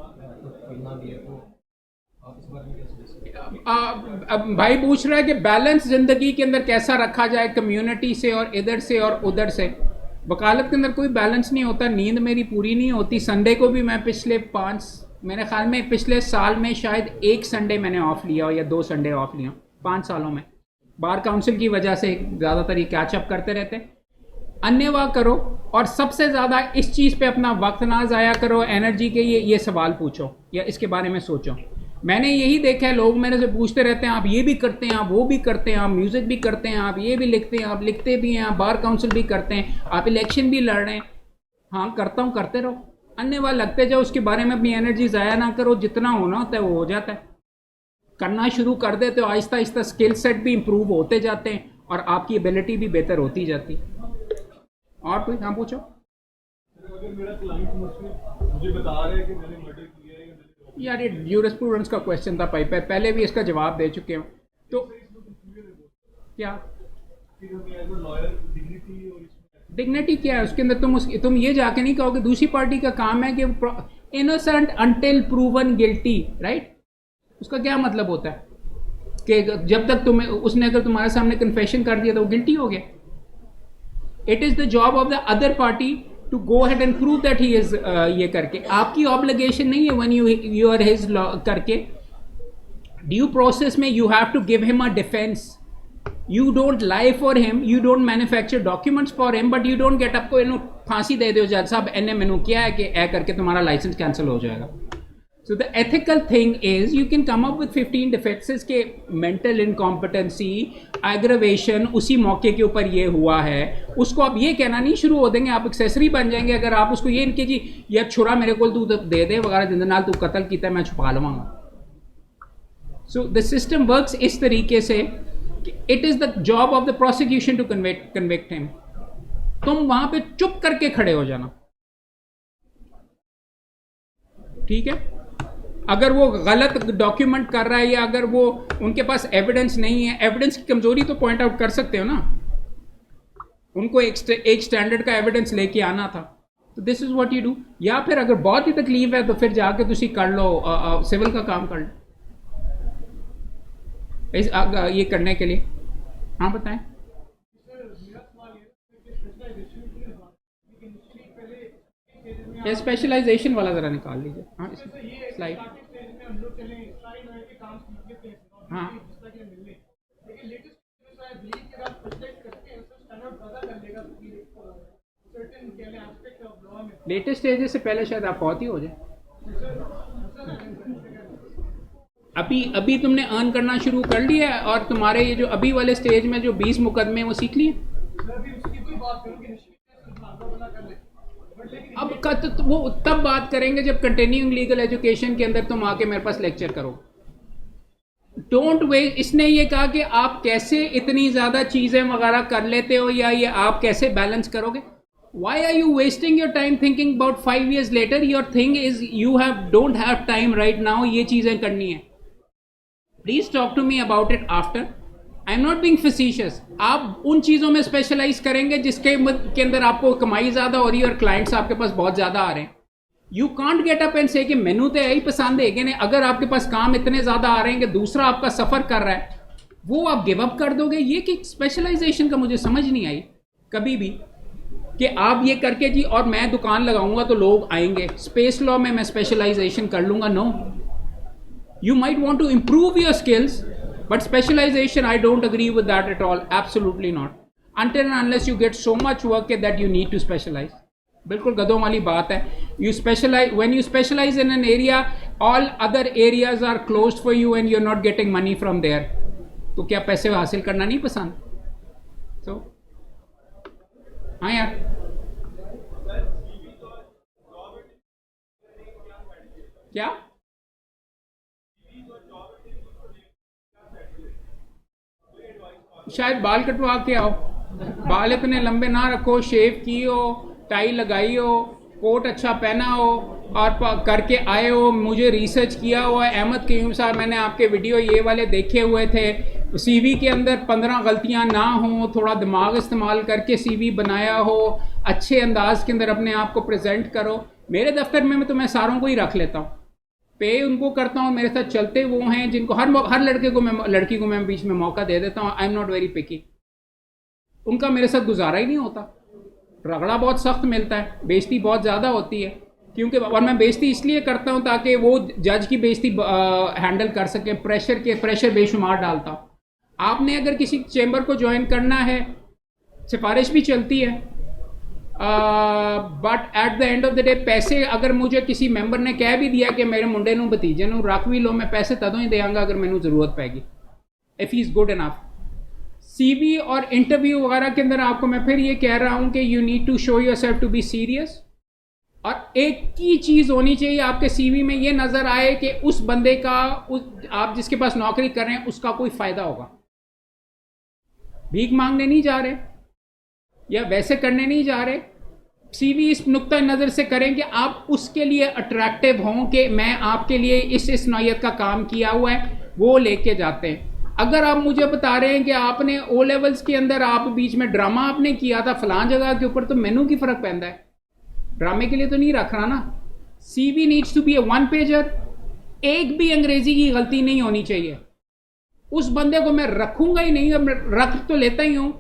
करना भी है, तो आप इस बारे में क्या सजेस्ट? अब भाई पूछ रहा है कि बैलेंस ज़िंदगी के अंदर कैसा रखा जाए, कम्युनिटी से और इधर से और उधर से। वकालत के अंदर कोई बैलेंस नहीं होता, नींद मेरी पूरी नहीं होती। संडे को भी मैं मेरे ख्याल में पिछले साल में शायद 1 संडे मैंने ऑफ लिया हो या 2 संडे ऑफ लिया 5 सालों में। बार काउंसिल की वजह से ज़्यादातर ये कैचअप करते रहते। अन्यवा करो और सबसे ज़्यादा इस चीज़ पे अपना वक्त ना ज़ाया करो, एनर्जी के ये सवाल पूछो या इसके बारे में सोचो। मैंने यही देखा है, लोग मेरे से पूछते रहते हैं आप ये भी करते हैं, आप वो भी करते हैं, आप म्यूज़िक भी करते हैं, आप ये भी लिखते हैं, आप लिखते भी हैं, आप बार काउंसिल भी करते हैं, आप इलेक्शन भी लड़ रहे हैं। हाँ करता हूँ, करते रहो, अन्यवा लगते जाओ, उसके बारे में अपनी एनर्जी ज़ाया ना करो। जितना होना होता है वो हो जाता है। करना शुरू कर देते हो, आहिस्ता आहिस्ता स्किल सेट भी इम्प्रूव होते जाते हैं और आपकी एबिलिटी भी बेहतर होती जाती। और कोई? हाँ पूछो। अगर मेरा क्लाइंट मुझे बता रहा है कि मैंने मर्डर किया है या मैंने यार ये यूरिस्प्रूडेंस का क्वेश्चन था, पहले भी इसका जवाब दे चुके हो। तो क्या लॉयर डिग्निटी और डिग्निटी क्या है उसके अंदर? तुम ये जाके नहीं कहोगे, दूसरी पार्टी का काम है कि innocent until proven guilty, right? उसका क्या मतलब होता है कि जब तक तुम्हें उसने अगर तुम्हारे सामने कन्फेशन कर दिया तो वो गिल्टी हो गया। It is the job of the other party to go ahead and prove that he is, ये करके आपकी ऑब्लिगेशन नहीं है व्हेन यू आर हिज करके ड्यू प्रोसेस में you have to give him a defence. You don't lie for him, you don't manufacture documents for him, but you don't get up को इन्हों फांसी दे दो जज साहब इन्हें मैंने किया है कि ए करके तुम्हारा लाइसेंस कैंसिल हो जाएगा। So the ethical thing is you can come up with 15 defenses के mental incompetency, aggravation उसी मौके के ऊपर ये हुआ है, उसको आप ये कहना नहीं शुरू हो देंगे, आप एक्सेसरी बन जाएंगे अगर आप उसको ये इनके जी यार छुरा मेरे को तू दे दे वगैरह जिंदे नाल तू कत्ल किया मैं छुपा लवांगा। So the system works इस तरीके से it is the job of the prosecution to convict him. तुम वहां पे चुप करके खड़े हो जाना, ठीक है? अगर वो गलत डॉक्यूमेंट कर रहा है या अगर वो उनके पास एविडेंस नहीं है, एविडेंस की कमजोरी तो पॉइंट आउट कर सकते हो ना, उनको एक स्टैंडर्ड का एविडेंस लेके आना था, तो this is what you do. या फिर अगर बहुत ही तकलीफ है तो फिर जाके तुसी कर लो, सिविल का काम कर लो ये करने के लिए। हाँ बताएं। ये स्पेशलाइजेशन वाला जरा निकाल लीजिए। हाँ स्लाइड। हाँ लेटेस्ट स्टेज से पहले शायद आप बहुत ही हो जाए। अभी तुमने अर्न करना शुरू कर लिया है और तुम्हारे ये जो अभी वाले स्टेज में जो 20 मुकदमे वो सीख लिए। अब तो वो तब बात करेंगे जब कंटिन्यूइंग लीगल एजुकेशन के अंदर तुम आके मेरे पास लेक्चर करो। Don't waste. इसने ये कहा कि आप कैसे इतनी ज्यादा चीजें वगैरह कर लेते हो या ये आप कैसे बैलेंस करोगे। Why are you wasting your time thinking about 5 years later? Your thing is you don't have time right now ये चीजें करनी है। Please talk to me about it after. I'm not being facetious. आप उन चीज़ों में specialise करेंगे जिसके अंदर आपको कमाई ज़्यादा हो रही है और क्लाइंट्स आपके पास बहुत ज़्यादा आ रहे हैं। You can't get up and say कि मैनू तो यही पसंद है कि नहीं। अगर आपके पास काम इतने ज़्यादा आ रहे हैं कि दूसरा आपका सफ़र कर रहा है, वो आप गिव अप कर दोगे। ये कि स्पेशलाइजेशन का मुझे समझ नहीं आई कभी भी कि आप ये करके जी और मैं दुकान लगाऊंगा तो लोग आएंगे, स्पेस लॉ में मैं स्पेशलाइजेशन कर लूँगा। No, you might want to improve your skills, but specialization I don't agree with that at all. Absolutely not. Until and unless you get so much work that you need to specialize. बिल्कुल गधों वाली बात है। You specialize, when you specialize in an area, all other areas are closed for you and you're not getting money from there. तो क्या पैसे हासिल करना नहीं पसंद? So, हाँ यार। क्या? शायद बाल कटवा के आओ, बाल इतने लंबे ना रखो, शेव की हो, टाई लगाई हो, कोट अच्छा पहना हो और करके आए हो। मुझे रिसर्च किया हुआ है अहमद क्यूम साहब, मैंने आपके वीडियो ये वाले देखे हुए थे। सीवी के अंदर 15 गलतियां ना हो, थोड़ा दिमाग इस्तेमाल करके सीवी बनाया हो, अच्छे अंदाज के अंदर अपने आप को प्रेजेंट करो। मेरे दफ्तर में मैं तो मैं सारों को ही रख लेता हूँ, पे उनको करता हूँ, मेरे साथ चलते वो हैं जिनको हर लड़की को मैं बीच में मौका दे देता हूँ। I am not very picky. उनका मेरे साथ गुजारा ही नहीं होता, रगड़ा बहुत सख्त मिलता है, बेइज्जती बहुत ज़्यादा होती है। क्योंकि और मैं बेइज्जती इसलिए करता हूँ ताकि वो जज की बेइज्जती हैंडल कर सके। प्रेशर बेशुमार डालता हूँ। आपने अगर किसी चैम्बर को ज्वाइन करना है, सिफारिश भी चलती है, but at the end of the day पैसे अगर मुझे किसी मैंबर ने कह भी दिया कि मेरे मुंडे नूं भतीजे नूं रख भी लो, मैं पैसे तदों ही देंगा अगर मैनू ज़रूरत पैगी, if he is good enough. CV और इंटरव्यू वगैरह के अंदर आपको मैं फिर ये कह रहा हूँ कि you need to show yourself to be serious. और एक ही चीज़ होनी चाहिए आपके सीवी में, ये नज़र आए कि उस बंदे का आप जिसके पास नौकरी कर रहे हैं उसका कोई फ़ायदा होगा। भीख मांगने नहीं जा रहे या वैसे करने नहीं जा रहे। सीवी इस नुक्ता नज़र से करें कि आप उसके लिए अट्रैक्टिव हों कि मैं आपके लिए इस नौयत का काम किया हुआ है, वो लेके जाते हैं। अगर आप मुझे बता रहे हैं कि आपने ओ लेवल्स के अंदर आप बीच में ड्रामा आपने किया था फलां जगह के ऊपर, तो मैनू की फ़र्क पैंदा है, ड्रामे के लिए तो नहीं रख रहा ना। CV needs to be a one pager, एक भी अंग्रेजी की गलती नहीं होनी चाहिए। उस बंदे को मैं रखूंगा ही नहीं, रख तो लेता ही हूं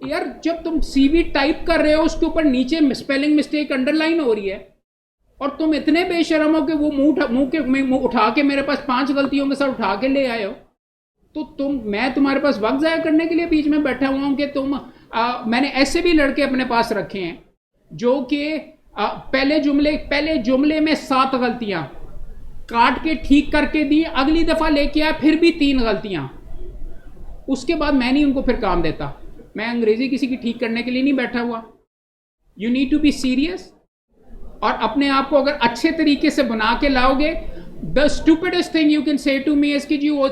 यार। जब तुम सीवी टाइप कर रहे हो उसके ऊपर नीचे स्पेलिंग मिस्टेक अंडरलाइन हो रही है और तुम इतने बेशरम हो कि वो मुंह उठा के मेरे पास 5 गलतियों के साथ उठा के ले आए हो, तो मैं तुम्हारे पास वक्त ज़ाया करने के लिए बीच में बैठा हुआ हूं कि मैंने ऐसे भी लड़के अपने पास रखे हैं जो कि पहले जुमले में 7 गलतियां काट के ठीक करके दी, अगली दफ़ा लेके आया फिर भी 3 गलतियां, उसके बाद मैं नहीं उनको फिर काम देता। मैं अंग्रेजी किसी की ठीक करने के लिए नहीं बैठा हुआ। You need to be serious और अपने आप को अगर अच्छे तरीके से बना के लाओगे। The stupidest thing you can say to me is कि जी वो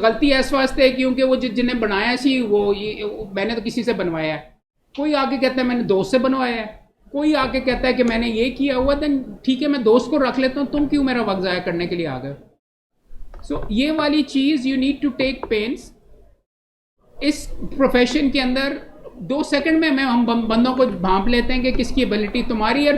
गलती इस वास्ते है क्योंकि वो जिन्हें बनाया सी मैंने तो किसी से बनवाया है। कोई आके कहता है मैंने दोस्त से बनवाया है, कोई आके कहता है कि मैंने ये किया हुआ, देन ठीक है मैं दोस्त को रख लेता हूँ, तुम क्यों मेरा वक्त ज़ाया करने के लिए आ गए। सो ये वाली चीज़ you need to take pains. इस प्रोफेशन के अंदर 2 सेकंड में हम बंदों को भांप लेते हैं कि किसकी एबिलिटी तुम्हारी है,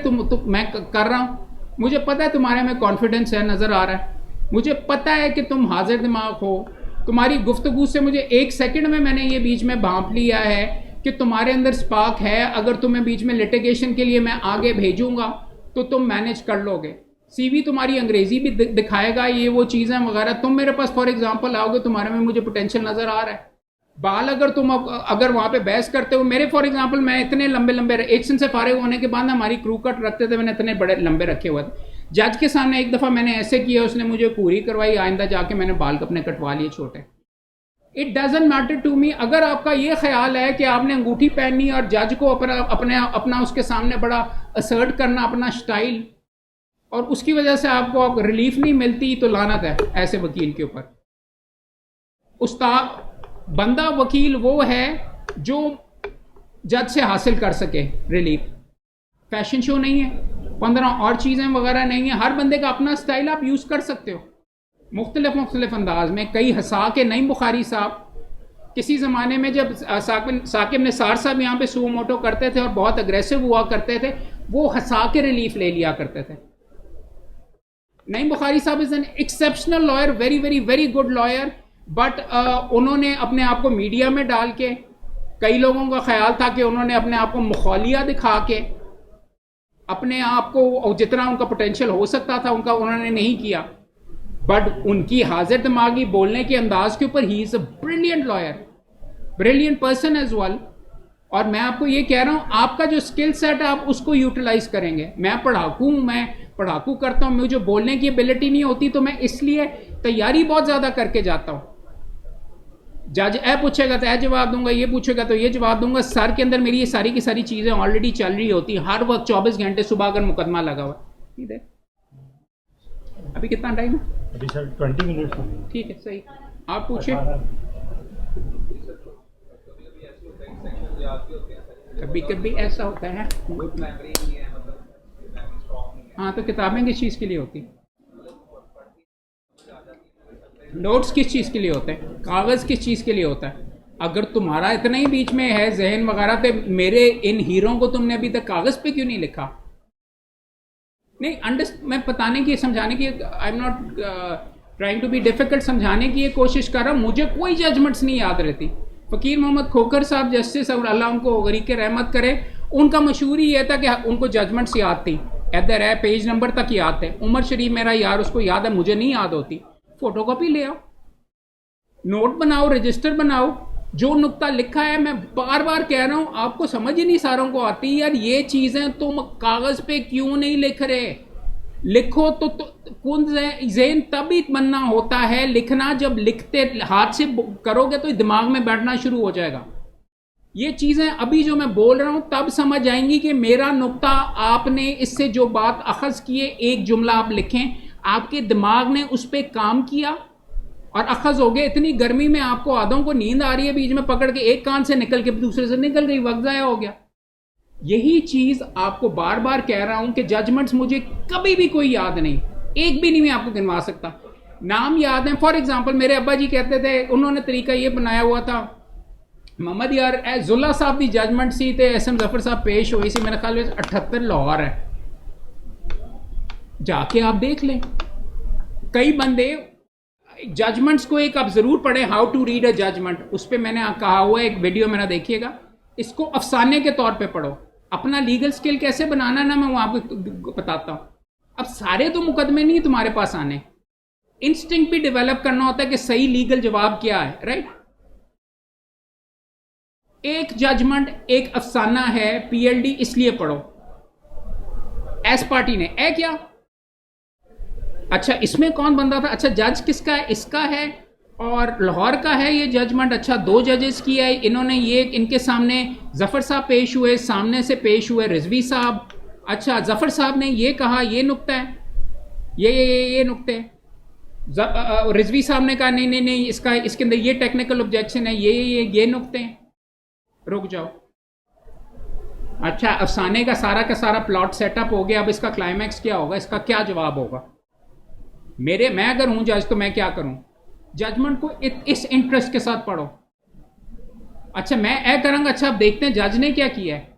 मैं कर रहा हूँ, मुझे पता है तुम्हारे में कॉन्फिडेंस है, नज़र आ रहा है, मुझे पता है कि तुम हाजिर दिमाग हो, तुम्हारी गुफ्तगू से मुझे 1 सेकंड में मैंने ये बीच में भांप लिया है कि तुम्हारे अंदर स्पार्क है। अगर तुम्हें बीच में लिटिगेशन के लिए मैं आगे भेजूंगा तो तुम मैनेज कर लोगे। सीवी तुम्हारी अंग्रेजी भी दिखाएगा, ये वो चीज़ें वगैरह। तुम मेरे पास फॉर एग्जांपल आओगे, तुम्हारे में मुझे पोटेंशियल नज़र आ रहा है। बाल अगर वहाँ पे बहस करते हो, मेरे फॉर एग्जांपल मैं इतने लंबे एचएन से फारिग होने के बाद हमारी क्रू कट रखते थे, मैंने इतने बड़े लंबे रखे हुए थे। जज के सामने एक दफ़ा मैंने ऐसे किया, उसने मुझे पूरी करवाई, आइंदा जाके मैंने बाल अपने कटवा लिए छोटे। It doesn't matter to me. अगर आपका ये ख्याल है कि आपने अंगूठी पहननी और जज को अपना उसके सामने बड़ा असर्ट करना अपना स्टाइल, और उसकी वजह से आपको रिलीफ नहीं मिलती, तो लानत है ऐसे वकील के ऊपर। उस्ताद बंदा वकील वो है जो जज से हासिल कर सके रिलीफ। फैशन शो नहीं है, 15 और चीज़ें वगैरह नहीं है। हर बंदे का अपना स्टाइल आप यूज़ कर सकते हो मुख्तलिफ अंदाज में। कई हंसा के नईम बुखारी साहब किसी ज़माने में जब साकिब निसार साहब यहाँ पे सू मोटो करते थे और बहुत अग्रेसिव हुआ करते थे, वो हंसा के रिलीफ ले लिया करते थे। नईम बुखारी साहब is an exceptional lawyer, very very very good lawyer, but उन्होंने अपने आप को मीडिया में डाल के, कई लोगों का ख्याल था कि उन्होंने अपने आप को मुखौलिया दिखा के अपने आप को जितना उनका पोटेंशियल हो सकता था उन्होंने नहीं किया। बट उनकी हाजिर दिमागी बोलने के अंदाज के ऊपर he is a brilliant lawyer, brilliant person as well. और मैं आपको ये कह रहा हूँ, आपका जो स्किल सेट है आप उसको यूटिलाइज करेंगे। मैं पढ़ाकू करता हूँ, मुझे बोलने की एबिलिटी नहीं होती, तो मैं इसलिए तैयारी बहुत ज़्यादा करके जाता हूँ। जज ए पूछेगा तो ए जवाब दूंगा, ये पूछेगा तो ये जवाब दूंगा। सर के अंदर मेरी ये सारी की सारी चीज़ें ऑलरेडी चल रही होती हैं हर वक्त 24 घंटे। सुबह अगर मुकदमा लगा हुआ, ठीक है, अभी कितना टाइम है? अभी सर 20 मिनट। ठीक है, सही, आप पूछे। कभी कभी ऐसा होता है। हाँ, तो किताबें किस चीज़ के लिए होती? नोट्स किस चीज़ के लिए होते हैं? कागज़ किस चीज़ के लिए होता है? अगर तुम्हारा इतना ही बीच में है जहन वगैरह, तो मेरे इन हीरों को तुमने अभी तक कागज़ पे क्यों नहीं लिखा? नहीं, मैं बताने की, समझाने की, I am not trying to be difficult, समझाने की ये कोशिश कर रहा हूँ। मुझे कोई जजमेंट्स नहीं याद रहती। फ़कीर मोहम्मद खोखर साहब जस्टिस, और अल्लाह उनको गरीक रहमत करे, उनका मशहूर ही यह था कि उनको जजमेंट्स याद थी, इधर है पेज नंबर तक याद थे। उमर शरीफ मेरा यार, उसको याद है, मुझे नहीं याद होती। फोटोकॉपी ले आओ, नोट बनाओ, रजिस्टर बनाओ, जो नुक्ता लिखा है। मैं बार बार कह रहा हूं, आपको समझ ही नहीं सारों को आती यार ये चीजें। तुम कागज पे क्यों नहीं लिख रहे? लिखो तो कुन ज़हन तभी बनना होता है। लिखना जब लिखते हाथ से करोगे तो दिमाग में बैठना शुरू हो जाएगा। ये चीज़ें अभी जो मैं बोल रहा हूं तब समझ आएंगी कि मेरा नुक्ता, आपने इससे जो बात अखज़ किए, एक जुमला आप लिखें, आपके दिमाग ने उस पर काम किया, और अखज़ हो गए। इतनी गर्मी में आपको आधों को नींद आ रही है, बीच में पकड़ के एक कान से निकल के दूसरे से निकल गई, वक्त ज़ाया हो गया। यही चीज़ आपको बार बार कह रहा हूं कि जजमेंट्स मुझे कभी भी कोई याद नहीं, एक भी नहीं मैं आपको गिनवा सकता। नाम याद है, फॉर एग्जाम्पल मेरे अब्बा जी कहते थे, उन्होंने तरीका ये बनाया हुआ था, मोहम्मद यार जुल्ला साहब की जजमेंट सी ते एस एम जफर साहब पेश हुई सी, मेरे ख्याल में 78 लाहौर है, जाके आप देख लें। कई बंदे जजमेंट्स को एक आप जरूर पढ़ें, how to read a judgement, उस पर मैंने कहा हुआ है, एक वीडियो मेरा देखिएगा। इसको अफसाने के तौर पे पढ़ो, अपना लीगल स्किल कैसे बनाना ना मैं वो आपको बताता हूं। अब सारे तो मुकदमे नहीं तुम्हारे पास आने, इंस्टिंक्ट भी डेवलप करना होता है कि सही लीगल जवाब क्या है, राइट। एक जजमेंट एक अफसाना है, पीएलडी इसलिए पढ़ो। एस पार्टी ने ए क्या, अच्छा इसमें कौन बंदा था, अच्छा जज किसका है, इसका है और लाहौर का है ये जजमेंट, अच्छा 2 जजेस की है, इन्होंने ये इनके सामने जफर साहब पेश हुए, सामने से पेश हुए रिजवी साहब, अच्छा जफर साहब ने ये कहा, ये नुक्ता है, ये नुक्ते, रिजवी साहब ने कहा नहीं नहीं नहीं इसका इसके अंदर ये टेक्निकल ऑब्जेक्शन है, ये नुक्ते हैं, रुक जाओ। अच्छा अफसाने का सारा प्लॉट सेटअप हो गया, अब इसका क्लाइमैक्स क्या होगा, इसका क्या जवाब होगा। मैं अगर हूं जज तो मैं क्या करूं, जजमेंट को इस इंटरेस्ट के साथ पढ़ो। अच्छा मैं ए करूंगा, अच्छा अब देखते हैं जज ने क्या किया है,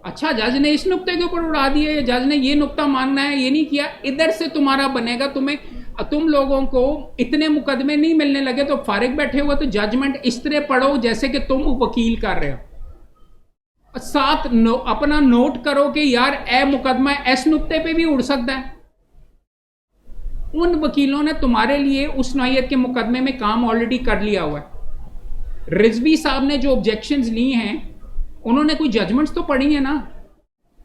अच्छा जज ने इस नुक्ते के ऊपर उड़ा दिया, जज ने ये नुक्ता मानना है, ये नहीं किया, इधर से तुम्हारा बनेगा। तुम लोगों को इतने मुकदमे नहीं मिलने लगे तो फारिग बैठे हुए, तो जजमेंट इस तरह पढ़ो जैसे कि तुम वकील कर रहे हो, साथ अपना नोट करो कि यार ए मुकदमा इस नुक्ते पे भी उड़ सकता है। उन वकीलों ने तुम्हारे लिए उस नौयत के मुकदमे में काम ऑलरेडी कर लिया हुआ है। रिजवी साहब ने जो ऑब्जेक्शंस ली हैं उन्होंने कोई जजमेंट्स तो पढ़ी है ना,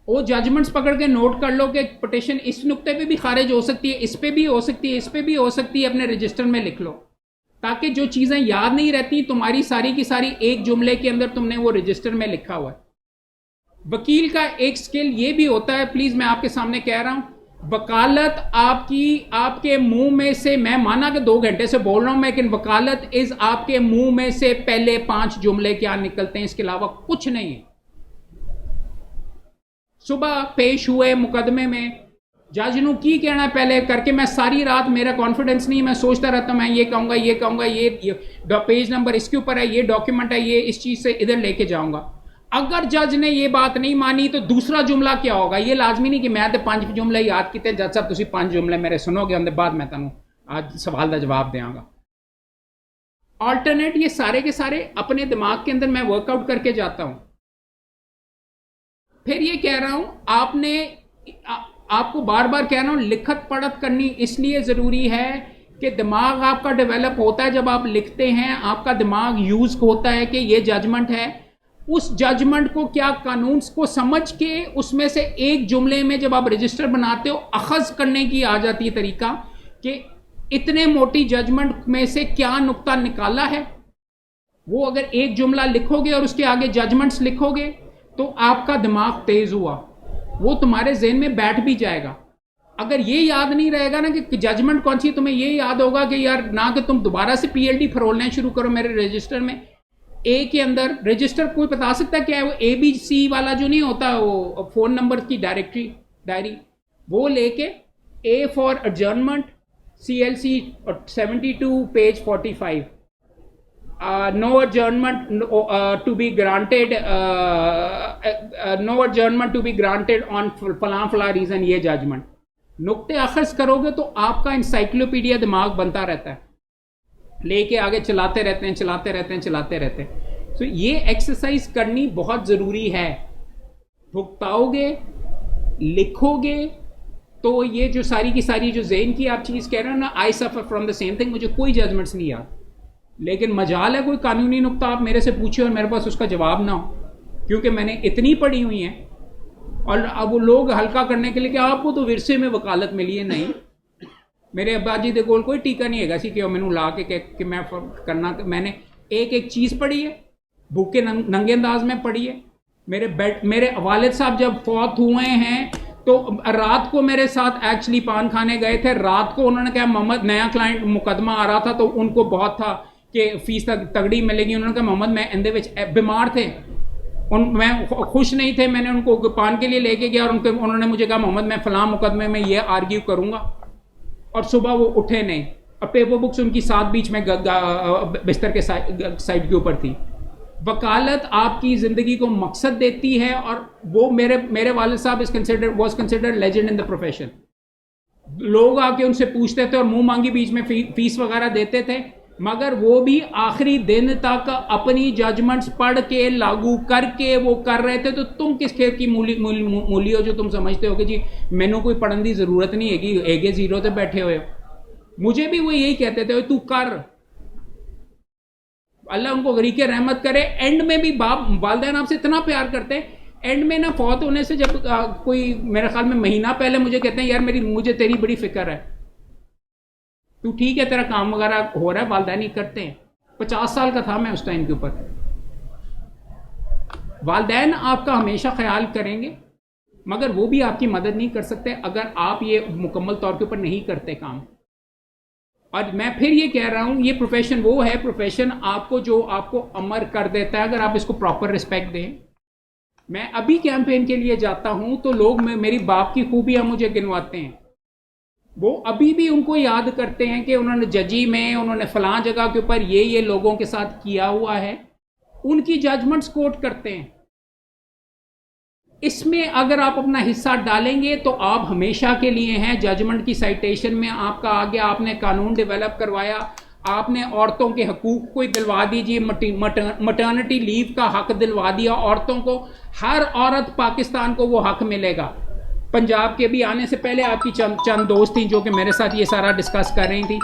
वो जजमेंट्स पकड़ के नोट कर लो कि पिटीशन इस नुक्ते पे भी खारिज हो सकती है, इस पे भी हो सकती है, इस पे भी हो सकती है, अपने रजिस्टर में लिख लो, ताकि जो चीजें याद नहीं रहती तुम्हारी सारी की सारी एक जुमले के अंदर तुमने वो रजिस्टर में लिखा हुआ है। वकील का एक स्किल ये भी होता है, प्लीज मैं आपके सामने कह रहा हूं, वकालत आपके मुंह में से, मैं माना कि 2 घंटे से बोल रहा हूं मैं, लेकिन वकालत इज आपके मुंह में से पहले 5 जुमले क्या निकलते हैं, इसके अलावा कुछ नहीं है। सुबह पेश हुए मुकदमे में जज नू की कहना पहले करके, मैं सारी रात, मेरा कॉन्फिडेंस नहीं, मैं सोचता रहता हूं मैं ये कहूंगा ये पेज नंबर इसके ऊपर है, ये डॉक्यूमेंट है, ये इस चीज से इधर लेके जाऊंगा। अगर जज ने ये बात नहीं मानी तो दूसरा जुमला क्या होगा, ये लाजमी नहीं कि मैं तो 5 जुमले याद किए, जज साहब तुम 5 जुमले मेरे सुनोगे, उनके बाद मैं तुम आज सवाल का जवाब देंगा। ऑल्टरनेट ये सारे के सारे अपने दिमाग के अंदर मैं वर्कआउट करके जाता हूं। फिर ये कह रहा हूं आपको बार बार कह रहा हूं, लिखत पढ़त करनी इसलिए जरूरी है कि दिमाग आपका डेवलप होता है जब आप लिखते हैं, आपका दिमाग यूज होता है कि ये जजमेंट है, उस जजमेंट को क्या कानून को समझ के उसमें से एक जुमले में जब आप रजिस्टर बनाते हो, अखज करने की आ जाती है तरीका कि इतने मोटी जजमेंट में से क्या नुक्ता निकाला है। वो अगर एक जुमला लिखोगे और उसके आगे जजमेंट्स लिखोगे तो आपका दिमाग तेज हुआ, वो तुम्हारे ज़हन में बैठ भी जाएगा। अगर ये याद नहीं रहेगा ना कि जजमेंट कौन सी, तुम्हें ये याद होगा कि यार ना कि तुम दोबारा से पीएलडी फरोलना शुरू करो मेरे रजिस्टर में। ए के अंदर रजिस्टर कोई बता सकता है क्या है, वो ABC वाला जो नहीं होता, वो फोन नंबर की डायरी, वो लेके A for adjournment CLC 72 page 45, no adjournment to be granted, no adjournment to be granted on फला रीजन, ये जजमेंट नुक्ते अखज करोगे तो आपका इंसाइक्लोपीडिया दिमाग बनता रहता है, लेके आगे चलाते रहते हैं। तो ये एक्सरसाइज करनी बहुत ज़रूरी है। भुगताओगे, लिखोगे, तो ये जो सारी की सारी जो ज़हन की आप चीज़ कह रहे हो ना, I suffer from the same thing, मुझे कोई जजमेंट्स नहीं याद, लेकिन मजाल है कोई कानूनी नुक्ता आप मेरे से पूछे और मेरे पास उसका जवाब ना हो, क्योंकि मैंने इतनी पढ़ी हुई है। और अब वो लोग हल्का करने के लिए कि आपको तो विरसे में वकालत मिली है, नहीं, मेरे अब्बा जी दे कोल कोई टीका नहीं है सी कि मैनू ला के कि मैं करना, मैंने एक चीज़ पढ़ी है, भूखे नंगे अंदाज में पढ़ी है। मेरे वालिद साहब जब फौत हुए हैं तो रात को मेरे साथ एक्चुअली पान खाने गए थे, रात को उन्होंने कहा मोहम्मद, नया क्लाइंट मुकदमा आ रहा था तो उनको बहुत था कि फीस तगड़ी मिलेगी, उन्होंने कहा मोहम्मद मैं इंदे विच बीमार थे, मैं खुश नहीं थे, मैंने उनको पान के लिए लेके गया और उन्होंने मुझे कहा मोहम्मद मैं फलां मुकदमे में ये आर्ग्यू करूंगा, और सुबह वो उठे नहीं और पेपर बुक्स उनकी साथ बीच में बिस्तर के साइड के ऊपर थी। वकालत आपकी ज़िंदगी को मकसद देती है, और वो मेरे वालिद साहब was considered legend in the profession. लोग आके उनसे पूछते थे और मुंह मांगी बीच में फीस वगैरह देते थे, मगर वो भी आखिरी दिन तक अपनी जजमेंट्स पढ़ के लागू करके वो कर रहे थे। तो तुम किस खेत की मूली हो जो तुम समझते हो कि जी मैंने कोई पढ़ने की ज़रूरत नहीं है कि एगे जीरो से बैठे हुए हो। मुझे भी वो यही कहते थे तू कर, अल्लाह उनको गरीके रहमत करे। एंड में भी बाप वालिदैन आपसे इतना प्यार करते हैं, एंड में ना फौत होने से जब कोई मेरे ख्याल में महीना पहले मुझे कहते हैं यार मुझे तेरी बड़ी फिक्र है, तू ठीक है तेरा काम वगैरह हो रहा है, वालिदैन ही करते हैं। 50 साल का था मैं उस टाइम के ऊपर। वालिदैन आपका हमेशा ख्याल करेंगे, मगर वो भी आपकी मदद नहीं कर सकते अगर आप ये मुकम्मल तौर के ऊपर नहीं करते काम। और मैं फिर ये कह रहा हूं, ये प्रोफेशन वो है प्रोफेशन आपको जो आपको अमर कर देता है अगर आप इसको प्रॉपर रिस्पेक्ट दें। मैं अभी कैंपेन के लिए जाता हूं तो लोग मेरी बाप की खूबियां मुझे गिनवाते हैं, वो अभी भी उनको याद करते हैं कि उन्होंने जजी में उन्होंने फलां जगह के ऊपर ये लोगों के साथ किया हुआ है, उनकी जजमेंट्स कोट करते हैं। इसमें अगर आप अपना हिस्सा डालेंगे तो आप हमेशा के लिए हैं। जजमेंट की साइटेशन में आपका आ गया, आपने कानून डेवलप करवाया, आपने औरतों के हकूक को दिलवा दीजिए, मटर्निटी लीव का हक दिलवा दिया औरतों को। हर औरत पाकिस्तान को वो हक मिलेगा। पंजाब के भी आने से पहले आपकी चंद दोस्त थी जो कि मेरे साथ ये सारा डिस्कस कर रही थी।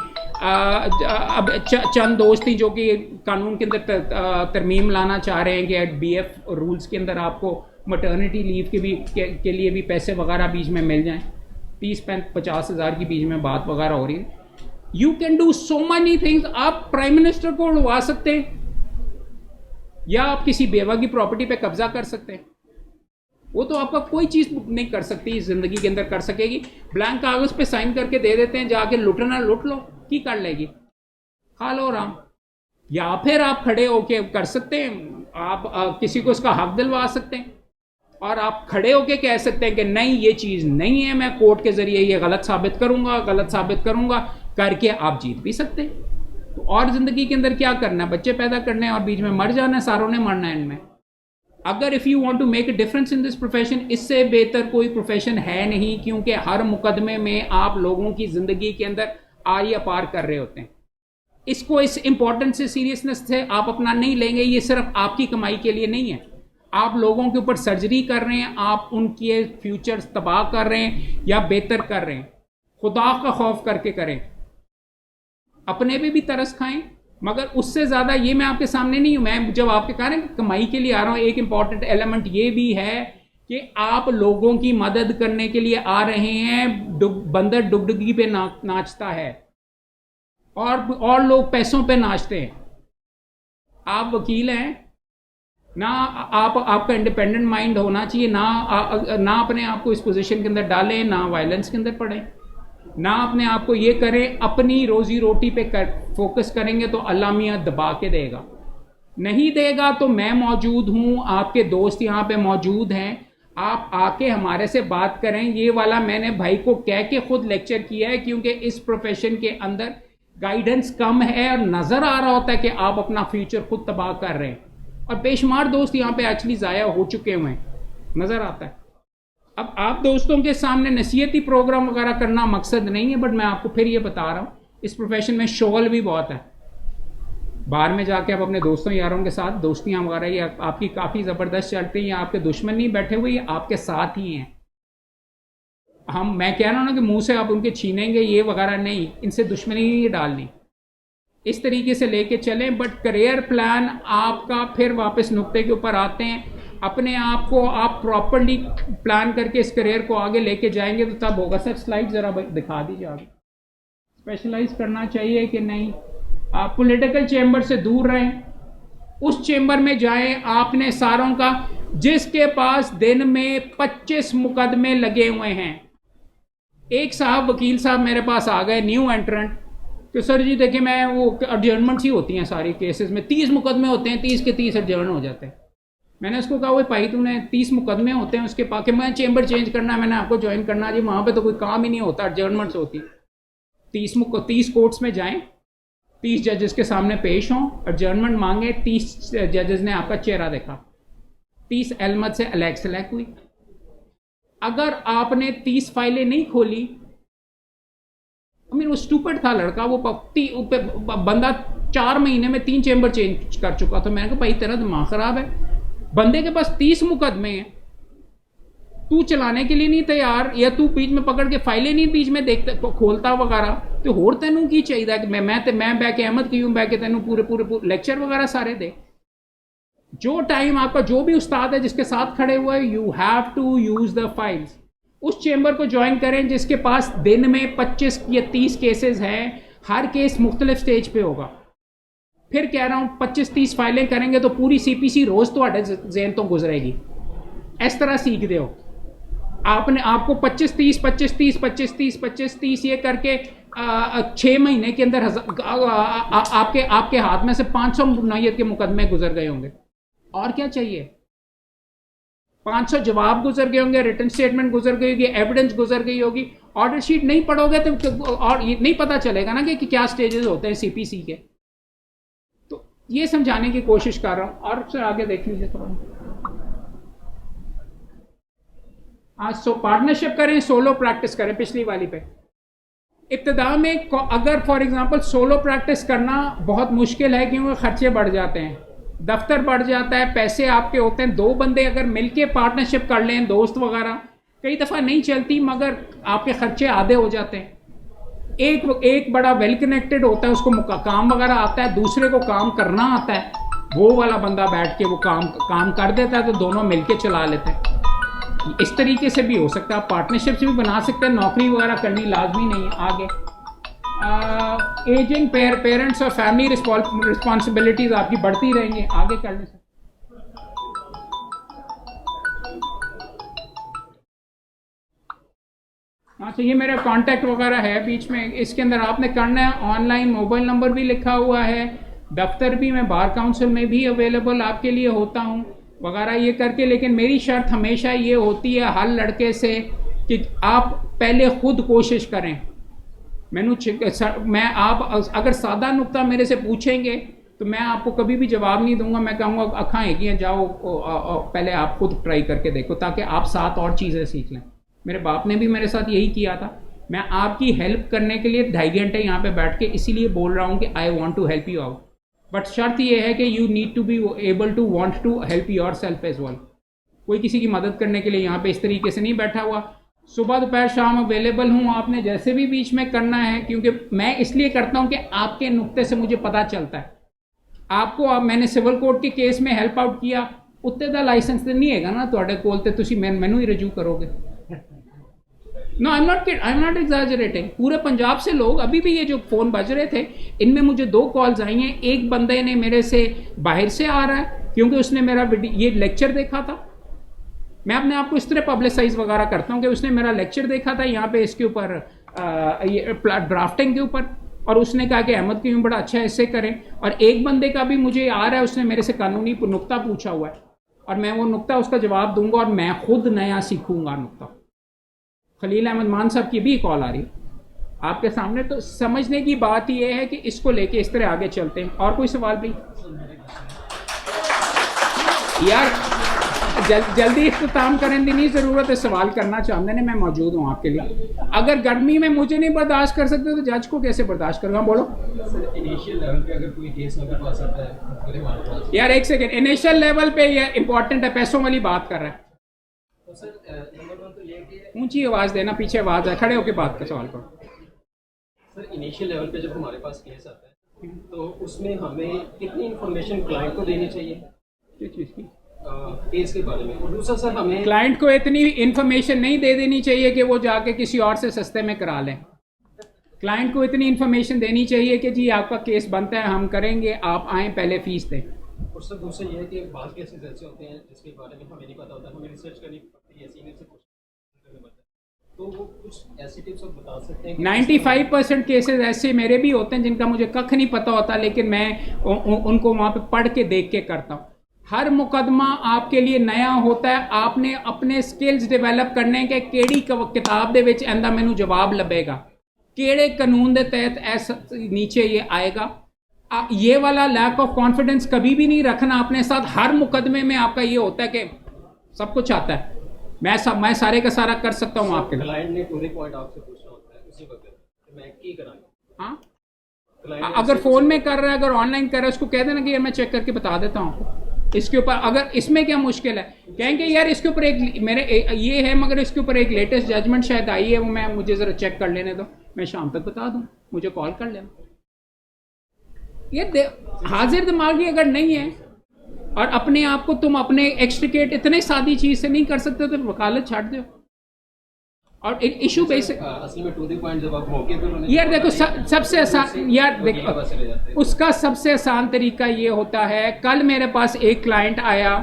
अब चंद दोस्त थी जो कि कानून के अंदर तरमीम लाना चाह रहे हैं कि BF रूल्स के अंदर आपको मटर्निटी लीव के लिए भी पैसे वगैरह बीच में मिल जाएं। 30-50 हज़ार की बीच में बात वगैरह हो रही है। You can do so money things. आप प्राइम मिनिस्टर को उड़वा सकते हैं, या आप किसी बेवा की प्रॉपर्टी पे कब्जा कर सकते हैं। वो तो आपका कोई चीज़ नहीं कर सकती इस ज़िंदगी के अंदर कर सकेगी। ब्लैंक कागज़ पे साइन करके दे देते हैं, जाके लुटना लुट लो, की कर लेगी, खा लो राम। या फिर आप खड़े होके कर सकते हैं, आप किसी को उसका हक दिलवा सकते हैं, और आप खड़े होके कह सकते हैं कि नहीं ये चीज़ नहीं है, मैं कोर्ट के ज़रिए ये गलत साबित करूँगा, करके आप जीत भी सकते हैं। तो और ज़िंदगी के अंदर क्या करना है, बच्चे पैदा करने हैं और बीच में मर जाना है, सारों ने मरना है इनमें। अगर if you want to make a difference in this profession, इससे बेहतर कोई प्रोफेशन है नहीं, क्योंकि हर मुकदमे में आप लोगों की ज़िंदगी के अंदर आरिया पार कर रहे होते हैं। इसको इस इंपॉर्टेंस से, सीरियसनेस से आप अपना नहीं लेंगे। ये सिर्फ आपकी कमाई के लिए नहीं है, आप लोगों के ऊपर सर्जरी कर रहे हैं, आप उनके फ्यूचर तबाह कर रहे हैं या बेहतर कर रहे हैं। खुदा का खौफ करके करें, अपने पे भी तरस खाएं, मगर उससे ज़्यादा ये मैं आपके सामने नहीं हूँ। मैं जब आपके कारण कमाई के लिए आ रहा हूँ, एक इंपॉर्टेंट एलिमेंट ये भी है कि आप लोगों की मदद करने के लिए आ रहे हैं। बंदर डुगडुगी पे नाचता है और लोग पैसों पे नाचते हैं। आप वकील हैं ना, आपका इंडिपेंडेंट माइंड होना चाहिए, ना अपने आप को इस पोजीशन के अंदर डालें, ना वायलेंस के अंदर पड़ें, ना अपने आप को ये करें। अपनी रोजी रोटी पे फोकस करेंगे तो अल्लाह मियाँ दबा के देगा, नहीं देगा तो मैं मौजूद हूँ, आपके दोस्त यहाँ पे मौजूद हैं, आप आके हमारे से बात करें। ये वाला मैंने भाई को कह के खुद लेक्चर किया है, क्योंकि इस प्रोफेशन के अंदर गाइडेंस कम है और नज़र आ रहा होता है कि आप अपना फ्यूचर खुद तबाह कर रहे हैं, और बेशुमार दोस्त यहाँ पे एक्चुअली ज़ाया हो चुके हुए हैं, नज़र आता है। अब आप दोस्तों के सामने नसीहती प्रोग्राम वगैरह करना मकसद नहीं है, बट मैं आपको फिर ये बता रहा हूँ, इस प्रोफेशन में शोगल भी बहुत है। बाहर में जाके आप अपने दोस्तों यारों के साथ दोस्तियाँ वगैरह ये आपकी काफ़ी ज़बरदस्त चलती हैं, आपके दुश्मन नहीं बैठे हुए, ये आपके साथ ही हैं। मैं कह रहा हूँ ना कि मुंह से आप उनके छीनेंगे ये वगैरह नहीं, इनसे दुश्मनी नहीं डालनी, इस तरीके से लेके चलें। बट करियर प्लान आपका, फिर वापस नुक्ते के ऊपर आते हैं, अपने आप को आप प्रॉपरली प्लान करके इस करियर को आगे लेके जाएंगे तो तब होगा। सर स्लाइड ज़रा दिखा दीजिए आगे। स्पेशलाइज करना चाहिए कि नहीं, आप पॉलिटिकल चेंबर से दूर रहें, उस चेंबर में जाएं, आपने सारों का जिसके पास दिन में 25 मुकदमे लगे हुए हैं। एक साहब वकील साहब मेरे पास आ गए, न्यू एंट्रेंट, कि सर जी देखिए मैं वो एडजर्नमेंट्स ही होती हैं सारी केसेस में, 30 मुकदमे होते हैं, 30 के 30 एडजर्न हो जाते हैं। मैंने उसको कहा, वो भाई तूने 30 मुकदमे होते हैं उसके पास, कि मैं चेंबर चेंज करना है, मैंने आपको ज्वाइन करना जी, वहाँ पे तो कोई काम ही नहीं होता, एडजर्नमेंट्स होती। 30 कोर्ट्स में जाएं, 30 जजेस के सामने पेश हों, एडजर्नमेंट मांगे, 30 जजेस ने आपका चेहरा देखा, 30 एलमद से अलग सेलेक्ट हुई। अगर आपने 30 फाइलें नहीं खोली, वो स्टूपिड था लड़का, वो बंदा 4 महीने में 3 चेंबर चेंज कर चुका था। मैंने कहा भाई तेरा दिमाग खराब है, बंदे के पास 30 मुकदमे हैं, तू चलाने के लिए नहीं तैयार, या तू बीच में पकड़ के फाइलें नहीं बीच में देखता खोलता वगैरह, तो होर तेनू की चाहिए कि मैं बैके अहमद क्यों बैके तेनू पूरे लेक्चर वगैरह सारे दे। जो टाइम आपका जो भी उस्ताद है जिसके साथ खड़े हुए, you have to use the files. उस चेंबर को ज्वाइन करें जिसके पास दिन में 25 या 30 केसेस हैं, हर केस मुख्तलिफ स्टेज पे होगा। फिर कह रहा हूँ 25-30 फाइलें करेंगे तो पूरी CPC रोज तो ज़हन तो गुजरेगी। इस तरह सीख दो आपको 25-30 ये करके 6 महीने के अंदर आपके हाथ में से 500 नौयत के मुकदमे गुजर गए होंगे। और क्या चाहिए? 500 जवाब गुजर गए होंगे, रिटन स्टेटमेंट गुजर गई होगी, एविडेंस गुजर गई होगी। ऑर्डर शीट नहीं पढ़ोगे तो और ये नहीं पता चलेगा ना कि क्या स्टेजेस होते हैं CPC के। तो ये समझाने की कोशिश कर रहा हूं। और सर आगे देख लीजिए थोड़ा। आज पार्टनरशिप करें, सोलो प्रैक्टिस करें, पिछली वाली पे। इब्तिदा में अगर फॉर एग्जांपल सोलो प्रैक्टिस करना बहुत मुश्किल है क्योंकि खर्चे बढ़ जाते हैं, दफ्तर बढ़ जाता है, पैसे आपके होते हैं। 2 बंदे अगर मिलके पार्टनरशिप कर लें, दोस्त वगैरह, कई दफ़ा नहीं चलती, मगर आपके खर्चे आधे हो जाते हैं। एक बड़ा वेल कनेक्टेड होता है, उसको काम वगैरह आता है, दूसरे को काम करना आता है, वो वाला बंदा बैठ के वो काम कर देता है, तो दोनों मिलके चला लेते हैं। इस तरीके से भी हो सकता है, आप पार्टनरशिप से भी बना सकते हैं, नौकरी वगैरह करनी लाजमी नहीं है। आगे एजिंग पेरेंट्स और फैमिली रिस्पॉन्सिबिलिटीज आपकी बढ़ती रहेंगी। आगे कर लें। अच्छा, ये मेरा कांटेक्ट वगैरह है बीच में, इसके अंदर आपने करना है। ऑनलाइन मोबाइल नंबर भी लिखा हुआ है, दफ्तर भी, मैं बार काउंसिल में भी अवेलेबल आपके लिए होता हूँ वगैरह, ये करके। लेकिन मेरी शर्त हमेशा ये होती है हर लड़के से कि आप पहले खुद कोशिश करें। मैं आप अगर सादा नुक्ता मेरे से पूछेंगे तो मैं आपको कभी भी जवाब नहीं दूंगा। मैं कहूँगा अखा है, जाओ पहले आप खुद ट्राई करके देखो, ताकि आप साथ और चीज़ें सीख लें। मेरे बाप ने भी मेरे साथ यही किया था। मैं आपकी हेल्प करने के लिए 2.5 घंटे यहाँ पे बैठ के इसीलिए बोल रहा हूँ कि I want to help you out, but शर्त यह है कि you need to be able to want to help योर सेल्फ एज वेल। कोई किसी की मदद करने के लिए यहाँ पे इस तरीके से नहीं बैठा हुआ। सुबह दोपहर शाम अवेलेबल हूँ, आपने जैसे भी बीच में करना है, क्योंकि मैं इसलिए करता हूँ कि आपके नुक्ते से मुझे पता चलता है। आपको मैंने सिविल कोर्ट के केस में हेल्प आउट किया, उत्ते दा लाइसेंस तो नहीं है ना तुहाडे कोल, ते तुसीं मैनू ही रजू करोगे। No, I am not exaggerating. पूरे पंजाब से लोग, अभी भी ये जो फ़ोन बज रहे थे, इनमें मुझे 2 कॉल्स आई हैं। एक बंदे ने मेरे से बाहर से आ रहा है क्योंकि उसने मेरा ये लेक्चर देखा था। मैं अपने आप को इस तरह पब्लिसाइज वगैरह करता हूँ कि उसने मेरा लेक्चर देखा था यहाँ पे इसके ऊपर, ये ड्राफ्टिंग के ऊपर, और उसने कहा कि अहमद क्यों बड़ा अच्छा ऐसे करें। और एक बंदे का भी मुझे आ रहा है, उसने मेरे से कानूनी नुक्ता पूछा हुआ है और मैं वो नुक्ता उसका जवाब दूंगा और मैं खुद नया सीखूंगा नुक्ता। खलील अहमद मान साहब की भी कॉल आ रही आपके सामने। तो समझने की बात यह है कि इसको लेके इस तरह आगे चलते हैं। और कोई सवाल भी यार? जल्दी इख्तिताम करें, नहीं ज़रूरत है सवाल करना चाहते हैं, मैं मौजूद हूँ आपके लिए। अगर गर्मी में मुझे नहीं बर्दाश्त कर सकते तो जज को कैसे बर्दाश्त करूँगा? बोलो। इनिशियल लेवल पे अगर कोई केस आपके पास आता है, यार एक सेकेंड, इनिशियल लेवल पे ये इंपॉर्टेंट है, पैसों वाली बात कर रहा है। तो सर नंबर 1 तो ये कि ऊंची आवाज़ देना, पीछे आवाज़ है, खड़े होकर बात का सवाल करो। सर इनिशियल लेवल पे जब हमारे पास केस आता है तो उसमें हमें कितनी इन्फॉर्मेशन क्लाइंट को देनी चाहिए किस चीज़ की? केस के बारे में। और दूसरा सर, हमें क्लाइंट को इतनी इन्फॉर्मेशन नहीं दे देनी चाहिए कि वो जाके किसी और से सस्ते में करा लें। क्लाइंट को इतनी इन्फॉर्मेशन देनी चाहिए कि जी आपका केस बनता है, हम करेंगे, आप आएँ, पहले फीस दें। और सर दूसरा ये है कि बाज़ केसेस ऐसे होते हैं जिसके बारे में हमें नहीं पता होता, हमें रिसर्च करनी पड़ती है, सीनियर से क्वेश्चन करना पड़ता है, तो वो कुछ ऐसी टिप्स आप बता सकते हैं? 95% केसेस ऐसे मेरे भी होते हैं जिनका मुझे कख नहीं पता होता, लेकिन मैं उनको वहाँ पे पढ़ के देख के करता हूँ। हर मुकदमा आपके लिए नया होता है, आपने अपने स्किल्स डेवलप करने के केड़ी किताब दे विच एंदा मैनू जवाब लभेगा, केड़े कानून दे तहत ऐसा नीचे ये आएगा। ये वाला लैक ऑफ कॉन्फिडेंस कभी भी नहीं रखना अपने साथ। हर मुकदमे में आपका ये होता है कि सब कुछ आता है, मैं सारे का सारा कर सकता हूँ आपके लिए। क्लाइंट ने टू द पॉइंट आपसे पूछना होता है उसी वक्त मैं की करांगा। हाँ, अगर फ़ोन में कर रहा है, अगर ऑनलाइन कर रहा है, उसको कह देना कि यार मैं चेक करके बता देता हूँ इसके ऊपर। अगर इसमें क्या मुश्किल है, कहेंगे यार इसके ऊपर एक मेरे ये है, मगर इसके ऊपर एक लेटेस्ट जजमेंट शायद आई है, वो मुझे ज़रा चेक कर लेने दो, मैं शाम तक बता दूँ, मुझे कॉल कर लेना। ये हाजिर दिमागी अगर नहीं है और अपने आप को तुम अपने एक्सट्रिकेट इतने सादी चीज़ से नहीं कर सकते तो वकालत छाड़ दो। और इशू बेसिक असल में टू द पॉइंट जब आप मौके पर यार देखो सबसे आसान, यार देखो उसका सबसे आसान तरीका ये होता है, कल मेरे पास एक क्लाइंट आया,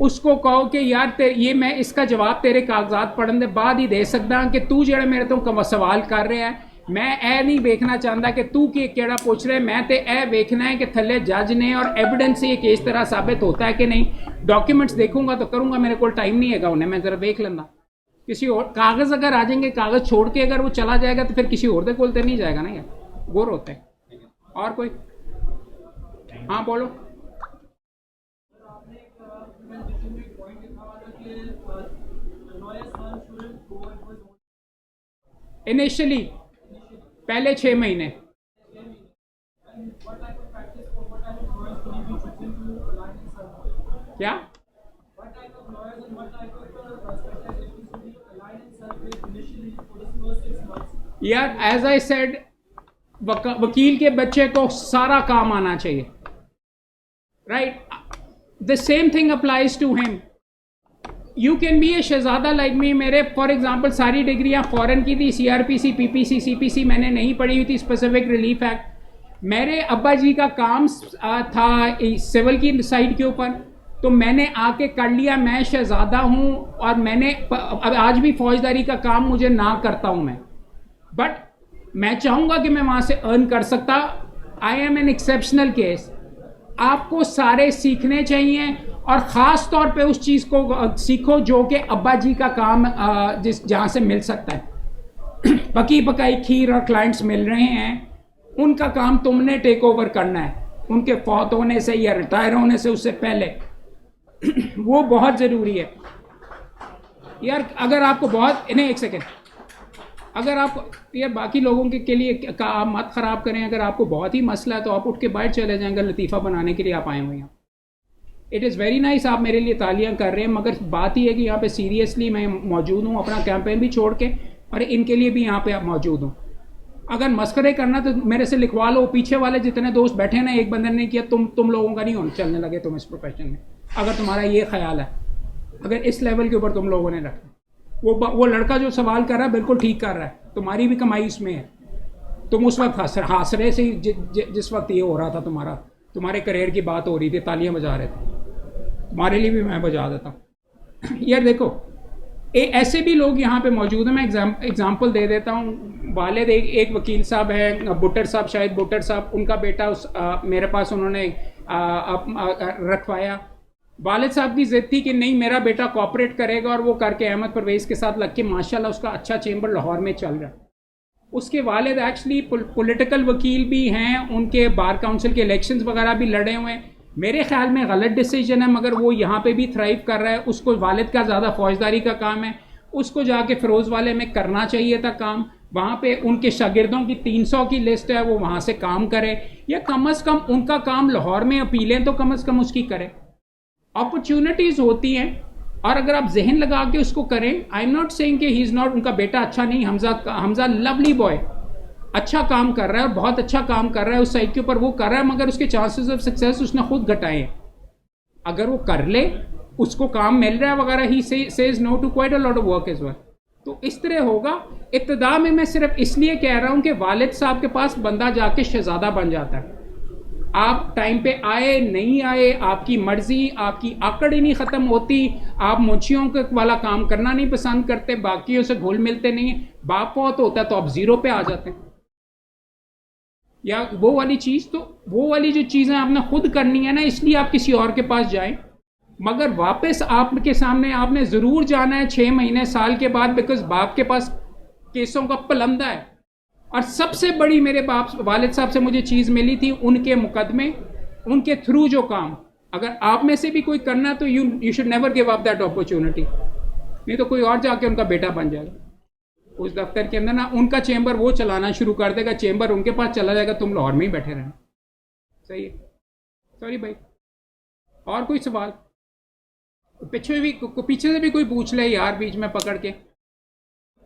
उसको कहो कि यार ये मैं इसका जवाब तेरे कागजात पढ़ने के बाद ही दे सकता कि तू जेड़ा मेरे तो सवाल कर रहा है, मैं ए नहीं देखना चाहता कि तू केड़ा पूछ रहे, मैं तो ए देखना है कि थले जज ने और एविडेंस से ये केस तरह साबित होता है कि नहीं। डॉक्यूमेंट्स देखूंगा तो करूंगा, मेरे को टाइम नहीं है उन्हें, मैं ज़रा देख लेना। किसी और कागज़ अगर आ जाएंगे, कागज़ छोड़ के अगर वो चला जाएगा तो फिर किसी और दे कोल तो नहीं जाएगा ना यार, गोर होते हैं। और कोई? हाँ बोलो। इनिशियली पहले 6 महीने। क्या यार, एज आई सेड, वकील के बच्चे को सारा काम आना चाहिए, right? The same thing applies to him. You can be a शहजादा लाइक मी। मेरे फॉर एग्जाम्पल सारी डिग्रियां फॉरेन की थी, CRPC, PPC, CPC मैंने नहीं पढ़ी हुई थी, स्पेसिफिक रिलीफ एक्ट। मेरे अब्बा जी का काम था सिविल की साइड के ऊपर, तो मैंने आके कर लिया। मैं शहजादा हूँ और मैंने आज भी फौजदारी का काम मुझे ना करता हूँ मैं, बट मैं चाहूँगा कि मैं वहाँ से अर्न कर सकता। I am an exceptional case. आपको सारे सीखने चाहिए और ख़ास तौर पे उस चीज़ को सीखो जो कि अब्बा जी का काम जहाँ से मिल सकता है। पकी पकाई खीर और क्लाइंट्स मिल रहे हैं, उनका काम तुमने टेक ओवर करना है, उनके फौत होने से या रिटायर होने से उससे पहले। वो बहुत ज़रूरी है यार। अगर आपको बहुत नहीं, एक सेकेंड, अगर आप यार बाकी लोगों के लिए का आप मत ख़राब करें। अगर आपको बहुत ही मसला है तो आप उठ के बाहर चले जाएंगे, लतीफ़ा बनाने के लिए आप आए हुए हैं। इट इज़ वेरी नाइस, आप मेरे लिए तालियां कर रहे हैं, मगर बात ही है कि यहाँ पे सीरियसली मैं मौजूद हूँ, अपना कैंपेन भी छोड़ के, और इनके लिए भी यहाँ पे आप मौजूद हूँ। अगर मस्करे करना तो मेरे से लिखवा लो। पीछे वाले जितने दोस्त बैठे ना, एक बंदे ने किया, तुम लोगों का नहीं चलने लगे तुम इस प्रोफेशन में। अगर तुम्हारा ये ख्याल है, अगर इस लेवल के ऊपर तुम लोगों ने रखा, वो लड़का जो सवाल कर रहा है बिल्कुल ठीक कर रहा है, तुम्हारी भी कमाई इसमें है। तुम उस वक्त हंस रहे से जिस वक्त ये हो रहा था, तुम्हारे करियर की बात हो रही थी, तालियां बजा रहे थे, तुम्हारे लिए भी मैं बजा देता हूँ। यार देखो, ऐसे भी लोग यहाँ पे मौजूद हैं। मैं एग्जांपल दे देता हूँ। वालिद एक वकील साहब हैं, बुट्टर साहब, शायद बुट्टर साहब, उनका बेटा मेरे पास उन्होंने रखवाया। वालिद साहब की ज़िद थी कि नहीं, मेरा बेटा कॉपरेट करेगा, और वो करके अहमद परवेज़ के साथ लग के माशाल्लाह उसका अच्छा चेंबर लाहौर में चल रहा है। उसके वालिद एक्चुअली पॉलिटिकल वकील भी हैं, उनके बार काउंसिल के इलेक्शंस वगैरह भी लड़े हुए हैं। मेरे ख्याल में गलत डिसीजन है, मगर वो यहाँ पे भी थ्राइव कर रहा है। उसको वालिद का ज़्यादा फौजदारी का काम है, उसको जाके फ़िरोज़ वाले में करना चाहिए था काम। वहाँ पे उनके शागिर्दों की 300 की लिस्ट है, वो वहाँ से काम करे, या कम अज़ कम उनका काम लाहौर में अपीलें तो कम अज़ कम उसकी करें। अपॉर्चुनिटीज़ होती हैं, और अगर आप जहन लगा के उसको करें। आई एम नॉट सेइंग कि ही इज़ नॉट, उनका बेटा अच्छा नहीं, हमजा लवली बॉय, अच्छा काम कर रहा है, और बहुत अच्छा काम कर रहा है उस साइड के ऊपर, वो कर रहा है, मगर उसके चांसेस ऑफ सक्सेस उसने खुद घटाए हैं। अगर वो कर ले, उसको काम मिल रहा है वगैरह, he says no to quite a lot of work as well. तो इस तरह होगा। इब्तिदा में मैं सिर्फ इसलिए कह रहा हूँ कि वालिद साहब के पास बंदा जाके शहजादा बन जाता है। आप टाइम पे आए नहीं आए आपकी मर्जी, आपकी आकड़ ही नहीं ख़त्म होती। आप मुंशियों के वाला काम करना नहीं पसंद करते, बाकियों से घुल मिलते नहीं। बाप बहुत होता है तो आप ज़ीरो पे आ जाते हैं, या वो वाली चीज़। तो वो वाली जो चीज़ें आपने खुद करनी है ना, इसलिए आप किसी और के पास जाएं। मगर वापस आपके सामने आपने ज़रूर जाना है 6 महीने साल के बाद, बिकॉज बाप के पास केसों का पलंदा है। और सबसे बड़ी मेरे बाप वालिद साहब से मुझे चीज़ मिली थी, उनके मुकदमे, उनके थ्रू जो काम, अगर आप में से भी कोई करना तो you should never give up that opportunity, नहीं तो कोई और जाके उनका बेटा बन जाएगा उस दफ्तर के अंदर ना, उनका चेंबर वो चलाना शुरू कर देगा, चेंबर उनके पास चला जाएगा, तुम लाहौर में ही बैठे रहना। सही है, सॉरी भाई। और कोई सवाल? पीछे से भी कोई पूछ ले यार, बीच में पकड़ के,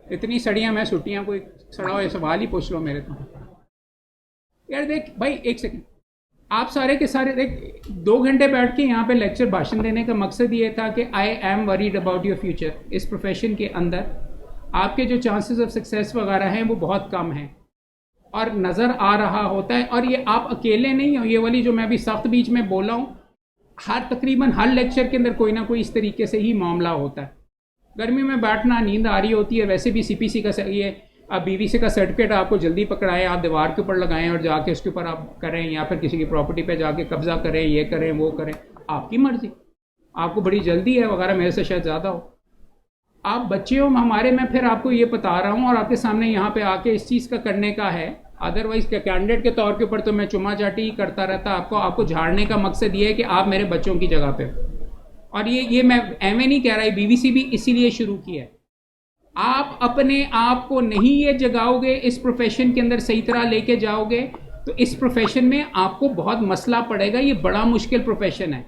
इतनी सड़ियां मैं छुट्टियां, कोई सड़ा हुआ सवाल ही पूछ लो मेरे तो। यार देख भाई, एक सेकंड, आप सारे के सारे देख 2 घंटे बैठ के यहाँ पे लेक्चर भाषण देने का मकसद ये था कि I am worried about your future. इस प्रोफेशन के अंदर आपके जो चांसेस ऑफ सक्सेस वगैरह हैं वो बहुत कम हैं और नज़र आ रहा होता है। और ये आप अकेले नहीं हो, ये वाली जो मैं अभी सख्त बीच में बोला हूँ, तकरीबन हर लेक्चर के अंदर कोई ना कोई इस तरीके से ही मामला होता है। गर्मी में बैठना, नींद आ रही होती है, वैसे भी CPC का ये अब BVC का सर्टिफिकेट आपको जल्दी पकड़ाएं, आप दीवार के ऊपर लगाएं और जाके उसके ऊपर आप करें, या फिर किसी की प्रॉपर्टी पे जाके कब्जा करें, ये करें वो करें, आपकी मर्जी। आपको बड़ी जल्दी है वगैरह, मेरे से शायद ज़्यादा हो। आप बच्चे हो हमारे, मैं फिर आपको ये बता रहा हूँ और आपके सामने यहाँ पे आके इस चीज़ का करने का है। अदरवाइज कैंडिडेट के तौर के ऊपर तो मैं चुमा चाटी ही करता रहता। आपको झाड़ने का मकसद ये है कि आप मेरे बच्चों की जगह पे हो। और ये मैं एमए नहीं कह रहा, BVC भी इसीलिए शुरू किया है। आप अपने आप को नहीं ये जगाओगे, इस प्रोफेशन के अंदर सही तरह लेके जाओगे, तो इस प्रोफेशन में आपको बहुत मसला पड़ेगा। ये बड़ा मुश्किल प्रोफेशन है।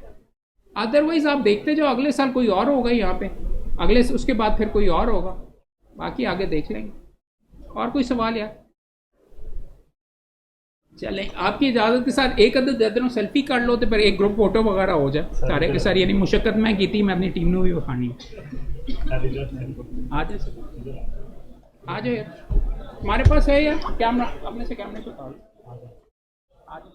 अदरवाइज आप देखते जाओ, अगले साल कोई और होगा यहाँ पे, उसके बाद फिर कोई और होगा, बाकी आगे देख लेंगे। और कोई सवाल यार? चलें, आपकी इजाज़त के साथ एक अदद दे दे रहा हूँ, सेल्फी कर लो तो फिर एक ग्रुप फोटो वगैरह हो जाए सारे के सारे। यानी मुशक्कत मैं की थी, मैं अपनी टीम ने भी बखानी है। आ जाओ यार, हमारे पास है यार कैमरा, अपने से कैमरे से उतारो। आ जाओ,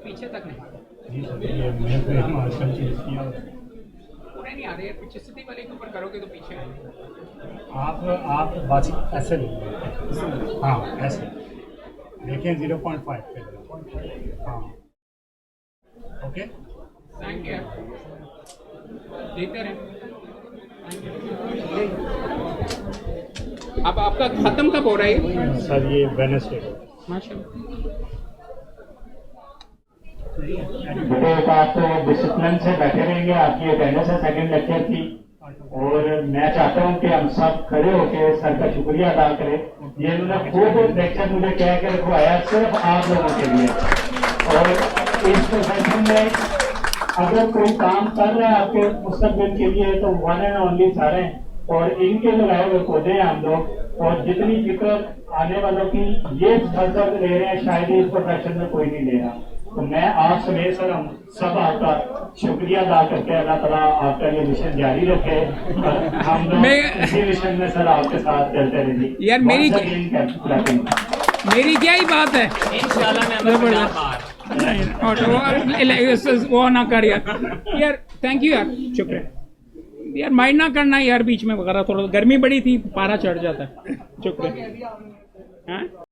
पीछे तक नहीं, पूरे नहीं आ रहे यार, पीछे सीधी वाले के ऊपर करोगे तो पीछे आएंगे। आप बस ऐसे हाँ ऐसे देखिए 0.5 पे। हाँ ओके, थैंक यू, देखते रहें। अब आपका खत्म कब हो रहा है सर? ये वेडनेसडे को। माशाल्लाह। बेटे आप तो डिसिप्लिन से बैठे रहेंगे, आपकी अटेंडेंस है सेकंड लेक्चर की, और मैं चाहता हूँ कि हम सब खड़े होकर सर का शुक्रिया अदा करें। ये उन्होंने खूब लेक्चर मुझे कह के रखवाया सिर्फ आप लोगों के लिए। और इस प्रोफेशन में अगर कोई काम कर रहा है आपके मुस्तकबिल के लिए तो वन एंड ओनली सर हैं, और इनके लगाए हुए पौधे हैं हम लोग। और जितनी फिक्र आने वालों की ये फर्जत ले रहे हैं, शायद इस प्रोफेशन में कोई नहीं ले रहा। तो मैं आप समेत सर हम सब आपका शुक्रिया अदा करके अल्लाह ताला आपका ये मिशन जारी रखे। हम लोग इसी मिशन में सर आपके साथ चलते रहेंगे यार। मेरी क्या ही बात है, वो ना कर यार। थैंक यू यार, शुक्रिया यार। माइंड ना करना यार, बीच में वगैरह थोड़ा गर्मी बड़ी थी, पारा चढ़ जाता है। शुक्रिया।